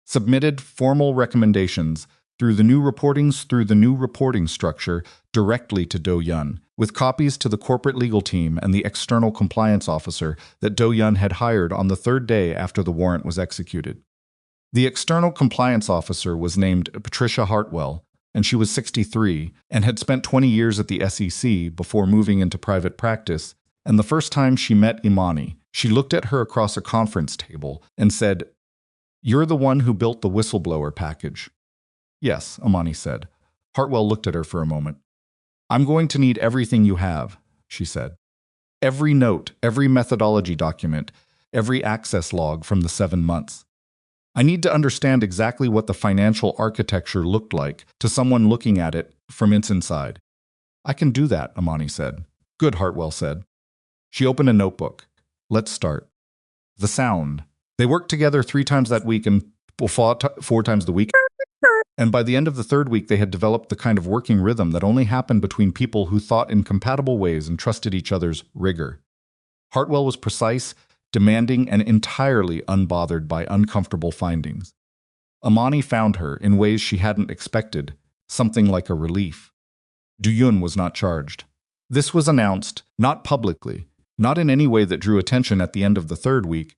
submitted formal recommendations through the new reporting structure directly to Do-yun, with copies to the corporate legal team and the external compliance officer that Do-yun had hired on the third day after the warrant was executed. The external compliance officer was named Patricia Hartwell, and she was 63 and had spent 20 years at the SEC before moving into private practice. And the first time she met Imani, she looked at her across a conference table and said, "You're the one who built the whistleblower package." "Yes," Imani said. Hartwell looked at her for a moment. "I'm going to need everything you have," she said. "Every note, every methodology document, every access log from the 7 months. I need to understand exactly what the financial architecture looked like to someone looking at it from its inside." "I can do that," Imani said. "Good," Hartwell said. She opened a notebook. "Let's start. The sound. They worked together 3 times that week and 4 times the week. And by the end of the 3rd week, they had developed the kind of working rhythm that only happened between people who thought in compatible ways and trusted each other's rigor." Hartwell was precise, demanding, and entirely unbothered by uncomfortable findings. Imani found her in ways she hadn't expected, something like a relief. Do-yun was not charged. This was announced, not publicly, not in any way that drew attention at the end of the 3rd week.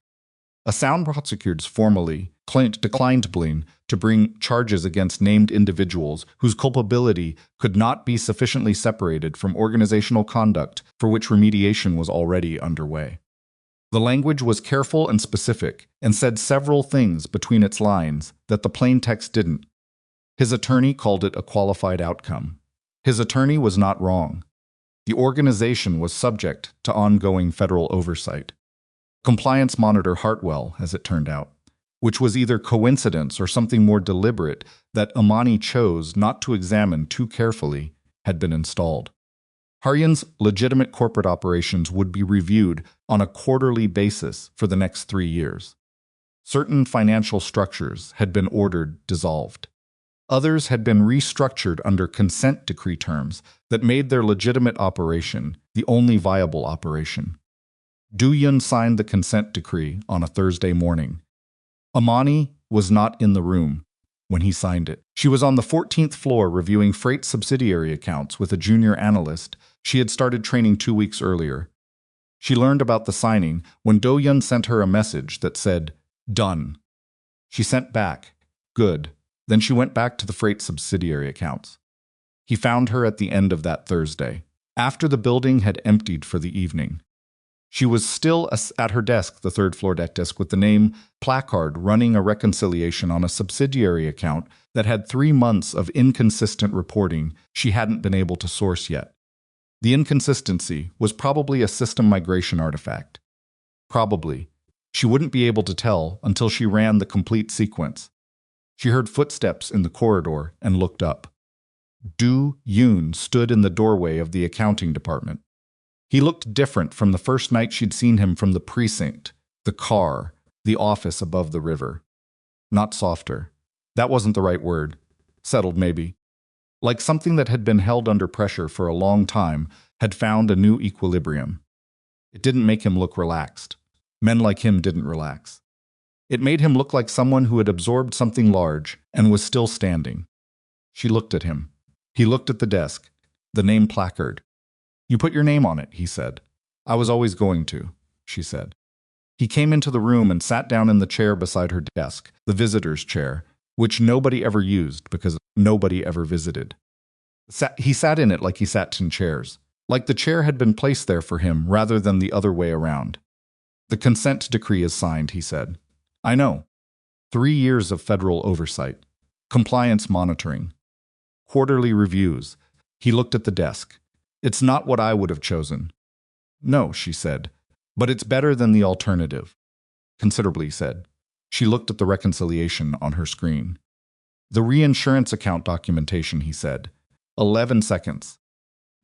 A sound prosecutors formally declined to bring charges against named individuals whose culpability could not be sufficiently separated from organizational conduct for which remediation was already underway. The language was careful and specific and said several things between its lines that the plain text didn't. His attorney called it a qualified outcome. His attorney was not wrong. The organization was subject to ongoing federal oversight. Compliance monitor Hartwell, as it turned out, which was either coincidence or something more deliberate that Imani chose not to examine too carefully, had been installed. Haryan's legitimate corporate operations would be reviewed on a quarterly basis for the next 3 years. Certain financial structures had been ordered dissolved. Others had been restructured under consent decree terms that made their legitimate operation the only viable operation. Do-yun signed the consent decree on a Thursday morning. Imani was not in the room when he signed it. She was on the 14th floor reviewing freight subsidiary accounts with a junior analyst she had started training 2 weeks earlier. She learned about the signing when Do-yun sent her a message that said, "Done." She sent back, "Good." Then she went back to the freight subsidiary accounts. He found her at the end of that Thursday, after the building had emptied for the evening. She was still at her desk, the 3rd floor desk, with the name placard running a reconciliation on a subsidiary account that had 3 months of inconsistent reporting she hadn't been able to source yet. The inconsistency was probably a system migration artifact. Probably. She wouldn't be able to tell until she ran the complete sequence. She heard footsteps in the corridor and looked up. Do-yun stood in the doorway of the accounting department. He looked different from the first night she'd seen him from the precinct, the car, the office above the river. Not softer. That wasn't the right word. Settled, maybe. Like something that had been held under pressure for a long time had found a new equilibrium. It didn't make him look relaxed. Men like him didn't relax. It made him look like someone who had absorbed something large and was still standing. She looked at him. He looked at the desk, the name placard. "You put your name on it," he said. "I was always going to," she said. He came into the room and sat down in the chair beside her desk, the visitor's chair, which nobody ever used because nobody ever visited. He sat in it like he sat in chairs, like the chair had been placed there for him rather than the other way around. "The consent decree is signed," he said. "I know. 3 years of federal oversight. Compliance monitoring. Quarterly reviews." He looked at the desk. "It's not what I would have chosen." "No," she said, "but it's better than the alternative." "Considerably," he said. She looked at the reconciliation on her screen. "The reinsurance account documentation," he said. 11 seconds.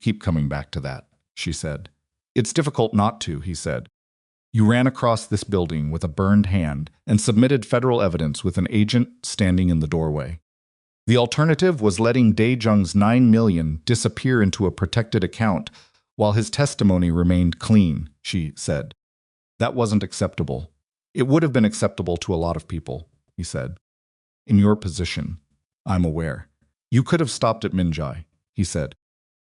"Keep coming back to that," she said. "It's difficult not to," he said. "You ran across this building with a burned hand and submitted federal evidence with an agent standing in the doorway. The alternative was letting Dae-jung's $9 million disappear into a protected account while his testimony remained clean," she said. "That wasn't acceptable. It would have been acceptable to a lot of people, he said. In your position, I'm aware. You could have stopped at Minjae, he said.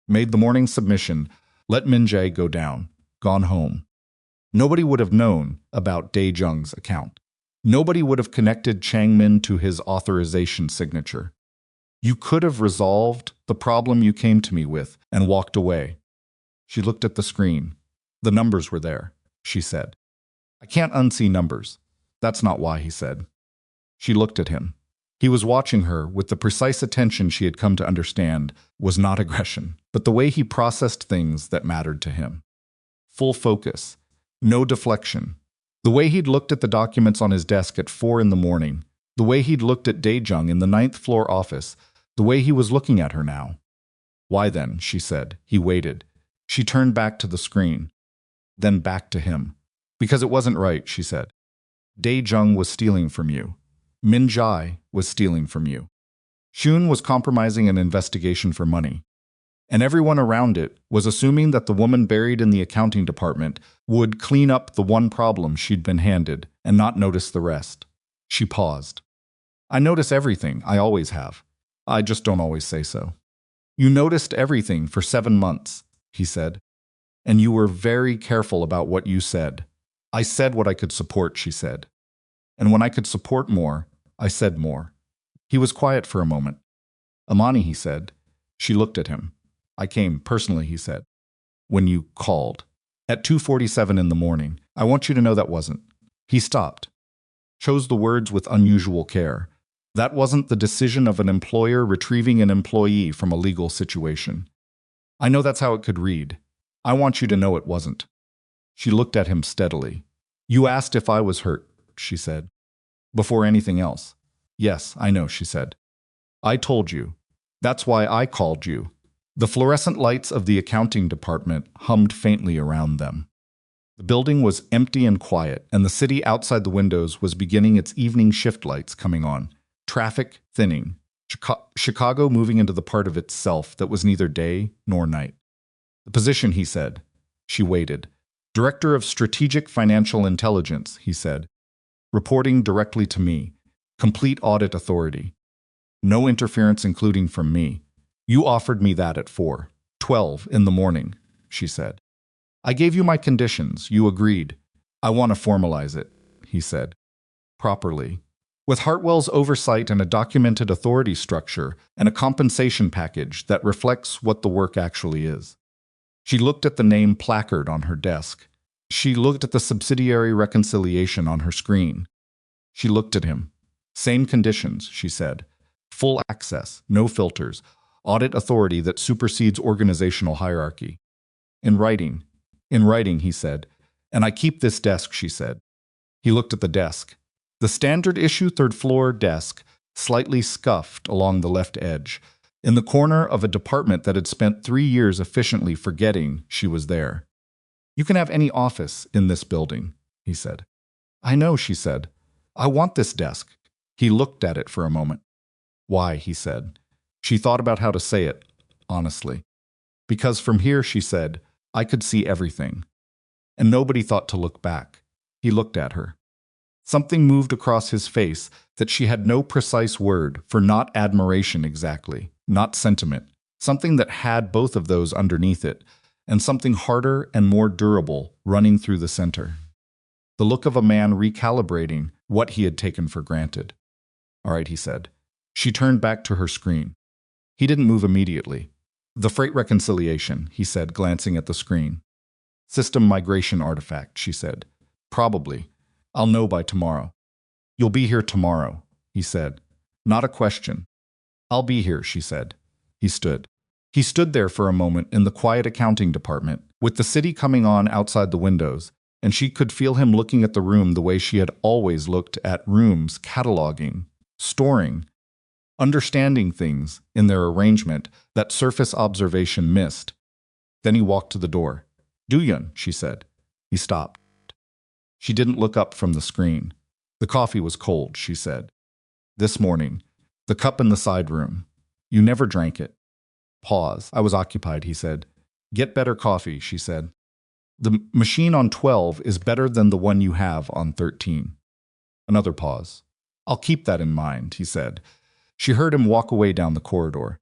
Made the morning submission, let Minjae go down, gone home. Nobody would have known about Dae-jung's account. Nobody would have connected Changmin to his authorization signature. You could have resolved the problem you came to me with and walked away. She looked at the screen. The numbers were there, she said. I can't unsee numbers. That's not why, he said. She looked at him. He was watching her with the precise attention she had come to understand was not aggression, but the way he processed things that mattered to him. Full focus, no deflection. The way he'd looked at the documents on his desk at 4 in the morning, the way he'd looked at Dae-jung in the 9th floor office, the way he was looking at her now. Why then, she said. He waited. She turned back to the screen, then back to him. Because it wasn't right, she said. Dae-jung was stealing from you. Minjae was stealing from you. Shun was compromising an investigation for money. And everyone around it was assuming that the woman buried in the accounting department would clean up the one problem she'd been handed and not notice the rest. She paused. I notice everything, I always have. I just don't always say so. You noticed everything for 7 months, he said. And you were very careful about what you said. I said what I could support, she said. And when I could support more, I said more. He was quiet for a moment. Imani, he said. She looked at him. I came, personally, he said. When you called. At 2:47 in the morning. I want you to know that wasn't. He stopped. Chose the words with unusual care. That wasn't the decision of an employer retrieving an employee from a legal situation. I know that's how it could read. I want you to know it wasn't. She looked at him steadily. You asked if I was hurt, she said. Before anything else. Yes, I know, she said. I told you. That's why I called you. The fluorescent lights of the accounting department hummed faintly around them. The building was empty and quiet, and the city outside the windows was beginning its evening shift lights coming on. Traffic thinning. Chicago moving into the part of itself that was neither day nor night. The position, he said. She waited. Director of Strategic Financial Intelligence, he said. Reporting directly to me. Complete audit authority. No interference including from me. You offered me that at 4:12 in the morning, she said. I gave you my conditions. You agreed. I want to formalize it, he said. Properly. With Hartwell's oversight and a documented authority structure and a compensation package that reflects what the work actually is. She looked at the name placard on her desk. She looked at the subsidiary reconciliation on her screen. She looked at him. Same conditions, she said. Full access, no filters, audit authority that supersedes organizational hierarchy. In writing, he said. And I keep this desk, she said. He looked at the desk. The standard issue 3rd floor desk, slightly scuffed along the left edge, in the corner of a department that had spent 3 years efficiently forgetting she was there. You can have any office in this building, he said. I know, she said. I want this desk. He looked at it for a moment. Why, he said. She thought about how to say it, honestly. Because from here, she said, I could see everything. And nobody thought to look back. He looked at her. Something moved across his face that she had no precise word for, not admiration exactly, not sentiment, something that had both of those underneath it, and something harder and more durable running through the center. The look of a man recalibrating what he had taken for granted. All right, he said. She turned back to her screen. He didn't move immediately. The freight reconciliation, he said, glancing at the screen. System migration artifact, she said. Probably. I'll know by tomorrow. You'll be here tomorrow, he said. Not a question. I'll be here, she said. He stood. He stood there for a moment in the quiet accounting department, with the city coming on outside the windows, and she could feel him looking at the room the way she had always looked at rooms, cataloging, storing, understanding things in their arrangement that surface observation missed. Then he walked to the door. Do-yun, she said. He stopped. She didn't look up from the screen. The coffee was cold, she said. This morning. The cup in the side room. You never drank it. Pause. I was occupied, he said. Get better coffee, she said. The machine on 12 is better than the one you have on 13. Another pause. I'll keep that in mind, he said. She heard him walk away down the corridor.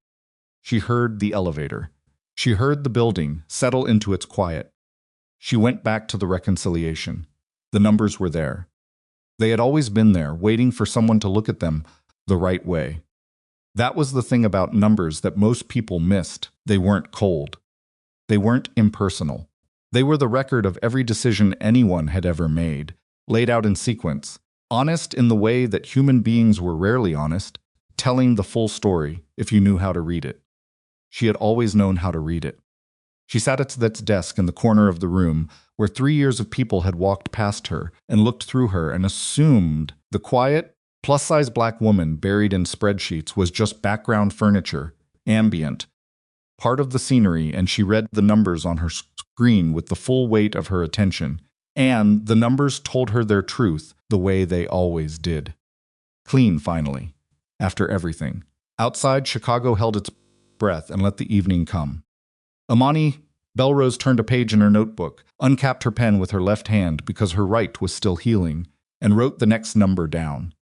She heard the elevator. She heard the building settle into its quiet. She went back to the reconciliation. The numbers were there. They had always been there, waiting for someone to look at them the right way. That was the thing about numbers that most people missed. They weren't cold. They weren't impersonal. They were the record of every decision anyone had ever made, laid out in sequence, honest in the way that human beings were rarely honest, telling the full story if you knew how to read it. She had always known how to read it. She sat at that desk in the corner of the room where 3 years of people had walked past her and looked through her and assumed the quiet, plus-size black woman buried in spreadsheets was just background furniture, ambient, part of the scenery, and she read the numbers on her screen with the full weight of her attention, and the numbers told her their truth the way they always did. Clean, finally, after everything. Outside, Chicago held its breath and let the evening come. Imani Bellrose turned a page in her notebook, uncapped her pen with her left hand because her right was still healing, and wrote the next number down.